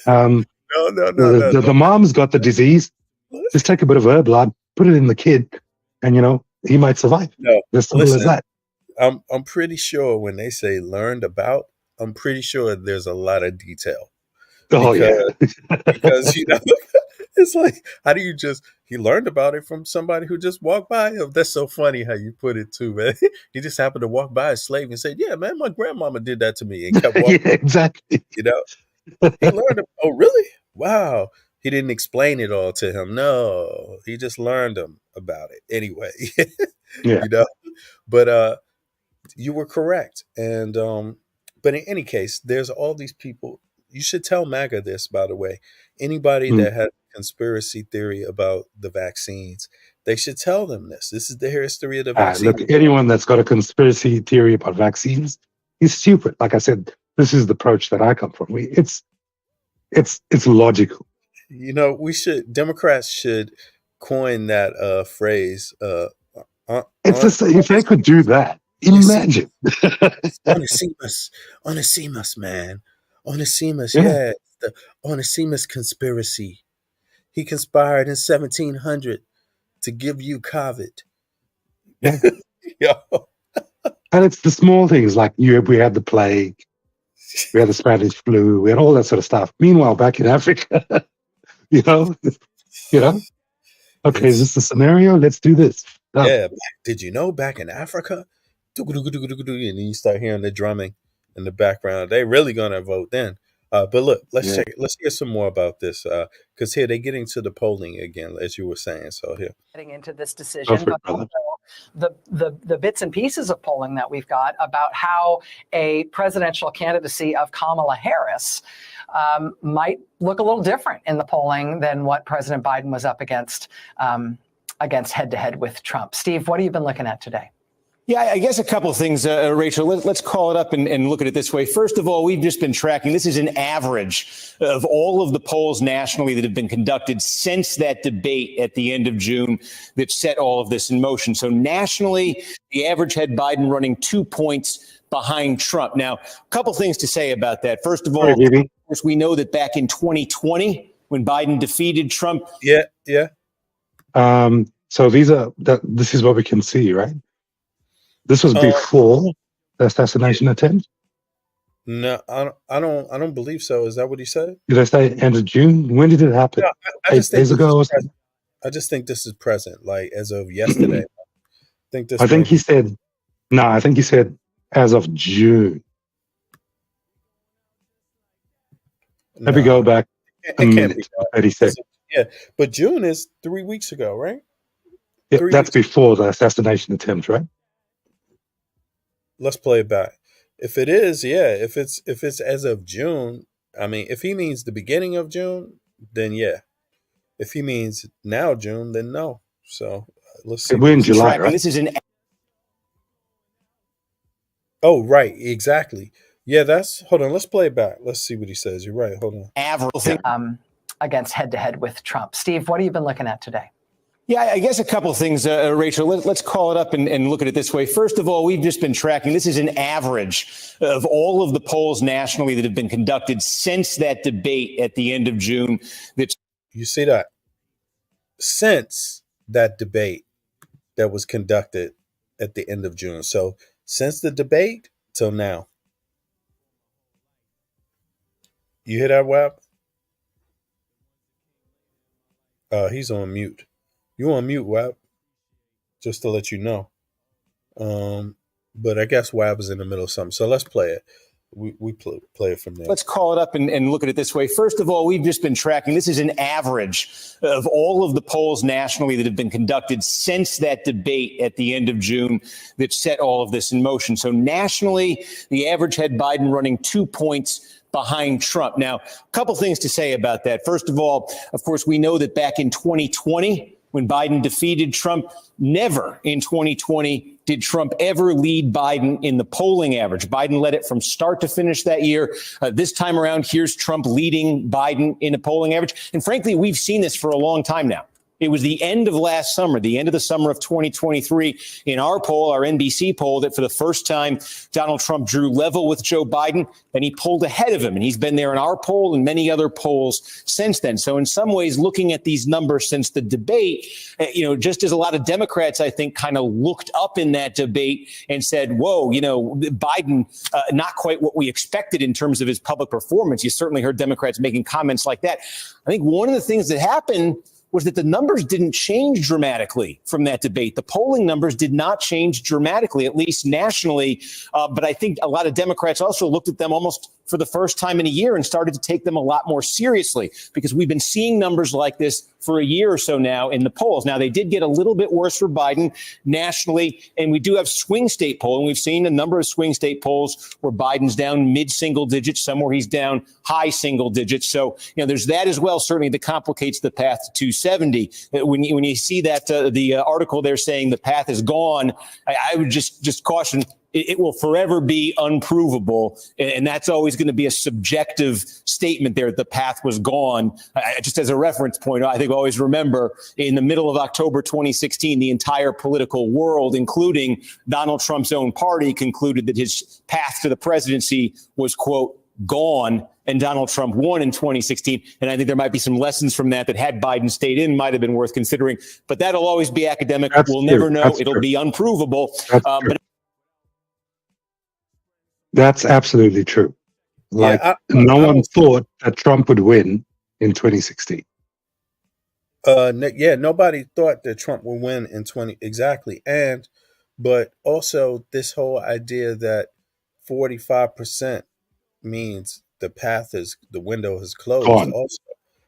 No. the mom's got the disease. Just take a bit of herb blood, put it in the kid, and, he might survive. No, as simple as that. I'm pretty sure when they say learned about, I'm pretty sure there's a lot of detail. Because it's like, how do you he learned about it from somebody who just walked by him. That's so funny how you put it too, man. He just happened to walk by a slave and said, yeah, man, my grandmama did that to me, and kept walking. Yeah, exactly. He learned, oh, really? Wow. He didn't explain it all to him. No, he just learned about it anyway. But you were correct. And but in any case, there's all these people. You should tell MAGA this, by the way. Anybody that has a conspiracy theory about the vaccines, they should tell them this. This is the history of the vaccine. Look, anyone that's got a conspiracy theory about vaccines is stupid. Like I said, this is the approach that I come from. It's logical. Democrats should coin that phrase. If they could do that, imagine. Onesimus, man. Onesimus, yeah. The Onesimus conspiracy. He conspired in 1700 to give you COVID. Yeah. And it's the small things like we had the plague, we had the Spanish flu, we had all that sort of stuff. Meanwhile, back in Africa, okay, is this the scenario? Let's do this. Yeah. Did you know back in Africa? And then you start hearing the drumming in the background. They're really gonna vote then. But look, let's check it. Let's hear some more about this because here they're getting to the polling again, as you were saying. So here, getting into this decision, but also the bits and pieces of polling that we've got about how a presidential candidacy of Kamala Harris might look a little different in the polling than what President Biden was up against head-to-head with Trump. Steve, what have you been looking at today? Yeah, I guess a couple of things, Rachel. Let's call it up and look at it this way. First of all, we've just been tracking. This is an average of all of the polls nationally that have been conducted since that debate at the end of June that set all of this in motion. So nationally, the average had Biden running 2 points behind Trump. Now, a couple things to say about that. First of all, of course, we know that back in 2020, when Biden defeated Trump. Yeah. So this is what we can see, right? This was before the assassination attempt. No, I don't believe so. Is that what he said? Did I say end of June? When did it happen? No, 8 days ago or something? I just think this is present, like as of yesterday. I think he said as of June. Let me go back a minute, 30 seconds. Yeah, but June is 3 weeks ago, right? Yeah, that's before the assassination attempt, right? Let's play it back. If it is, if it's as of June, I mean, if he means the beginning of June, then yeah. If he means now June, then no. So let's see. We're in July, right? This is an. Oh, right, exactly. Yeah, hold on. Let's play it back. Let's see what he says. You're right. Hold on. Average against head-to-head with Trump. Steve, what have you been looking at today? Yeah, I guess a couple of things, Rachel. Let's call it up and look at it this way. First of all, we've just been tracking. This is an average of all of the polls nationally that have been conducted since that debate at the end of June. You see that? Since that debate that was conducted at the end of June. So since the debate till now. You hear that, Wab? He's on mute. You on mute, Wab? Just to let you know. But I guess Wab is in the middle of something. So let's play it. We play it from there. Let's call it up and look at it this way. First of all, we've just been tracking. This is an average of all of the polls nationally that have been conducted since that debate at the end of June that set all of this in motion. So nationally, the average had Biden running 2 points behind Trump. Now, a couple things to say about that. First of all, of course, we know that back in 2020, when Biden defeated Trump, never in 2020 did Trump ever lead Biden in the polling average. Biden led it from start to finish that year. This time around, here's Trump leading Biden in a polling average. And frankly, we've seen this for a long time now. It was the end of last summer, the end of the summer of 2023, in our poll, our NBC poll, that for the first time, Donald Trump drew level with Joe Biden, and he pulled ahead of him. And he's been there in our poll and many other polls since then. So in some ways, looking at these numbers since the debate, just as a lot of Democrats, I think, kind of looked up in that debate and said, whoa, Biden, not quite what we expected in terms of his public performance. You certainly heard Democrats making comments like that. I think one of the things that happened was that the numbers didn't change dramatically from that debate. The polling numbers did not change dramatically, at least nationally. But I think a lot of Democrats also looked at them almost for the first time in a year and started to take them a lot more seriously, because we've been seeing numbers like this for a year or so now in the polls. Now, they did get a little bit worse for Biden nationally, and we do have swing state polling. We've seen a number of swing state polls where Biden's down mid-single digits, somewhere he's down high single digits. So, there's that as well, certainly, that complicates the path to 270. When you see that the article there saying the path is gone, I would just caution, it will forever be unprovable. And that's always going to be a subjective statement there. The path was gone. Just as a reference point, I think always remember, in the middle of October 2016, the entire political world, including Donald Trump's own party, concluded that his path to the presidency was, quote, gone, and Donald Trump won in 2016. And I think there might be some lessons from that had Biden stayed in, might have been worth considering. But that'll always be academic. We'll never know. It'll be unprovable. But that's absolutely true. No one thought that Trump would win in 2016. Nobody thought that Trump would win in 20 exactly. But also this whole idea that 45% means the window is closed. Also,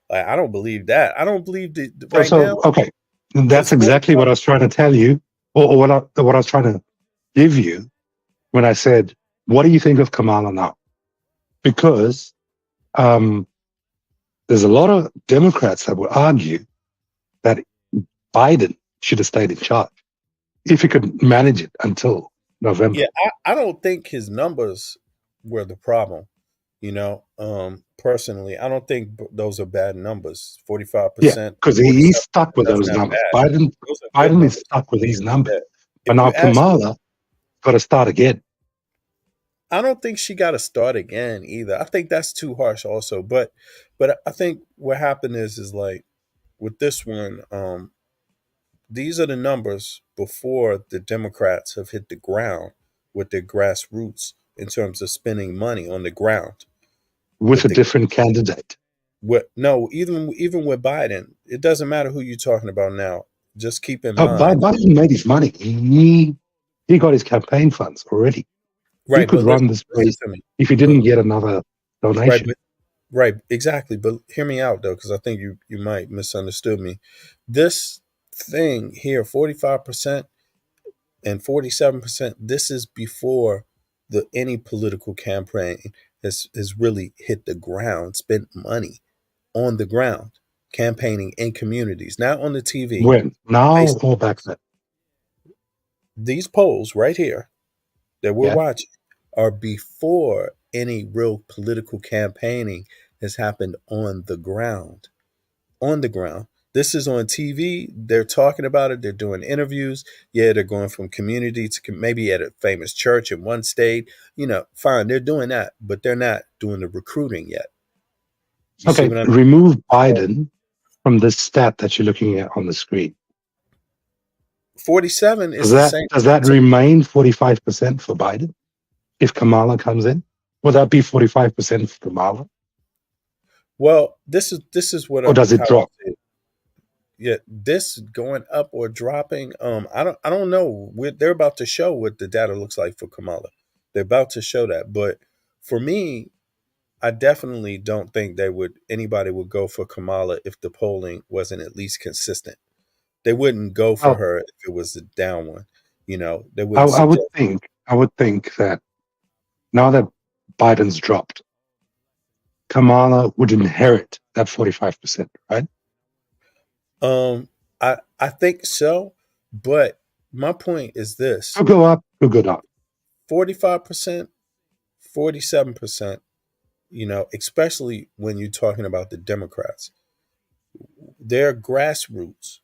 I don't believe that. I don't believe that right now. Okay, that's exactly what I was trying to tell you, or what I was trying to give you when I said, what do you think of Kamala now? Because there's a lot of Democrats that would argue that Biden should have stayed in charge if he could manage it until November. Yeah, I don't think his numbers were the problem. Personally, I don't think those are bad numbers. 45%. Yeah, because he's stuck with those numbers. Biden is stuck with these numbers. Yeah. But now Kamala got to start again. I don't think she got to start again either. I think that's too harsh also. But I think what happened is like with this one, these are the numbers before the Democrats have hit the ground with their grassroots in terms of spending money on the ground. With a different candidate. Even with Biden, it doesn't matter who you're talking about now. Just keep in mind. Biden made his money. He got his campaign funds already. Right, he could run this place if he didn't get another donation. Right, exactly. But hear me out, though, because I think you might misunderstood me. This thing here, 45% and 47%, this is before any political campaign has really hit the ground, spent money on the ground, campaigning in communities, not on the TV. When? Now or back then? These polls right here that we're watching are before any real political campaigning has happened on the ground. On the ground. This is on TV. They're talking about it. They're doing interviews. Yeah, they're going from community to maybe at a famous church in one state. Fine, they're doing that, but they're not doing the recruiting yet. Okay, remove Biden from the stat that you're looking at on the screen. 47 is the same. Does that remain 45% for Biden if Kamala comes in? Will that be 45% for Kamala? Well, this is what. Or does it drop? Yeah, this going up or dropping. I don't know. They're about to show what the data looks like for Kamala. They're about to show that, but for me, I definitely don't think anybody would go for Kamala if the polling wasn't at least consistent. They wouldn't go for her if it was a down one. They would. I would think that now that Biden's dropped, Kamala would inherit that 45%, right? I think so, but my point is this: Could go up, could go down. 45%, 47%. Especially when you're talking about the Democrats, their grassroots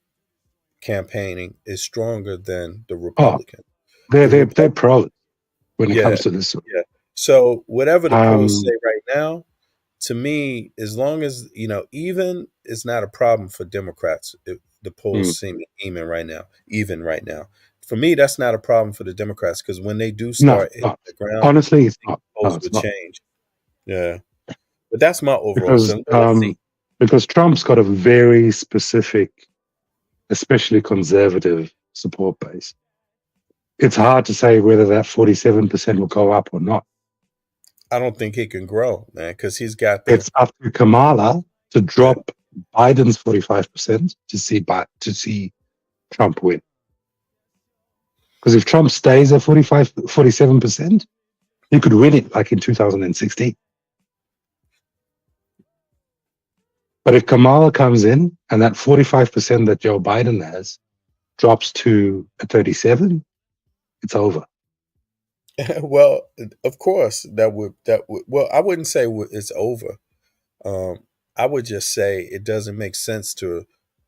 campaigning is stronger than the Republican. They're pro when it Yeah, comes to this. yeah. So whatever the polls Um, say right now, to me, as long as even is not a problem for Democrats. If the polls seem even right now. For me, that's not a problem for the Democrats because when they do no, start hitting the ground, honestly, it's not. polls No, it's would not. change. Yeah, but that's my overall sense. Let's see. Because Trump's got a very specific, especially conservative support base. It's hard to say whether that 47% will go up or not. I don't think he can grow, man, because he's got It's up to Kamala to drop Biden's 45% to see Trump win. Because if Trump stays at 47%, he could win it like in 2016. But if Kamala comes in and that 45% that Joe Biden has drops to a 37, it's over. Well, of course, that would. Well, I wouldn't say it's over. I would just say it doesn't make sense to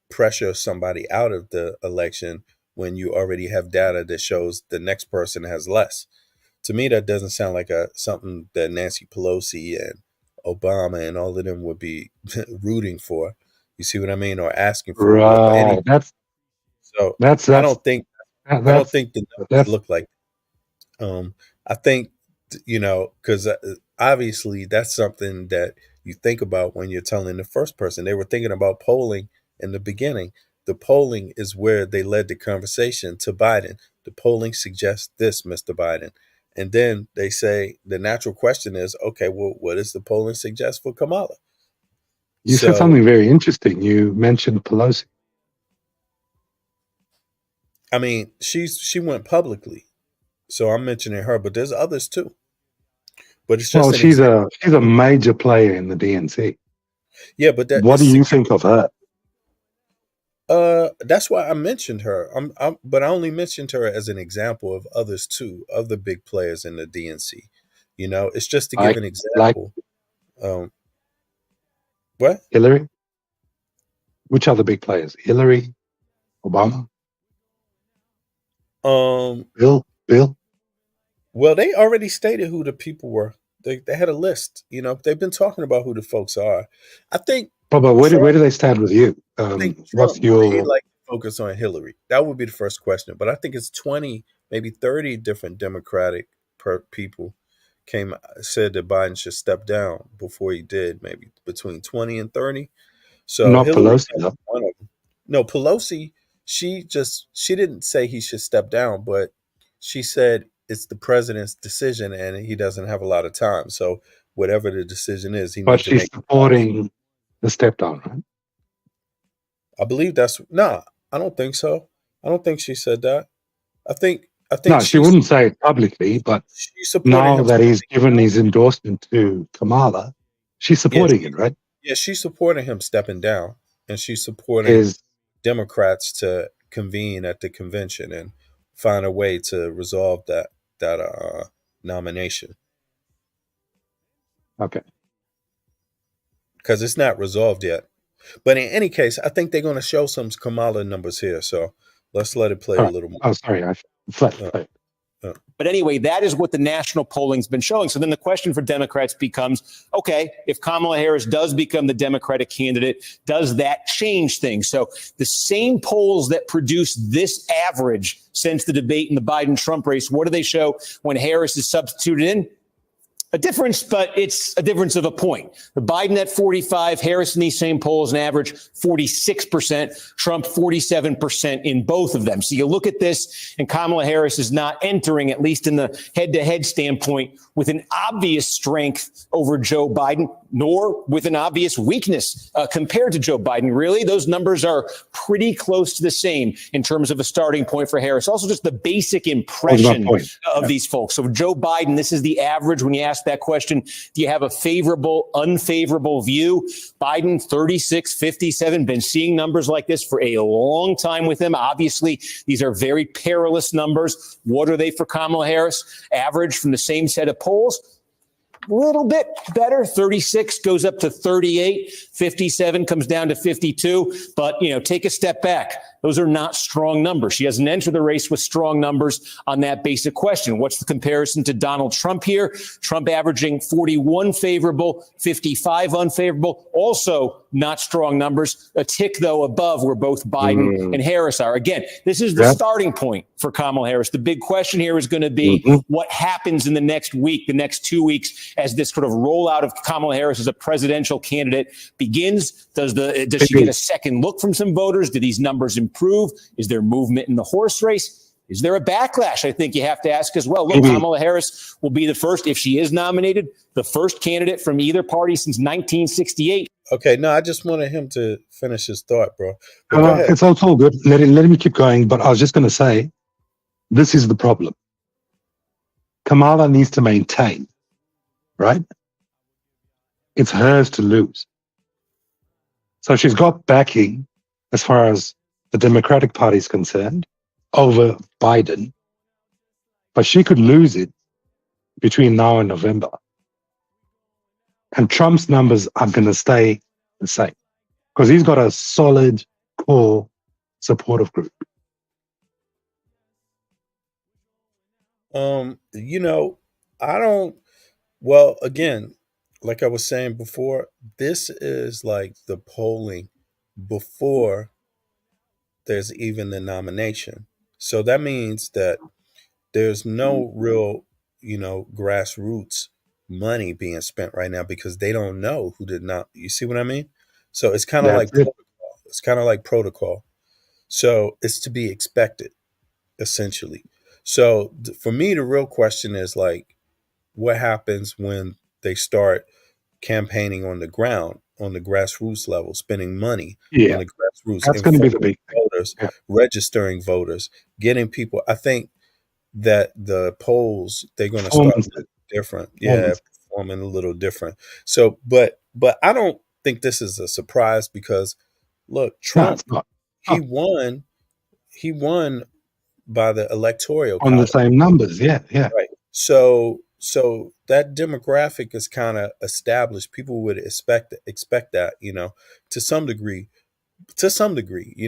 pressure somebody out of the election when you already have data that shows the next person has less. To me, that doesn't sound like something that Nancy Pelosi and Obama and all of them would be rooting for. You see what I mean, or asking for. Right. I don't think the numbers look like. I think because obviously that's something that you think about when you're telling the first person. They were thinking about polling in the beginning. The polling is where they led the conversation to Biden. The polling suggests this, Mr. Biden. And then they say the natural question is, okay, well, what does the polling suggest for Kamala? You said something very interesting. You mentioned Pelosi. I mean, she went publicly, so I'm mentioning her, but there's others too. But it's just she's a major player in the DNC. Yeah, but what do you think of her? That's why I mentioned her. But I only mentioned her as an example of others too, other big players in the DNC. It's just to give an example. What? Hillary? Which other big players? Hillary? Obama? Bill? Well, they already stated who the people were. They had a list. They've been talking about who the folks are. I think. But where do they stand with you? What's He'd your? like to focus on Hillary. That would be the first question. But I think it's 20, maybe 30 different Democratic people said that Biden should step down before he did. Maybe between 20 and 30. So Not Hillary, Pelosi, though. one of them. No, Pelosi. She didn't say he should step down, but she said it's the president's decision and he doesn't have a lot of time. So whatever the decision is, he But needs to she's make. supporting the step down, right? I believe I don't think so. I don't think she said that. I think No, she wouldn't say it publicly, but now that he's given his endorsement to Kamala, she's supporting it, right? Yeah, she's supporting him stepping down, and she's supporting Democrats to convene at the convention and find a way to resolve that nomination. Okay. Because it's not resolved yet. But in any case, I think they're going to show some Kamala numbers here. So let's let it play a little more. Oh, sorry. I flat. But anyway, that is what the national polling's been showing. So then the question for Democrats becomes, okay, if Kamala Harris does become the Democratic candidate, does that change things? So the same polls that produce this average since the debate in the Biden-Trump race, what do they show when Harris is substituted in? A difference, but it's a difference of a point. The Biden at 45, Harris in these same polls, an average 46%, Trump 47% in both of them. So you look at this, and Kamala Harris is not entering, at least in the head-to-head standpoint, with an obvious strength over Joe Biden. nor with an obvious weakness compared to Joe Biden. Really, those numbers are pretty close to the same in terms of a starting point for Harris. Also, just the basic impression of these folks. So Joe Biden, this is the average when you ask that question. Do you have a favorable, unfavorable view? Biden, 36, 57, been seeing numbers like this for a long time with him. Obviously, these are very perilous numbers. What are they for Kamala Harris? Average from the same set of polls. A little bit better. 36 goes up to 38. 57 comes down to 52. But, take a step back. Those are not strong numbers. She doesn't enter the race with strong numbers on that basic question. What's the comparison to Donald Trump here? Trump averaging 41 favorable, 55 unfavorable. Also not strong numbers. A tick, though, above where both Biden and Harris are. Again, this is the starting point for Kamala Harris. The big question here is going to be what happens in the next week, the next 2 weeks, as this sort of rollout of Kamala Harris as a presidential candidate begins. Does she get a second look from some voters? Do these numbers improve? Is there movement in the horse race? Is there a backlash? I think you have to ask as well. Look, Kamala Harris will be the first, if she is nominated, the first candidate from either party since 1968. Okay, no, I just wanted him to finish his thought, bro. It's all good. Let me keep going. But I was just going to say, this is the problem. Kamala needs to maintain, right? It's hers to lose. So she's got backing as far as the Democratic Party is concerned over Biden, but she could lose it between now and November. And Trump's numbers are going to stay the same because he's got a solid core supportive group. Well, again, like I was saying before, this is like the polling before there's even the nomination. So that means that there's no real, grassroots money being spent right now because they don't know who did not. You see what I mean? So it's kind of like protocol. It's kind of like protocol. So it's to be expected, essentially. So for me, the real question is like, what happens when they start campaigning on the ground, on the grassroots level, spending money on the grassroots? That's going to be the big voters, registering voters, getting people. I think that the polls, they're going to start different. Performing a little different. So, but I don't think this is a surprise because look, Trump, he won by the electoral on the same numbers. Yeah. Right. So that demographic is kind of established. People would expect that, to some degree,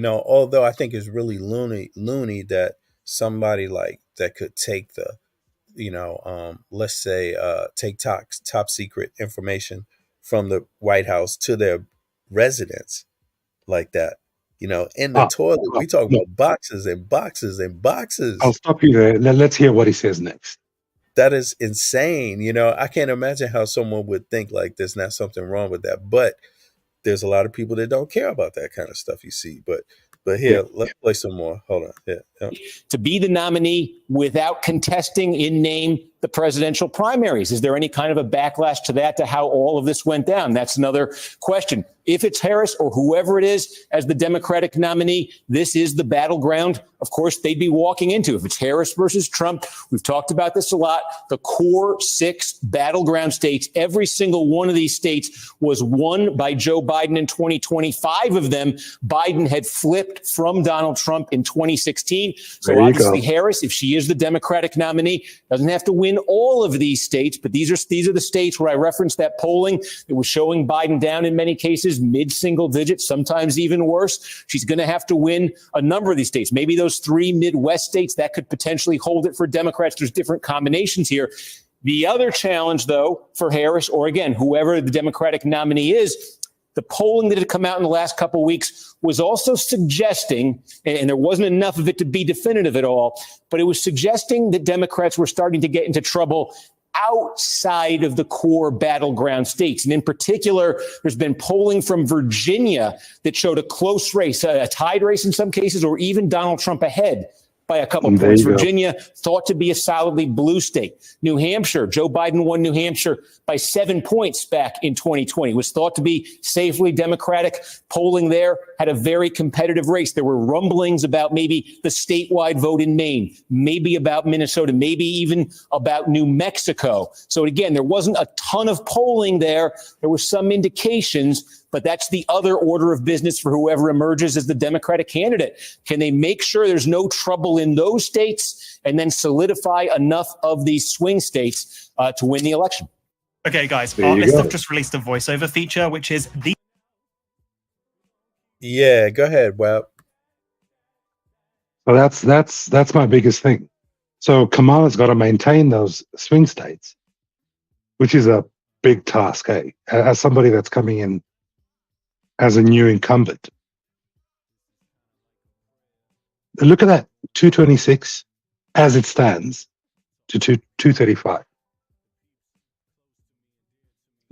although I think it's really loony that somebody like that could take the, let's say, take top secret information from the White House to their residence like that, in the toilet. We talk about boxes and boxes and boxes. I'll stop you there. Let's hear what he says next. That is insane. I can't imagine how someone would think like there's not something wrong with that. But there's a lot of people that don't care about that kind of stuff, you see. But here, let's play some more. Hold on. Yeah. To be the nominee without contesting in name the presidential primaries. Is there any kind of a backlash to that, to how all of this went down? That's another question. If it's Harris or whoever it is as the Democratic nominee, this is the battleground, of course, they'd be walking into. If it's Harris versus Trump, we've talked about this a lot, the core 6 battleground states, every single one of these states was won by Joe Biden in 2020. 5 of them, Biden had flipped from Donald Trump in 2016. So obviously Harris, if she is the Democratic nominee, doesn't have to win all of these states, but these are the states where I referenced that polling that was showing Biden down in many cases, mid-single digits, sometimes even worse. She's going to have to win a number of these states. Maybe those 3 Midwest states that could potentially hold it for Democrats. There's different combinations here. The other challenge, though, for Harris, or again, whoever the Democratic nominee is, the polling that had come out in the last couple of weeks was also suggesting, and there wasn't enough of it to be definitive at all, but it was suggesting that Democrats were starting to get into trouble outside of the core battleground states. And in particular, there's been polling from Virginia that showed a close race, a tied race in some cases, or even Donald Trump ahead. by a couple There points. you go. Virginia, thought to be a solidly blue state. New Hampshire, Joe Biden won New Hampshire by 7 points back in 2020. Was thought to be safely Democratic. Polling there had a very competitive race. There were rumblings about maybe the statewide vote in Maine, maybe about Minnesota, maybe even about New Mexico. So again, there wasn't a ton of polling there. There were some indications, but that's the other order of business for whoever emerges as the Democratic candidate. Can they make sure there's no trouble in those states and then solidify enough of these swing states to win the election? Okay, guys, There you Artlist go. have just released a voiceover feature, which is the Yeah, go ahead, Web. So that's my biggest thing. So Kamala's got to maintain those swing states, which is a big task, eh? As somebody that's coming in as a new incumbent. Look at that, 226 as it stands to 235.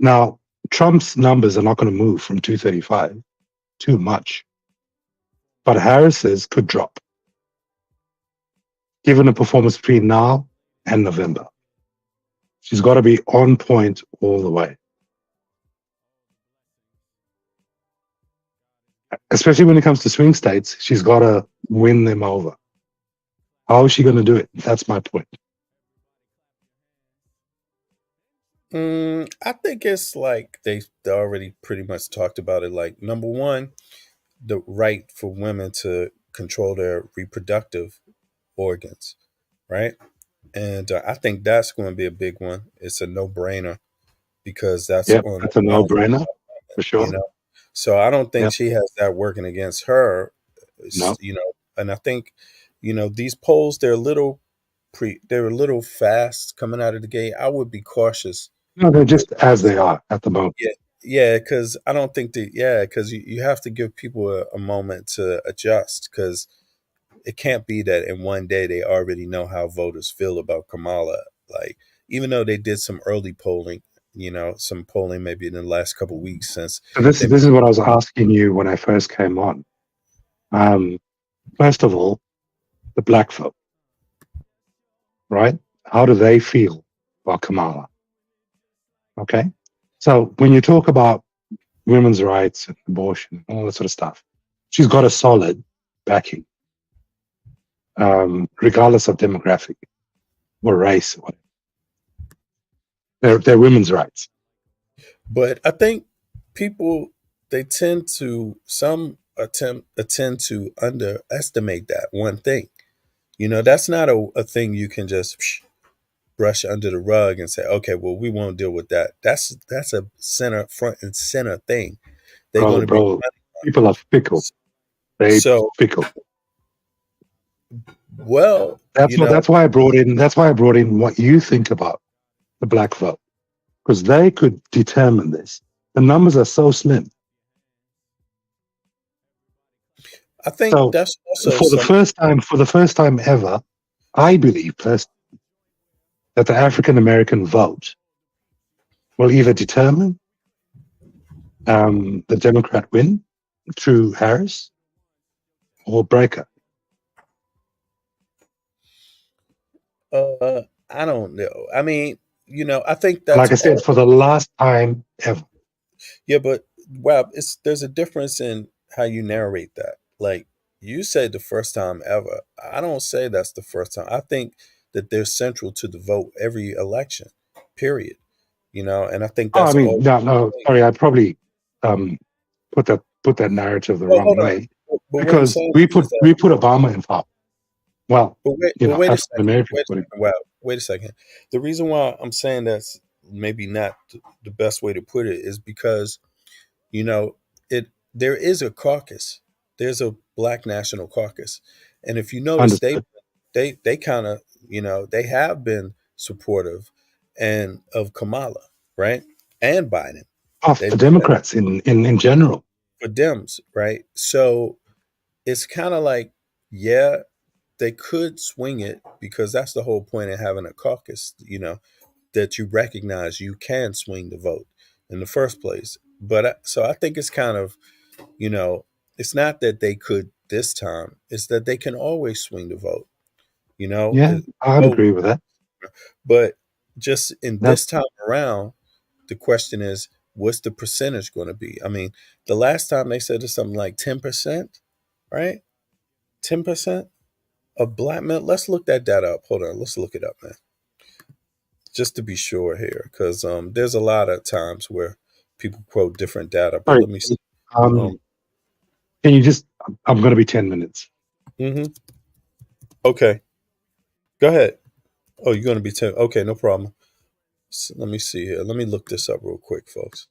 Now, Trump's numbers are not going to move from 235 too much, but Harris's could drop, given the performance between now and November. She's got to be on point all the way. Especially when it comes to swing states, she's got to win them over. How is she going to do it? That's my point. I think it's like they already pretty much talked about it. Like, number one, the right for women to control their reproductive organs, right? And I think that's going to be a big one. It's a no-brainer because that's Yep, on that's a no-brainer for sure. you know. So I don't think Yep. she has that working against her. No. You know, and I think, these polls, they're a little fast coming out of the gate. I would be cautious. No, they're just as they are at the moment. Yeah, because I don't think because you have to give people a moment to adjust, because it can't be that in one day they already know how voters feel about Kamala. Like, even though they did some early polling, some polling maybe in the last couple of weeks since. So this is what I was asking you when I first came on. First of all, the black vote, right? How do they feel about Kamala? Okay. So when you talk about women's rights and abortion and all that sort of stuff, she's got a solid backing, regardless of demographic or race. Or whatever. They're women's rights. But I think people, tend to underestimate that one thing. That's not a thing you can just brush under the rug and say, okay, well, we won't deal with that. That's a front and center thing. They're going to Bro, people are fickle. Fickle. Well, that's why I brought in. That's why I brought in what you think about the black vote, because they could determine this. The numbers are so slim. I think that's also for the first time ever, I believe personally that the African American vote will either determine the Democrat win through Harris or break her. I don't know. I mean, I think that's, like I said, for the last time ever. Yeah, but there's a difference in how you narrate that. Like, you said the first time ever. I don't say that's the first time. I think that they're central to the vote every election, period. And I think that's no, sorry, I probably put that narrative the wrong way, because we put Obama in power. Well, wait a second. The reason why I'm saying that's maybe not the best way to put it is because, there is a caucus. There's a Black National Caucus, and if you notice, they kind of, they have been supportive and of Kamala, right, and Biden. For Democrats in general. For Dems, right? So it's kind of like, yeah, they could swing it, because that's the whole point of having a caucus, that you recognize you can swing the vote in the first place. But so I think it's kind of, it's not that they could this time, it's that they can always swing the vote. You know, Yeah, I'd agree with that. but just in That, this time around, the question is, what's the percentage going to be? I mean, the last time they said it's something like 10%, right? 10% of black men. Let's look that data up. Hold on, let's look it up, man. Just to be sure here, because there's a lot of times where people quote different data. But sorry, let me see. can you just? I'm going to be 10 minutes. Okay, go ahead. Oh, you're going to be 10. Okay, no problem. So let me see here. Let me look this up real quick, folks.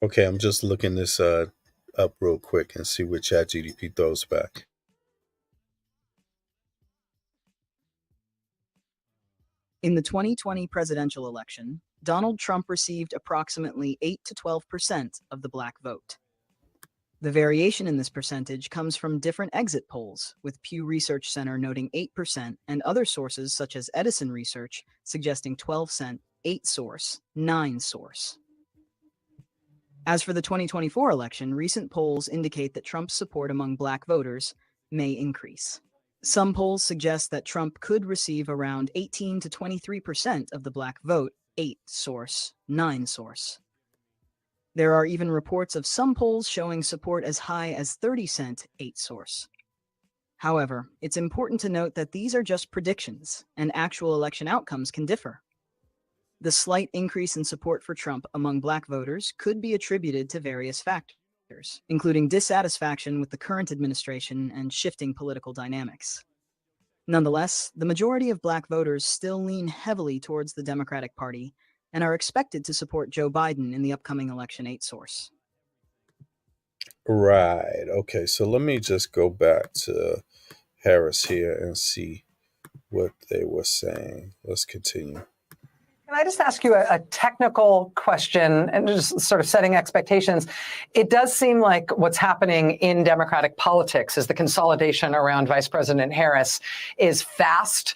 Okay, I'm just looking this up real quick and see what ChatGPT throws back. In the 2020 presidential election, Donald Trump received approximately 8 to 12% of the black vote. The variation in this percentage comes from different exit polls, with Pew Research Center noting 8% and other sources such as Edison Research suggesting 12%, 8 source, 9 source. As for the 2024 election, recent polls indicate that Trump's support among black voters may increase. Some polls suggest that Trump could receive around 18 to 23% of the black vote, 8 source, 9 source. There are even reports of some polls showing support as high as 30%, 8 source. However, it's important to note that these are just predictions, and actual election outcomes can differ. The slight increase in support for Trump among black voters could be attributed to various factors, including dissatisfaction with the current administration and shifting political dynamics. Nonetheless, the majority of black voters still lean heavily towards the Democratic Party and are expected to support Joe Biden in the upcoming election, 8 source. Right. Okay, so let me just go back to Harris here and see what they were saying. Let's continue. Can I just ask you a technical question and just sort of setting expectations? It does seem like what's happening in Democratic politics is the consolidation around Vice President Harris is fast,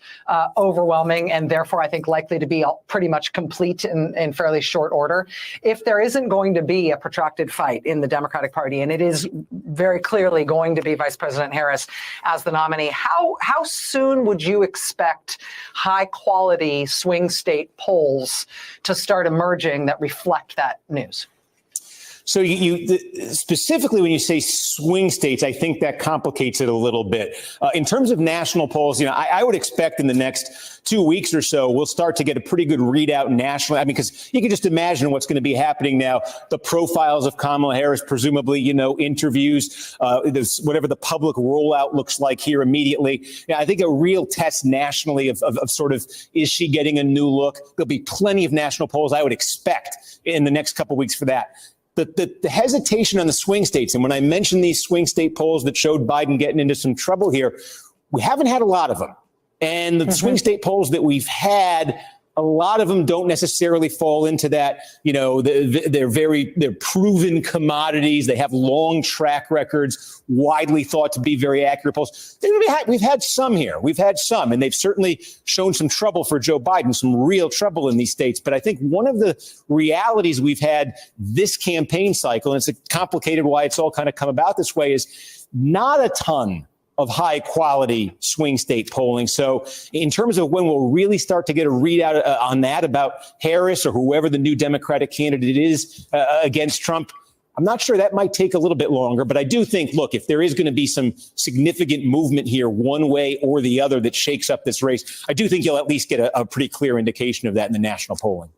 overwhelming, and therefore I think likely to be pretty much complete in fairly short order. If there isn't going to be a protracted fight in the Democratic Party, and it is very clearly going to be Vice President Harris as the nominee, how soon would you expect high quality swing state polls to start emerging that reflect that news? So specifically when you say swing states, I think that complicates it a little bit. In terms of national polls, I would expect in the next 2 weeks or so, we'll start to get a pretty good readout nationally. I mean, because you can just imagine what's going to be happening now. The profiles of Kamala Harris, presumably, interviews, whatever the public rollout looks like here immediately. I think a real test nationally of sort of, is she getting a new look? There'll be plenty of national polls I would expect in the next couple of weeks for that. The hesitation on the swing states, and when I mentioned these swing state polls that showed Biden getting into some trouble here, we haven't had a lot of them. And the swing state polls that we've had, a lot of them don't necessarily fall into that. They're proven commodities. They have long track records, widely thought to be very accurate polls. We've had some here. We've had some, and they've certainly shown some trouble for Joe Biden, some real trouble in these states. But I think one of the realities we've had this campaign cycle, and it's complicated why it's all kind of come about this way, is not a ton of high quality swing state polling. So in terms of when we'll really start to get a readout on that about Harris or whoever the new Democratic candidate is against Trump, I'm not sure. That might take a little bit longer. But I do think, look, if there is going to be some significant movement here one way or the other that shakes up this race, I do think you'll at least get a pretty clear indication of that in the national polling.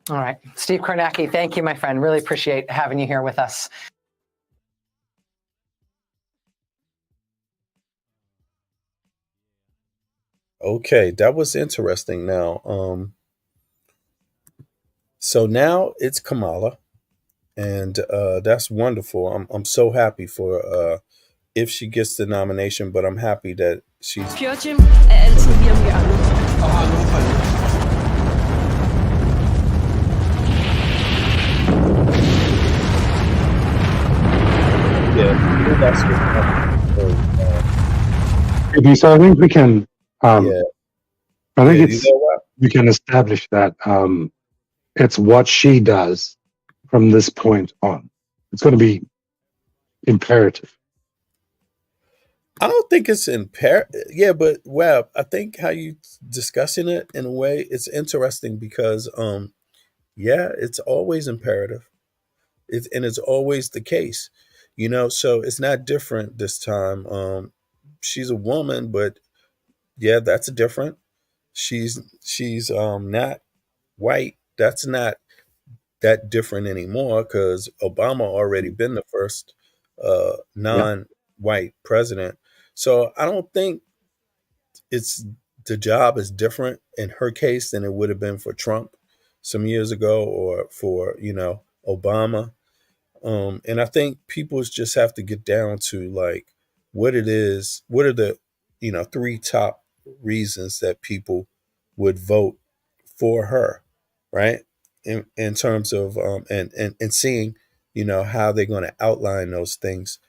All right. Steve Kornacki, thank you, my friend. Really appreciate having you here with us. Okay, that was interesting. Now, so now it's Kamala, and that's wonderful. I'm so happy for if she gets the nomination, but I'm happy that she's. Pure er altid lige om hjørnet. Yeah, that's So I think we can. yeah. I think Yeah, it's we can establish that it's what she does from this point on. It's going to be imperative. I don't think it's Yeah, but Webb, I think how you discussing it in a way, it's interesting because yeah, it's always imperative. And it's always the case. So it's not different this time. She's a woman, but yeah, that's different. She's not white. That's not that different anymore because Obama already been the first non-white president. So I don't think it's the job is different in her case than it would have been for Trump some years ago or for Obama. And I think people just have to get down to like what it is. What are the three top reasons that people would vote for her, right? In terms of and seeing how they're going to outline those things.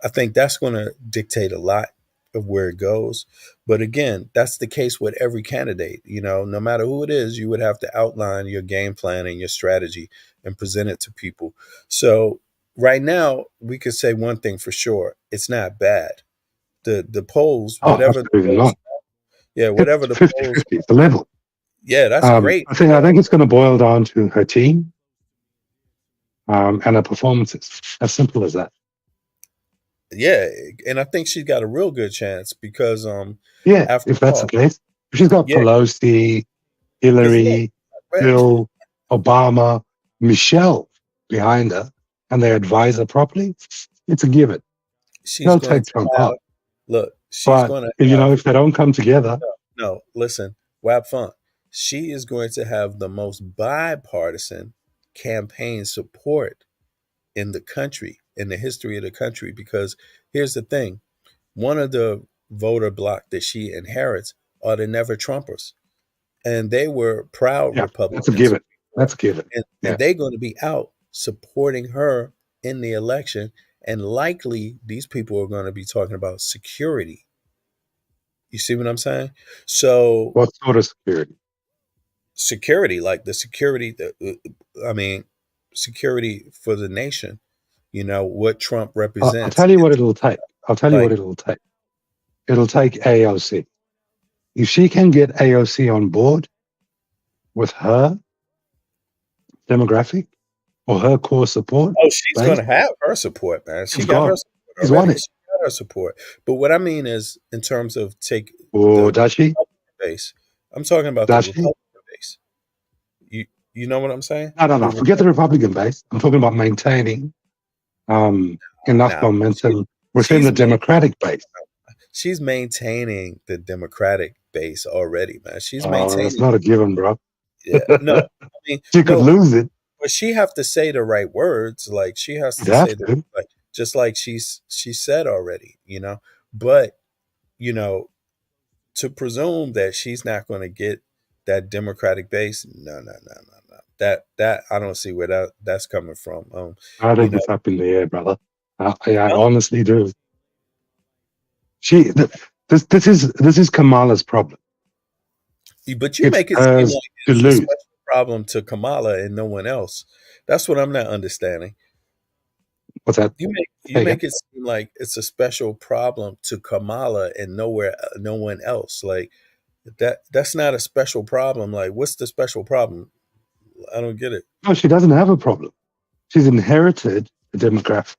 I think that's going to dictate a lot of where it goes. But again, that's the case with every candidate. No matter who it is, you would have to outline your game plan and your strategy and present it to people. So right now, we could say one thing for sure: it's not bad. The polls, Oh, whatever the absolutely polls, not. yeah, whatever the It's 50-50. polls, It's the level. yeah, that's great. I think it's going to boil down to her team and her performances. As simple as that. Yeah, and I think she's got a real good chance because Yeah, after if that's the all, case. If she's got yeah, Pelosi, because Hillary, Bill, Obama, Michelle behind her, and they advise her properly, it's a given. she's They'll going take to Trump have out. look, she's But going to if they don't come together, no, listen, Wab Funk, she is going to have the most bipartisan campaign support in the country, in the history of the country, because here's the thing: one of the voter bloc that she inherits are the never Trumpers, and they were proud yeah, that's a Republicans, given. That's a given. and, Yeah. and they're going to be out supporting her in the election, and likely these people are going to be talking about security. You see what I'm saying? So What sort of security? security, like the security, I mean, security for the nation. What Trump I'll represents. tell you what it'll take. I'll tell you what Like, it'll take. It'll take AOC. If she can get AOC on board with her demographic or her core support, oh, she's going base, to have her support, man. She it's got her gone. support She's won already. it. She got her support. But what I mean is, in terms of take Or the does she? Republican base, I'm talking about the Does she? Republican base. You know what I'm saying? No. Forget the Republican base. I'm talking about maintaining enough Now, momentum within she's the Democratic base. she's maintaining the Democratic base already, man. She's Oh, that's maintaining. not a given, bro. Yeah, no, I mean, She could no, lose it. but she have to say the right words. Like she has She'd to have say the to. like just like she said already. But you know, to presume that she's not going to get that Democratic base, no. That I don't see where that's coming from. I You think know, it's up in the air, brother. I huh? honestly do. This is Kamala's problem. But you It's make it seem hers like to it's a lose. special problem to Kamala and no one else. That's what I'm not understanding. What's that? You Say again? make it seem like it's a special problem to Kamala and no one else. Like that's not a special problem. Like what's the special problem? I don't get it. No, she doesn't have a problem. She's inherited the demographic.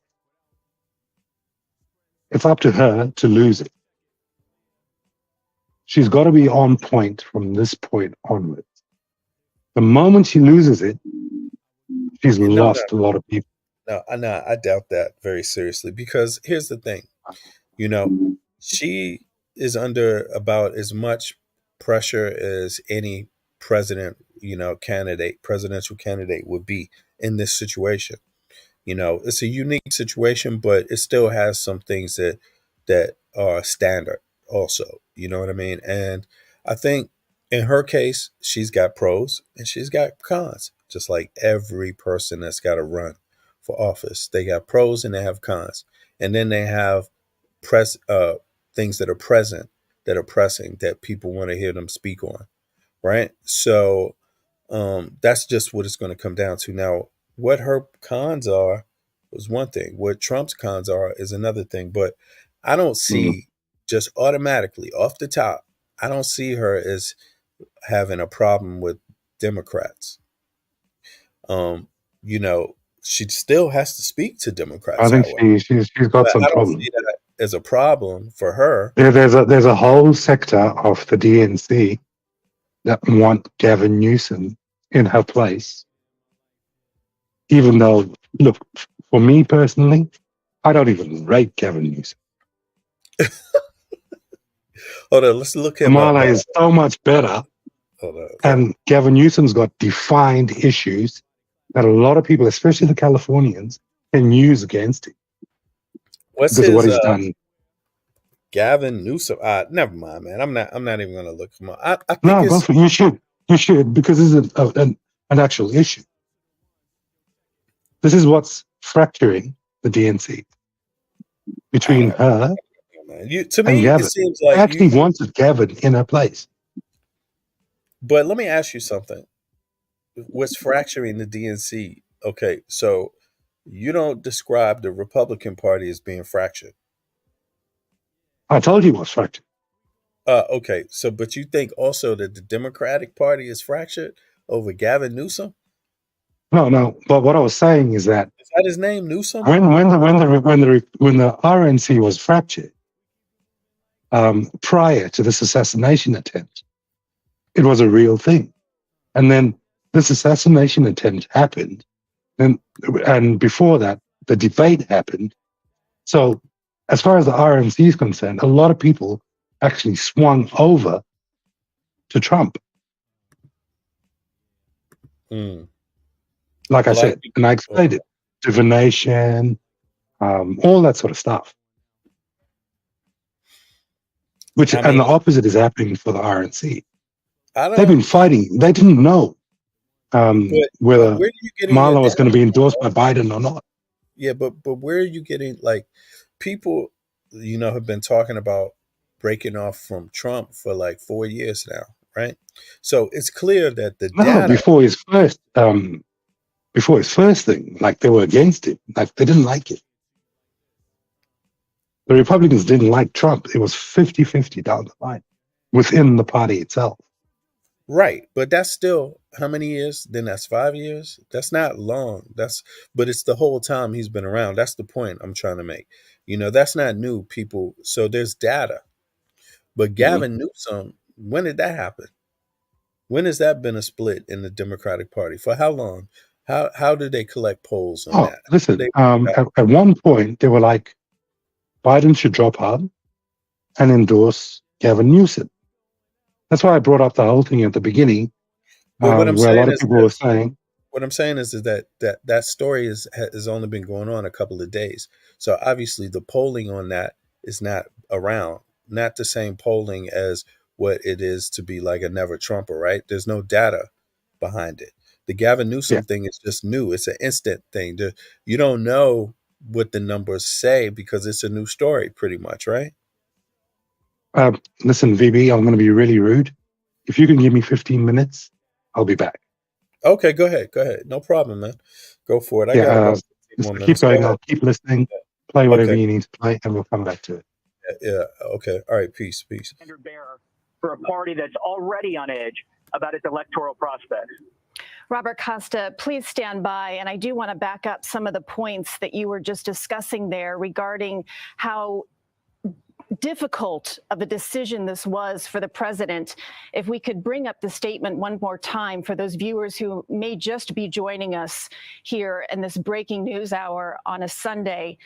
It's up to her to lose it. She's got to be on point from this point onwards. The moment she loses it, she's No, lost a lot of people. I doubt that very seriously because here's the thing. You know, she is under about as much pressure as any presidential candidate would be in this situation. It's a unique situation, but it still has some things that are standard also. You know what I mean? And I think in her case, she's got pros and she's got cons, just like every person that's got to run for office. They got pros and they have cons. And then they have things that are pressing that people want to hear them speak on. Right. So that's just what it's going to come down to. Now, what her cons are was one thing. What Trump's cons are is another thing. But I don't see just automatically off the top, I don't see her as having a problem with Democrats. She still has to speak to I Democrats, think however. she's got But some I don't problems. see that as a problem for her. There's a whole sector of the DNC that want Gavin Newsom in her place. Even though, look, for me personally, I don't even rate Gavin Newsom. Hold on, let's look him Kamala up. is so much better, Hold on. and Gavin Newsom's got defined issues that a lot of people, especially the Californians, can use against him. What's because of what his he's done. Gavin Newsom? Never mind, man. I'm not even gonna look him up. I think No, go it's for it. You should, because this is an actual issue. This is what's fracturing the DNC between her man. To and me, Gavin. it seems I like actually wanted Gavin in her place. But let me ask you something. What's fracturing the DNC? Okay, so you don't describe the Republican Party as being fractured. I told you what's fractured. Okay, so but you think also that the Democratic Party is fractured over Gavin Newsom? No. But what I was saying is that Is that his name, Newsom? when the RNC was fractured, prior to this assassination attempt, it was a real thing, and then this assassination attempt happened, and before that, the debate happened. So, as far as the RNC is concerned, a lot of people actually swung over to Trump. Like I said, and I explained it, divination, all that sort of stuff. And the opposite is happening for the RNC. They've been fighting. They didn't know whether Kamala was going to be endorsed by Biden or not. Yeah, but where are you getting, like, people, have been talking about breaking off from Trump for like 4 years now, right? So it's clear that the data before his first thing, like they were against him, like they didn't like it. The Republicans didn't like Trump. It was 50-50 down the line within the party itself. Right, but that's still how many years? Then that's 5 years. That's not long. But it's the whole time he's been around. That's the point I'm trying to make. That's not new, people. So there's data. But Gavin Newsom, when did that happen? When has that been a split in the Democratic Party? For how long? How did they collect polls on that? Listen, at one point they were like, Biden should drop out and endorse Gavin Newsom. That's why I brought up the whole thing at the beginning, But what I'm where a saying lot of is people were saying, what I'm saying is that story has only been going on a couple of days. So obviously the polling on that is not around, not the same polling as what it is to be like a never Trumper, right? There's no data behind it. The Gavin Newsom thing is just new. It's an instant thing. You don't know what the numbers say because it's a new story pretty much, right? listen, VB, I'm going to be really rude. If you can give me 15 minutes, I'll be back. Okay, go ahead. No problem, man. Go for it. I got about 15 more keep minutes. going. Go ahead. I'll keep listening. Play whatever Okay. you need to play, and we'll come back to it. Yeah. Okay. All right. Peace. Bearer for a party that's already on edge about its electoral prospects. Robert Costa, please stand by. And I do want to back up some of the points that you were just discussing there regarding how difficult of a decision this was for the president. If we could bring up the statement one more time for those viewers who may just be joining us here in this breaking news hour on a Sunday.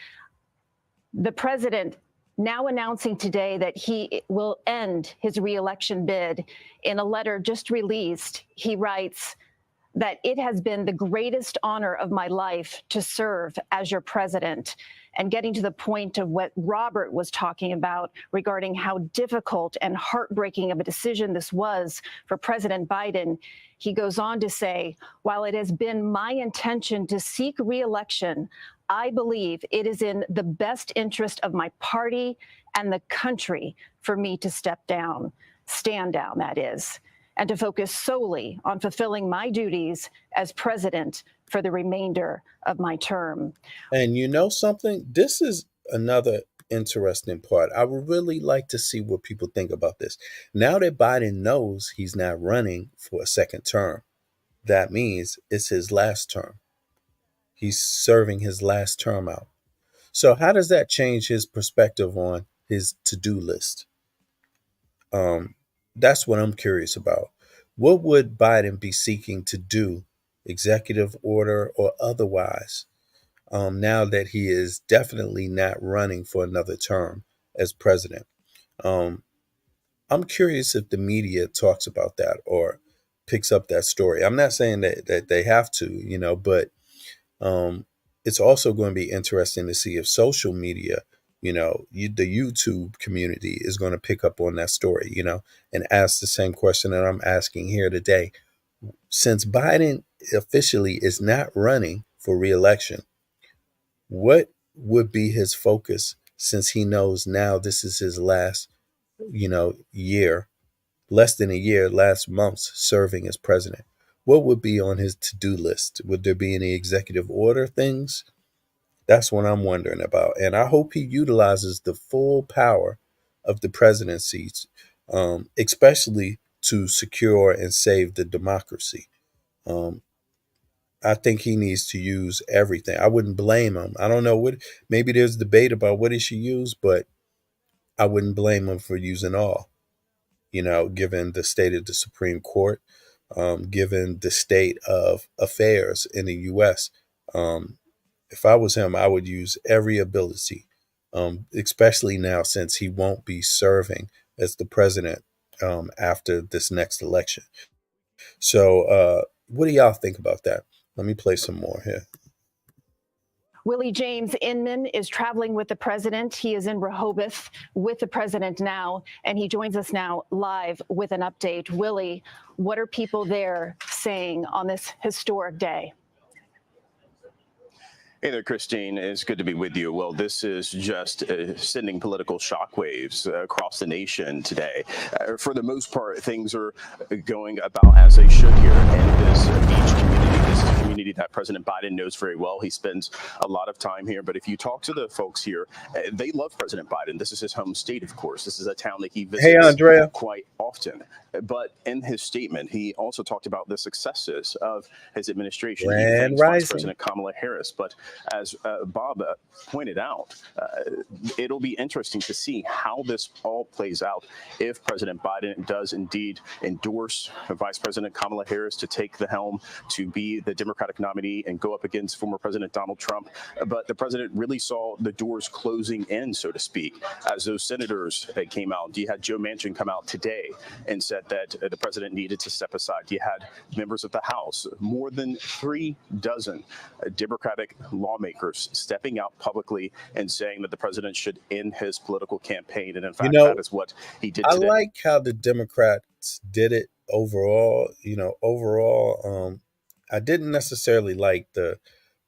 The president now announcing today that he will end his reelection bid. In a letter just released, he writes that it has been the greatest honor of my life to serve as your president. And getting to the point of what Robert was talking about regarding how difficult and heartbreaking of a decision this was for President Biden, he goes on to say, while it has been my intention to seek re-election, I believe it is in the best interest of my party and the country for me to step down, stand down, that is, and to focus solely on fulfilling my duties as president for the remainder of my term. And you know something? This is another interesting part. I would really like to see what people think about this. Now that Biden knows he's not running for a second term, that means it's his last term. He's serving his last term out. So how does that change his perspective on his to-do list? That's what I'm curious about. What would Biden be seeking to do, executive order or otherwise, now that he is definitely not running for another term as president? I'm curious if the media talks about that or picks up that story. I'm not saying that they have to, but it's also going to be interesting to see if social media, the YouTube community is going to pick up on that story, and ask the same question that I'm asking here today. Since Biden officially is not running for re-election, what would be his focus since he knows now this is his last, year, less than a year, last month's serving as president? What would be on his to-do list? Would there be any executive order things? That's what I'm wondering about. And I hope he utilizes the full power of the presidency, especially to secure and save the democracy. I think he needs to use everything. I wouldn't blame him. I don't know maybe there's debate about what he should use, but I wouldn't blame him for using all, given the state of the Supreme Court, given the state of affairs in the U.S. If I was him, I would use every ability, especially now since he won't be serving as the president after this next election. So what do y'all think about that? Let me play some more here. Willie James Inman is traveling with the president. He is in Rehoboth with the president now, and he joins us now live with an update. Willie, what are people there saying on this historic day? Hey there, Christine. It's good to be with you. Well, this is just sending political shockwaves across the nation today. For the most part, things are going about as they should here in this beach community. This is a community that President Biden knows very well. He spends a lot of time here. But if you talk to the folks here, they love President Biden. This is his home state, of course. This is a town that he visits quite often. But in his statement, he also talked about the successes of his administration. He thanks Vice President Kamala Harris. But as Bob pointed out, it'll be interesting to see how this all plays out if President Biden does indeed endorse Vice President Kamala Harris to take the helm to be the Democratic nominee and go up against former President Donald Trump. But the president really saw the doors closing in, so to speak, as those senators came out. You had Joe Manchin come out today and said that the president needed to step aside. You had members of the House, more than 3 dozen Democratic lawmakers stepping out publicly and saying that the president should end his political campaign. And in fact, that is what he did today. I like how the Democrats did it overall. I didn't necessarily like the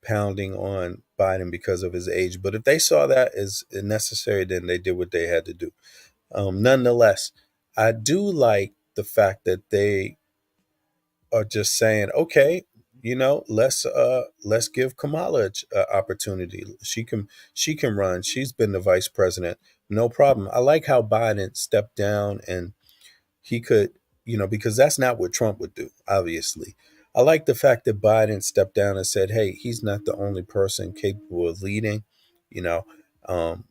pounding on Biden because of his age, but if they saw that as necessary, then they did what they had to do. Nonetheless, I do like the fact that they are just saying, okay, let's give Kamala an opportunity. She can run. She's been the vice president, no problem. I like how Biden stepped down and he could, because that's not what Trump would do, obviously. I like the fact that Biden stepped down and said, hey, he's not the only person capable of leading.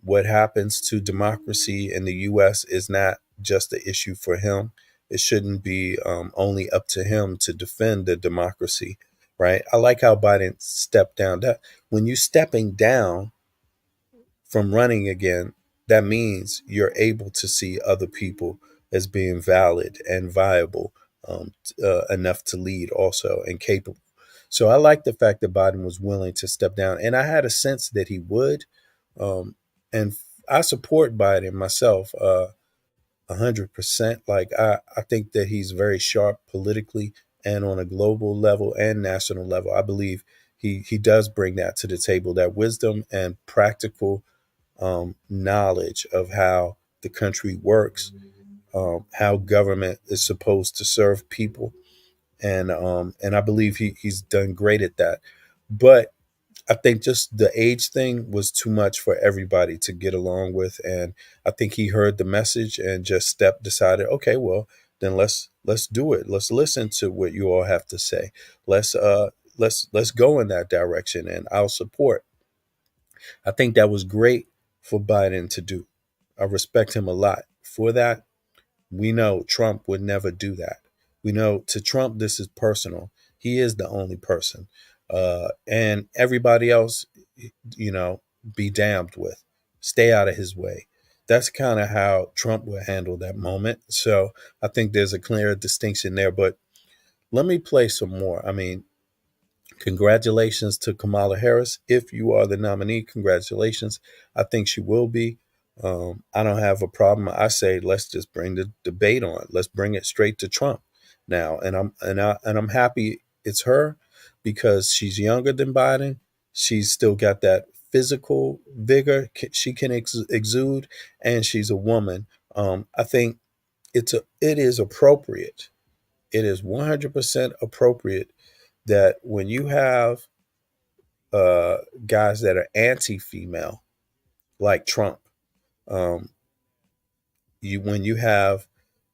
What happens to democracy in the U.S. is not just an issue for him. It shouldn't be only up to him to defend the democracy, right? I like how Biden stepped down. That when you're stepping down from running again, that means you're able to see other people as being valid and viable, enough to lead also, and capable. So I like the fact that Biden was willing to step down, and I had a sense that he would. And I support Biden myself, 100%. Like I think that he's very sharp politically and on a global level and national level. I believe he does bring that to the table, that wisdom and practical knowledge of how the country works, how government is supposed to serve people, and I believe he's done great at that. But I think just the age thing was too much for everybody to get along with, and I think he heard the message and just decided, okay, well then let's do it. Let's listen to what you all have to say. Let's go in that direction, and I'll support. I think that was great for Biden to do. I respect him a lot for that. We know Trump would never do that. We know to Trump, this is personal. He is the only person. And everybody else, be damned with. Stay out of his way. That's kind of how Trump would handle that moment. So I think there's a clear distinction there. But let me play some more. I mean, congratulations to Kamala Harris. If you are the nominee, congratulations. I think she will be. I don't have a problem. I say let's just bring the debate on. Let's bring it straight to Trump now. And I'm happy it's her because she's younger than Biden. She's still got that physical vigor she can exude, and she's a woman. I think it is appropriate. It is 100% appropriate that when you have guys that are anti-female like Trump, when you have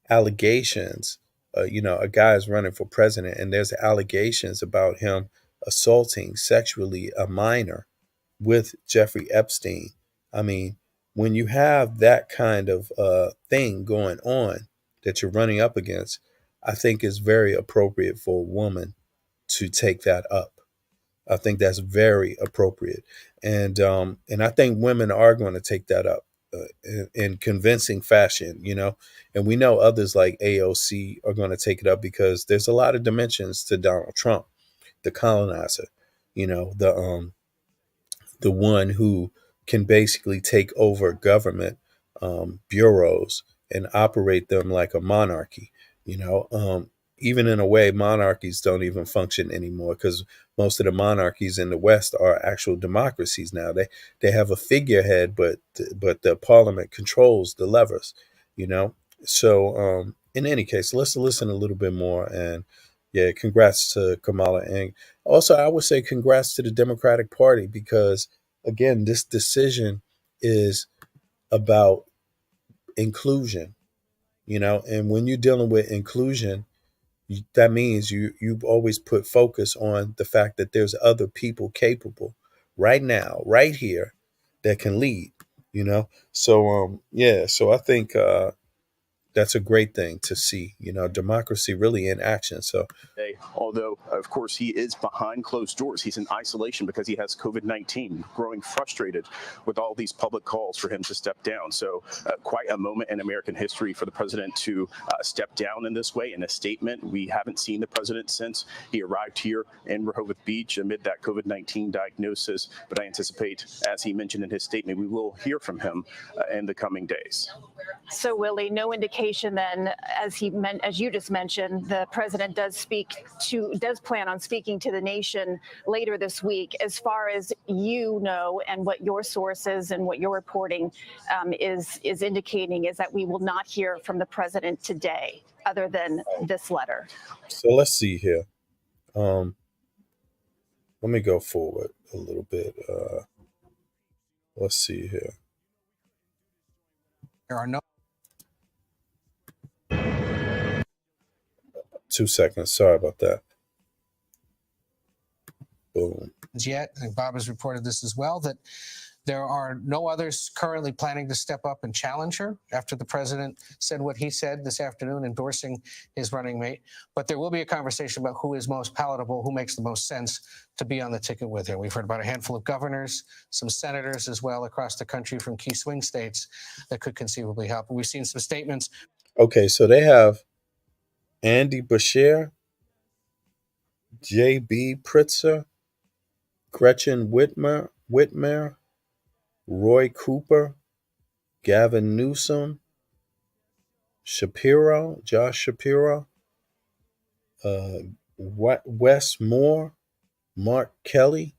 allegations, a guy is running for president and there's allegations about him assaulting sexually a minor with Jeffrey Epstein. I mean, when you have that kind of thing going on that you're running up against, I think it's very appropriate for a woman to take that up. I think that's very appropriate, and I think women are going to take that up in convincing fashion, and we know others like AOC are going to take it up because there's a lot of dimensions to Donald Trump, the colonizer, the one who can basically take over government bureaus and operate them like a monarchy. Even in a way, monarchies don't even function anymore because most of the monarchies in the West are actual democracies now. They have a figurehead, but the parliament controls the levers. So in any case, let's listen a little bit more. And yeah, congrats to Kamala, and also I would say congrats to the Democratic Party because again, this decision is about inclusion. And when you're dealing with inclusion, that means you always put focus on the fact that there's other people capable right now, right here, that can lead. So I think that's a great thing to see. Democracy really in action. So Although, of course, he is behind closed doors. He's in isolation because he has COVID-19, growing frustrated with all these public calls for him to step down. So quite a moment in American history for the president to step down in this way in a statement. We haven't seen the president since he arrived here in Rehoboth Beach amid that COVID-19 diagnosis. But I anticipate, as he mentioned in his statement, we will hear from him in the coming days. So, Willie, no indication then, as you just mentioned, the president does plan on speaking to the nation later this week. As far as you know, and what your sources and what you're reporting is indicating, is that we will not hear from the president today, other than this letter. So let's see here. Let me go forward a little bit. Let's see here. There are no 2 seconds. Sorry about that. Boom. yet, and Bob has reported this as well, that There are no others currently planning to step up and challenge her after the president said what he said this afternoon, endorsing his running mate. But there will be a conversation about who is most palatable, who makes the most sense to be on the ticket with her. We've heard about a handful of governors, some senators as well across the country from key swing states that could conceivably help. We've seen some statements. Okay, so they have Andy Beshear, J.B. Pritzker, Gretchen Whitmer, Roy Cooper, Gavin Newsom, Josh Shapiro, Wes Moore, Mark Kelly,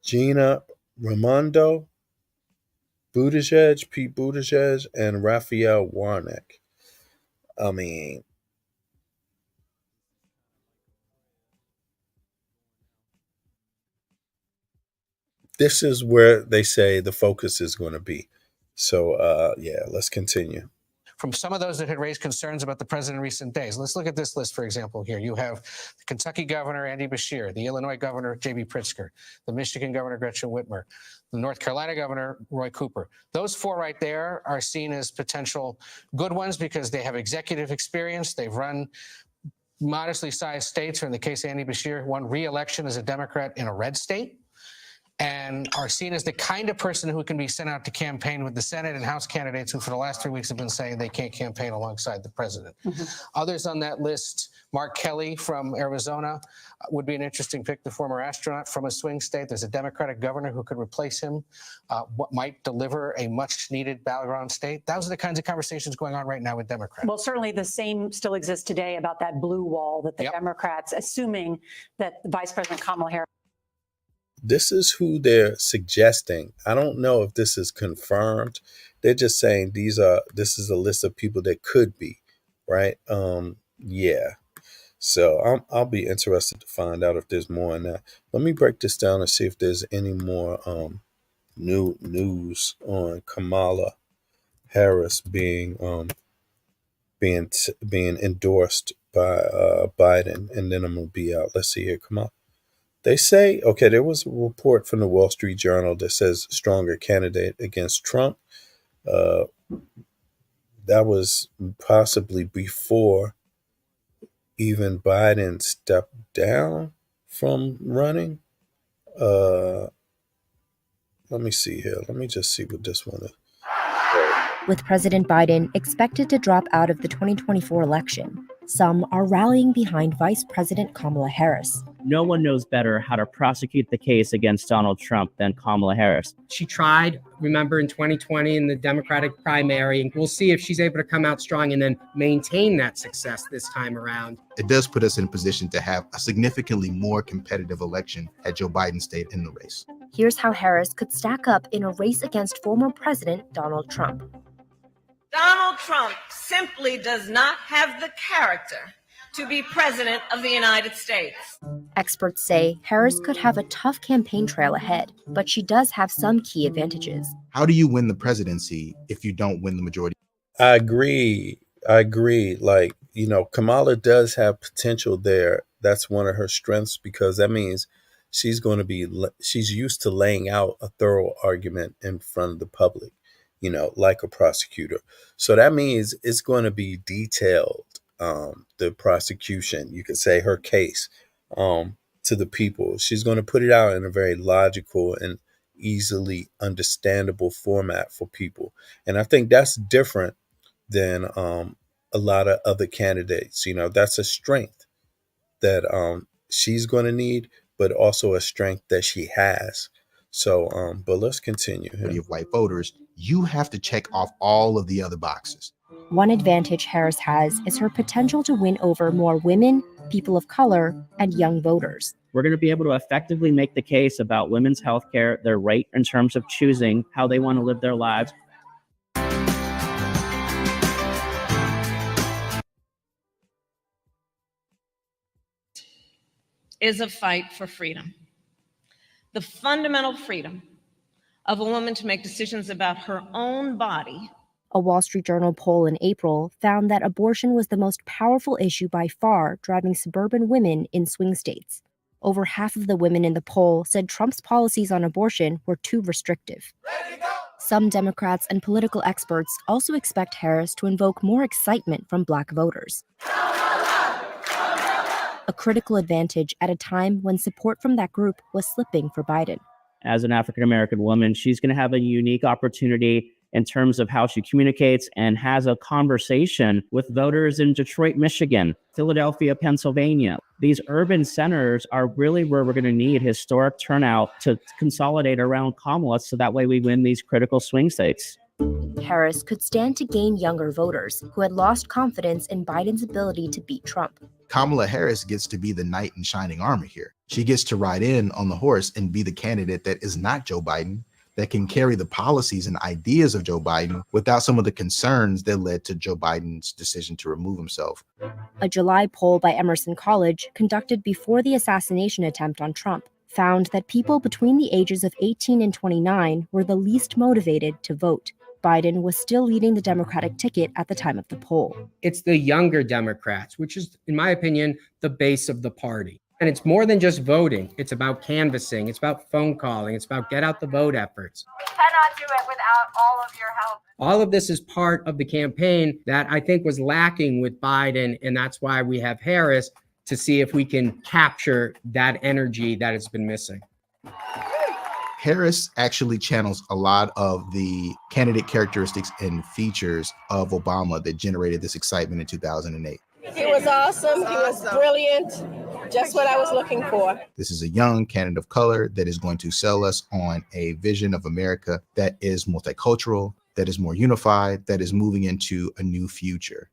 Gina Raimondo, Pete Buttigieg, and Raphael Warnock. I mean, this is where they say the focus is going to be. So, yeah, let's continue. From some of those that had raised concerns about the president in recent days. Let's look at this list, for example, here. You have the Kentucky governor, Andy Beshear, the Illinois governor, J.B. Pritzker, the Michigan governor, Gretchen Whitmer, the North Carolina governor, Roy Cooper. Those four right there are seen as potential good ones because they have executive experience. They've run modestly sized states, or in the case of Andy Beshear, won re-election as a Democrat in a red state, and are seen as the kind of person who can be sent out to campaign with the Senate and House candidates who for the last 3 weeks have been saying they can't campaign alongside the president. Others on that list, Mark Kelly from Arizona would be an interesting pick, the former astronaut from a swing state. There's a Democratic governor who could replace him, what might deliver a much needed battleground state. Those are the kinds of conversations going on right now with Democrats. Well, certainly the same still exists today about that blue wall that the Democrats, assuming that Vice President Kamala Harris. This is who they're suggesting. I don't know if this is confirmed. They're just saying this is a list of people that could be, right? Yeah. So I'll be interested to find out if there's more on that. Let me break this down and see if there's any more new news on Kamala Harris being endorsed by Biden, and then I'm gonna be out. Let's see here. Come on. They say, okay, there was a report from the Wall Street Journal that says stronger candidate against Trump. That was possibly before even Biden stepped down from running. Let me see here. Let me just see what this one is. With President Biden expected to drop out of the 2024 election, some are rallying behind Vice President Kamala Harris. No one knows better how to prosecute the case against Donald Trump than Kamala Harris. She tried, remember, in 2020 in the Democratic primary, and we'll see if she's able to come out strong and then maintain that success this time around. It does put us in a position to have a significantly more competitive election had Joe Biden stayed in the race. Here's how Harris could stack up in a race against former President Donald Trump. Donald Trump simply does not have the character to be president of the United States. Experts say Harris could have a tough campaign trail ahead, but she does have some key advantages. How do you win the presidency if you don't win the majority? I agree. Like, Kamala does have potential there. That's one of her strengths, because that means she's used to laying out a thorough argument in front of the public, like a prosecutor. So that means it's going to be detailed. The prosecution, you could say, her case to the people. She's going to put it out in a very logical and easily understandable format for people. And I think that's different than a lot of other candidates. That's a strength that she's going to need, but also a strength that she has. So, but let's continue here. Of white voters, you have to check off all of the other boxes. One advantage Harris has is her potential to win over more women, people of color, and young voters. We're going to be able to effectively make the case about women's health care, their right in terms of choosing how they want to live their lives. Is a fight for freedom. The fundamental freedom of a woman to make decisions about her own body. A Wall Street Journal poll in April found that abortion was the most powerful issue by far driving suburban women in swing states. Over half of the women in the poll said Trump's policies on abortion were too restrictive. Some Democrats and political experts also expect Harris to invoke more excitement from Black voters, a critical advantage at a time when support from that group was slipping for Biden. As an African American woman, she's going to have a unique opportunity in terms of how she communicates and has a conversation with voters in Detroit, Michigan, Philadelphia, Pennsylvania. These urban centers are really where we're going to need historic turnout to consolidate around Kamala, so that way we win these critical swing states. Harris could stand to gain younger voters who had lost confidence in Biden's ability to beat Trump. Kamala Harris gets to be the knight in shining armor here. She gets to ride in on the horse and be the candidate that is not Joe Biden, that can carry the policies and ideas of Joe Biden without some of the concerns that led to Joe Biden's decision to remove himself. A July poll by Emerson College, conducted before the assassination attempt on Trump, found that people between the ages of 18 and 29 were the least motivated to vote. Biden was still leading the Democratic ticket at the time of the poll. It's the younger Democrats, which is, in my opinion, the base of the party. And it's more than just voting. It's about canvassing. It's about phone calling. It's about get out the vote efforts. We cannot do it without all of your help. All of this is part of the campaign that I think was lacking with Biden, and that's why we have Harris to see if we can capture that energy that has been missing. Harris actually channels a lot of the candidate characteristics and features of Obama that generated this excitement in 2008. He was awesome. He was brilliant. Just what I was looking for. This is a young candidate of color that is going to sell us on a vision of America that is multicultural, that is more unified, that is moving into a new future.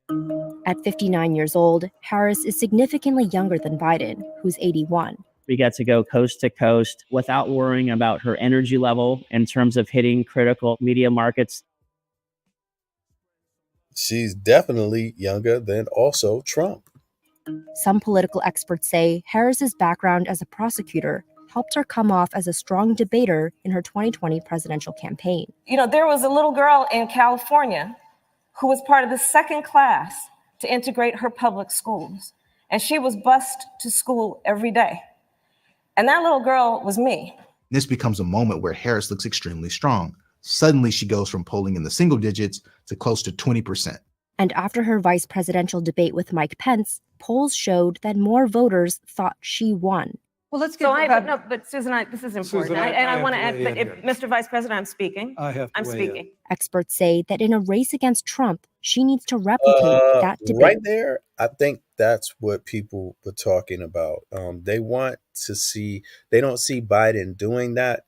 At 59 years old, Harris is significantly younger than Biden, who's 81. We get to go coast to coast without worrying about her energy level in terms of hitting critical media markets. She's definitely younger than also Trump. Some political experts say Harris's background as a prosecutor helped her come off as a strong debater in her 2020 presidential campaign. You know, there was a little girl in California who was part of the second class to integrate her public schools. And she was bused to school every day. And that little girl was me. This becomes a moment where Harris looks extremely strong. Suddenly, she goes from polling in the single digits to close to 20%. And after her vice presidential debate with Mike Pence, polls showed that more voters thought she won. Well, let's get no, but Susan, this is important. I want to add, but if, Mr. Vice President, I'm speaking. I'm speaking. Experts say that in a race against Trump, she needs to replicate that debate. Right there, I think that's what people were talking about. They want to see, they don't see Biden doing that.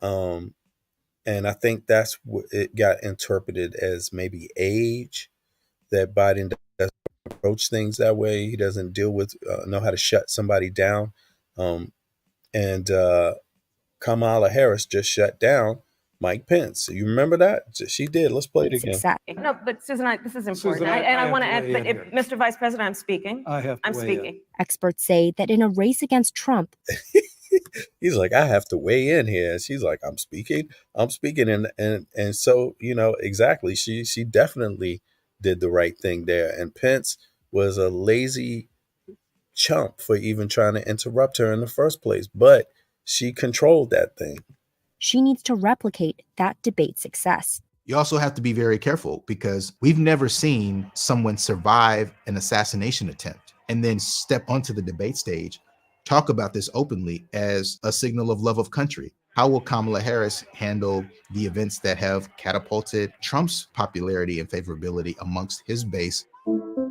And I think that's what it got interpreted as, maybe age, that Biden doesn't approach things that way. He doesn't deal with, know how to shut somebody down. And Kamala Harris just shut down Mike Pence. You remember that? She did. Let's play it again. No, but Susan, this is important. I want to add, but if, Mr. Vice President, I'm speaking. I'm speaking. Experts say that in a race against Trump, he's like, I have to weigh in here. And she's like, I'm speaking. And so, you know, exactly. She definitely did the right thing there. And Pence was a lazy chump for even trying to interrupt her in the first place. But she controlled that thing. She needs to replicate that debate success. You also have to be very careful, because we've never seen someone survive an assassination attempt and then step onto the debate stage, talk about this openly as a signal of love of country. How will Kamala Harris handle the events that have catapulted Trump's popularity and favorability amongst his base?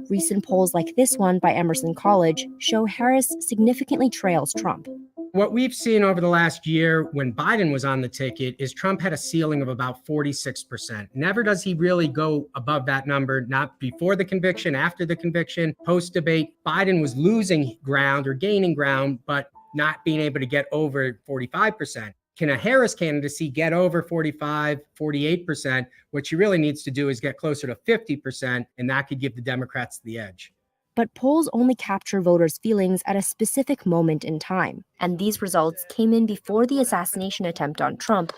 Recent polls like this one by Emerson College show Harris significantly trails Trump. What we've seen over the last year when Biden was on the ticket is Trump had a ceiling of about 46%. Never does he really go above that number, not before the conviction, after the conviction, post-debate. Biden was losing ground or gaining ground, but not being able to get over 45%. Can a Harris candidacy get over 45, 48%? What she really needs to do is get closer to 50%, and that could give the Democrats the edge. But polls only capture voters' feelings at a specific moment in time. And these results came in before the assassination attempt on Trump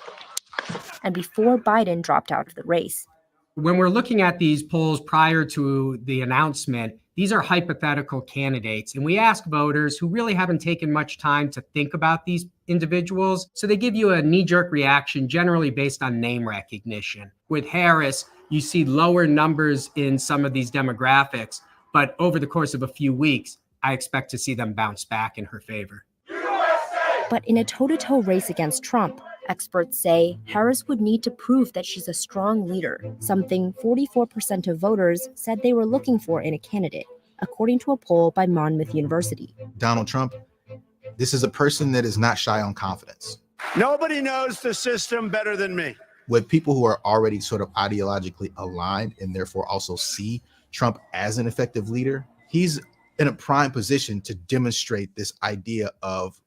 and before Biden dropped out of the race. When we're looking at these polls prior to the announcement, These are hypothetical candidates, and we ask voters who really haven't taken much time to think about these individuals. So they give you a knee-jerk reaction, generally based on name recognition. With Harris, you see lower numbers in some of these demographics, but over the course of a few weeks, I expect to see them bounce back in her favor. But in a toe-to-toe race against Trump, experts say Harris would need to prove that she's a strong leader, something 44% of voters said they were looking for in a candidate, according to a poll by Monmouth University. Donald Trump, this is a person that is not shy on confidence. Nobody knows the system better than me. With people who are already sort of ideologically aligned and therefore also see Trump as an effective leader, he's in a prime position to demonstrate this idea of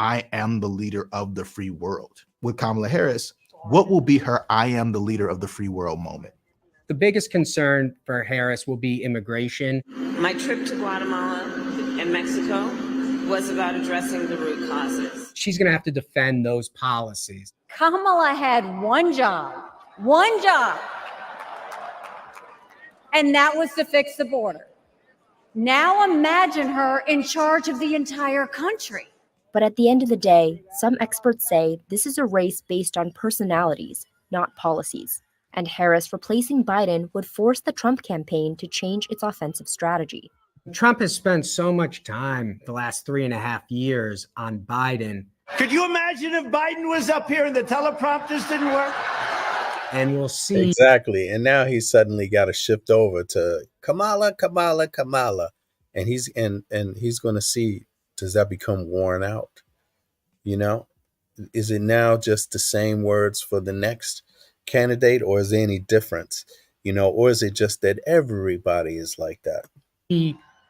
I am the leader of the free world. With Kamala Harris, what will be her I am the leader of the free world moment? The biggest concern for Harris will be immigration. My trip to Guatemala and Mexico was about addressing the root causes. She's going to have to defend those policies. Kamala had one job, and that was to fix the border. Now imagine her in charge of the entire country. But at the end of the day, some experts say this is a race based on personalities, not policies. And Harris replacing Biden would force the Trump campaign to change its offensive strategy. Trump has spent so much time the last 3.5 years on Biden. Could you imagine if Biden was up here and the teleprompters didn't work? And we'll see. Exactly. And now he's suddenly got to shift over to Kamala. And he's going to see, does that become worn out? You know, is it now just the same words for the next candidate, or is there any difference? You know, or is it just that everybody is like that?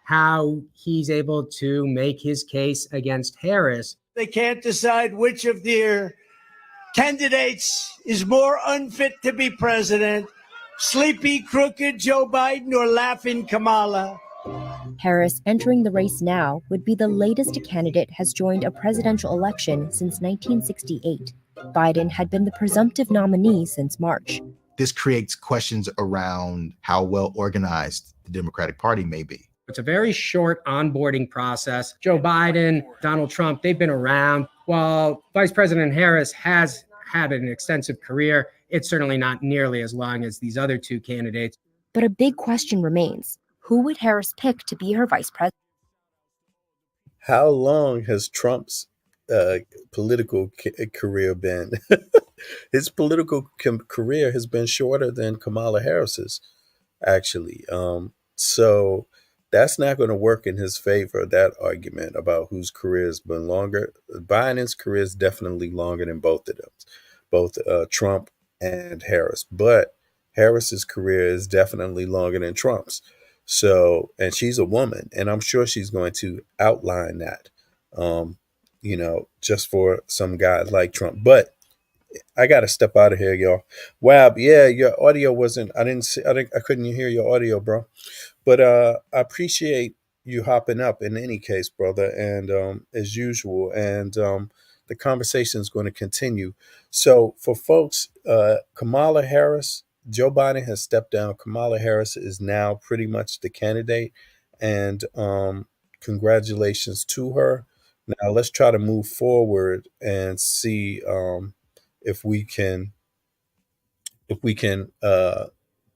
How he's able to make his case against Harris. They can't decide which of their candidates is more unfit to be president, sleepy, crooked Joe Biden or laughing Kamala. Harris entering the race now would be the latest a candidate has joined a presidential election since 1968. Biden had been the presumptive nominee since March. This creates questions around how well organized the Democratic Party may be. It's a very short onboarding process. Joe Biden, Donald Trump, they've been around. While Vice President Harris has had an extensive career, it's certainly not nearly as long as these other two candidates. But a big question remains. Who would Harris pick to be her vice president? How long has Trump's political career been? His political career has been shorter than Kamala Harris's, actually. So that's not going to work in his favor, that argument about whose career has been longer. Biden's career is definitely longer than both of them, both Trump and Harris. But Harris's career is definitely longer than Trump's. So, and she's a woman, and I'm sure she's going to outline that, you know, just for some guy like Trump. But I got to step out of here, y'all. Wow. Yeah, your audio wasn't, I couldn't hear your audio, bro. But I appreciate you hopping up in any case, brother. And as usual, and the conversation is going to continue. So for folks, Kamala Harris, Joe Biden has stepped down. Kamala Harris is now pretty much the candidate. And congratulations to her. Now let's try to move forward and see if we can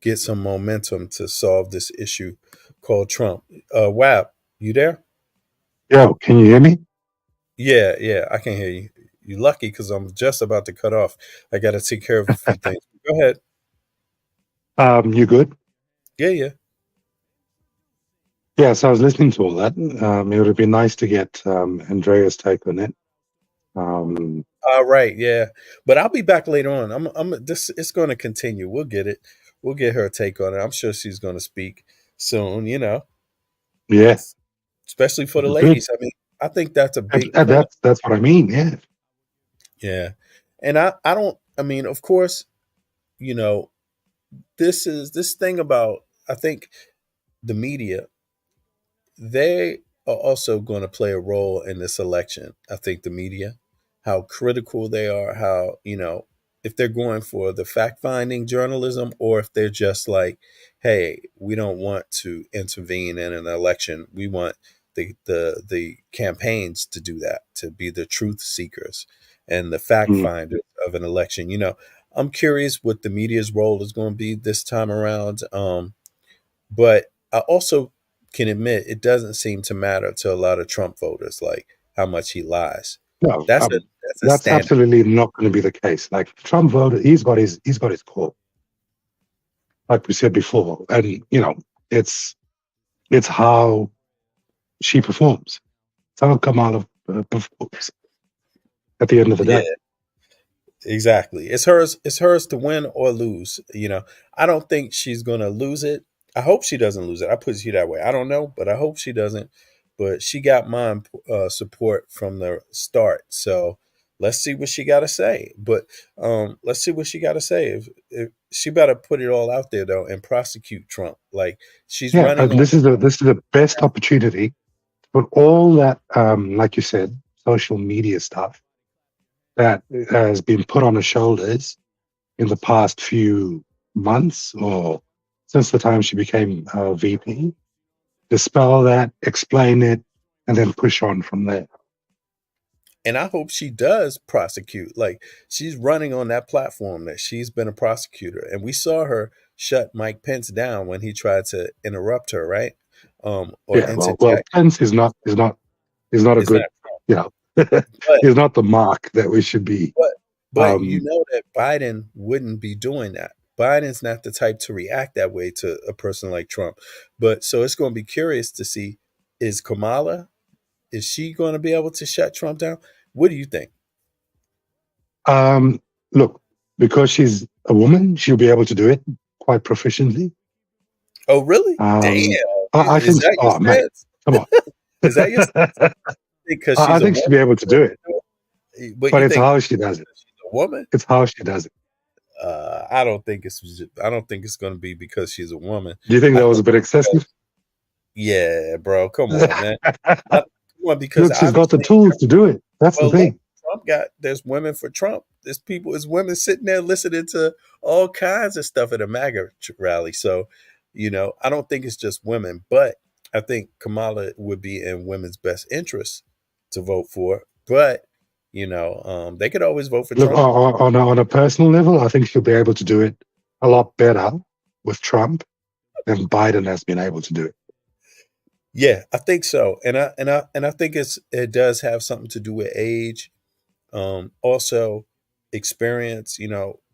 get some momentum to solve this issue called Trump. WAP, you there? Yeah, can you hear me? Yeah, I can hear you. You're lucky because I'm just about to cut off. I got to take care of a few things. Go ahead. You good? Yeah. Yeah, so I was listening to all that. It would have been nice to get Andrea's take on it. All right, yeah, but I'll be back later on. It's going to continue. We'll get it. We'll get her take on it. I'm sure she's going to speak soon. You know. Yes. Especially for the ladies. I mean, I think that's a big. That's what I mean. Yeah. Yeah, and I don't. I mean, of course, you know, this thing about. I think the media. They are also going to play a role in this election. I think the media, how critical they are, how, you know, if they're going for the fact-finding journalism, or if they're just like, hey, we don't want to intervene in an election. We want the campaigns to do that, to be the truth seekers and the fact finders of an election. I'm curious what the media's role is going to be this time around. But I also can admit it doesn't seem to matter to a lot of Trump voters, like how much he lies. No, That's a that's standard. absolutely not going to be the case. Like Trump voter, he's got his core, like we said before, and it's how she performs. It's how Kamala performs at the end of the Yeah, day. exactly. It's hers to win or lose. I don't think she's gonna lose it. I hope she doesn't lose it. I put it that way. I don't know, but I hope she doesn't. But she got my support from the start. So let's see what she got to say. But let's see what she got to say. If she better put it all out there though and prosecute Trump. Like she's Yeah, running on. this is the best opportunity to put all that, like you said, social media stuff that has been put on her shoulders in the past few months or since the time she became VP. Dispel that, explain it, and then push on from there. And I hope she does prosecute. Like she's running on that platform that she's been a prosecutor. And we saw her shut Mike Pence down when he tried to interrupt her, right? Or Yeah, well, interject. Pence is not a It's good, not, but is not the mark that we should be. but you know that Biden wouldn't be doing that. Biden's not the type to react that way to a person like Trump. But so it's going to be curious to see, is Kamala, is she going to be able to shut Trump down? What do you think? Look, because she's a woman, she'll be able to do it quite proficiently. Oh, really? Damn. I Is think. that your Oh man, stance? come on. Is that your stance? Because I she's a think she'll be woman? able to do it, But but you it's think how she does it. she's a woman? It's how she does it. I don't think it's going to be because she's a woman. Do you think I that was a think bit excessive? yeah, bro. Come on, man. Come on, because Look, she's got the obviously, tools to do it. That's the well, look, thing. there's women for Trump. There's women sitting there listening to all kinds of stuff at a MAGA rally. So, I don't think it's just women, but I think Kamala would be in women's best interest to vote for. But, they could always vote for Look, Trump. on a personal level, I think she'll be able to do it a lot better with Trump than Biden has been able to do it. Yeah, I think so. And I think it does have something to do with age. Also experience.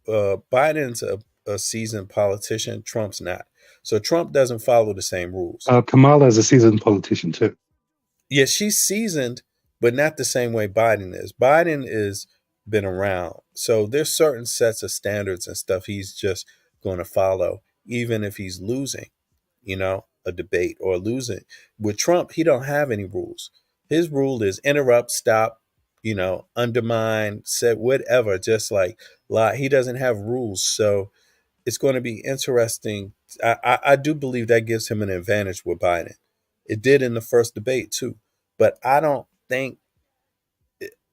Biden's a seasoned politician. Trump's not. So Trump doesn't follow the same rules. Kamala is a seasoned politician too. Yeah, she's seasoned, but not the same way Biden is. Biden is been around. So there's certain sets of standards and stuff he's just going to follow, even if he's losing, a debate or losing. With Trump, he don't have any rules. His rule is interrupt, stop, undermine, say whatever, just like lie. He doesn't have rules. So it's going to be interesting. I do believe that gives him an advantage with Biden. It did in the first debate too, but I don't think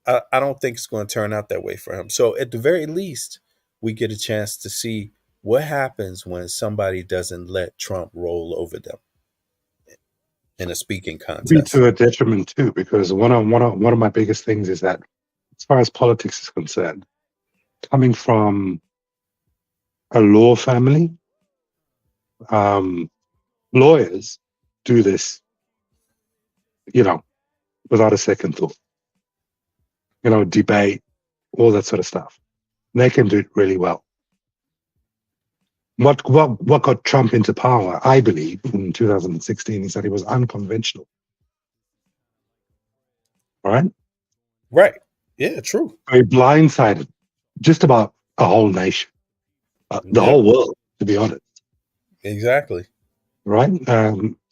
it's going to turn out that way for him. So at the very least, we get a chance to see what happens when somebody doesn't let Trump roll over them in a speaking Be contest. to a detriment too, because one of my biggest things is that, as far as politics is concerned, coming from a law family, lawyers do this, without a second thought. Debate, all that sort of stuff. They can do it really well. What got Trump into power, I believe, in 2016 is that he was unconventional. All right? Right. Yeah, true. He blindsided just about a whole nation, the whole world, to be honest. Exactly. Right?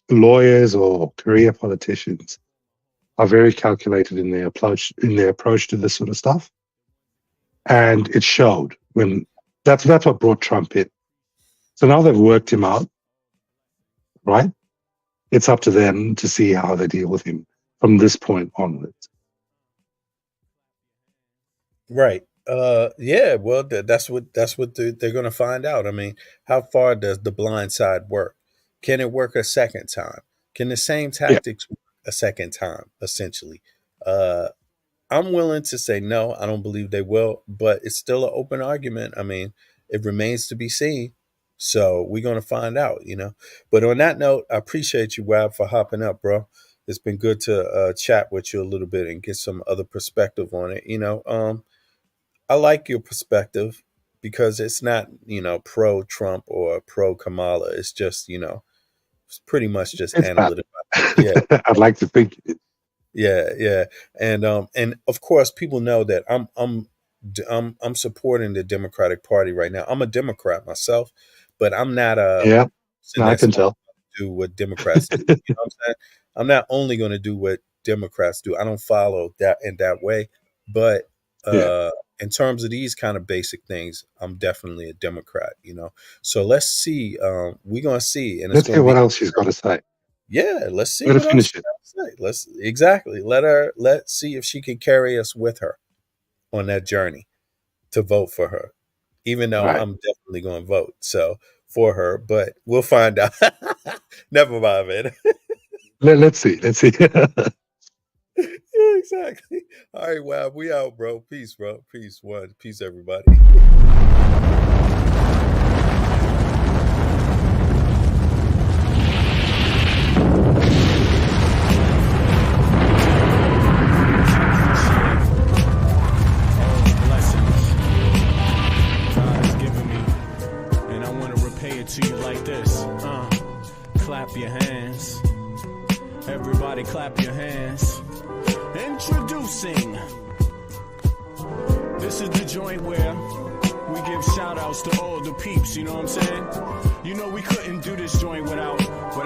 Lawyers or career politicians are very calculated in their approach to this sort of stuff, and it showed when that's what brought Trump in. So now they've worked him out, right? It's up to them to see how they deal with him from this point onwards. Right. Yeah, well, that's what they're going to find out. I mean, how far does the blind side work? Can it work a second time? Can the same Yeah. tactics work a second time? Essentially, uh, I'm willing to say no. I don't believe they will, but it's still an open argument. I mean, it remains to be seen. So we're going to find out. But on that note, I appreciate you, Wab, for hopping up, bro. It's been good to chat with you a little bit and get some other perspective on it. I like your perspective because it's not, pro Trump or pro Kamala. It's just, it's pretty much just It's bad. analytical. Yeah. I'd like to think it. Yeah, yeah, and of course, people know that I'm supporting the Democratic Party right now. I'm a Democrat myself, but I'm not a Yeah. person No, I that's can only tell. do what Democrats do. You know what I'm saying? I'm not only going to do what Democrats do. I don't follow that in that way, but Yeah. in terms of these kind of basic things, I'm definitely a Democrat. So let's see. We're gonna see, and it's Let's going hear to be. what else she's got to say. Yeah, let's see Let her what else finish she it. got to say. Let's see if she can carry us with her on that journey to vote for her. Even though Right. I'm definitely going to vote for her, but we'll find out. Never mind, man. Let's see. Let's see. Yeah, exactly. All right, wow, we out, bro. Peace, bro. Peace, one. Peace, everybody. To you like this, clap your hands, everybody clap your hands. Introducing, this is the joint where we give shout outs to all the peeps, you know what I'm saying? We couldn't do this joint without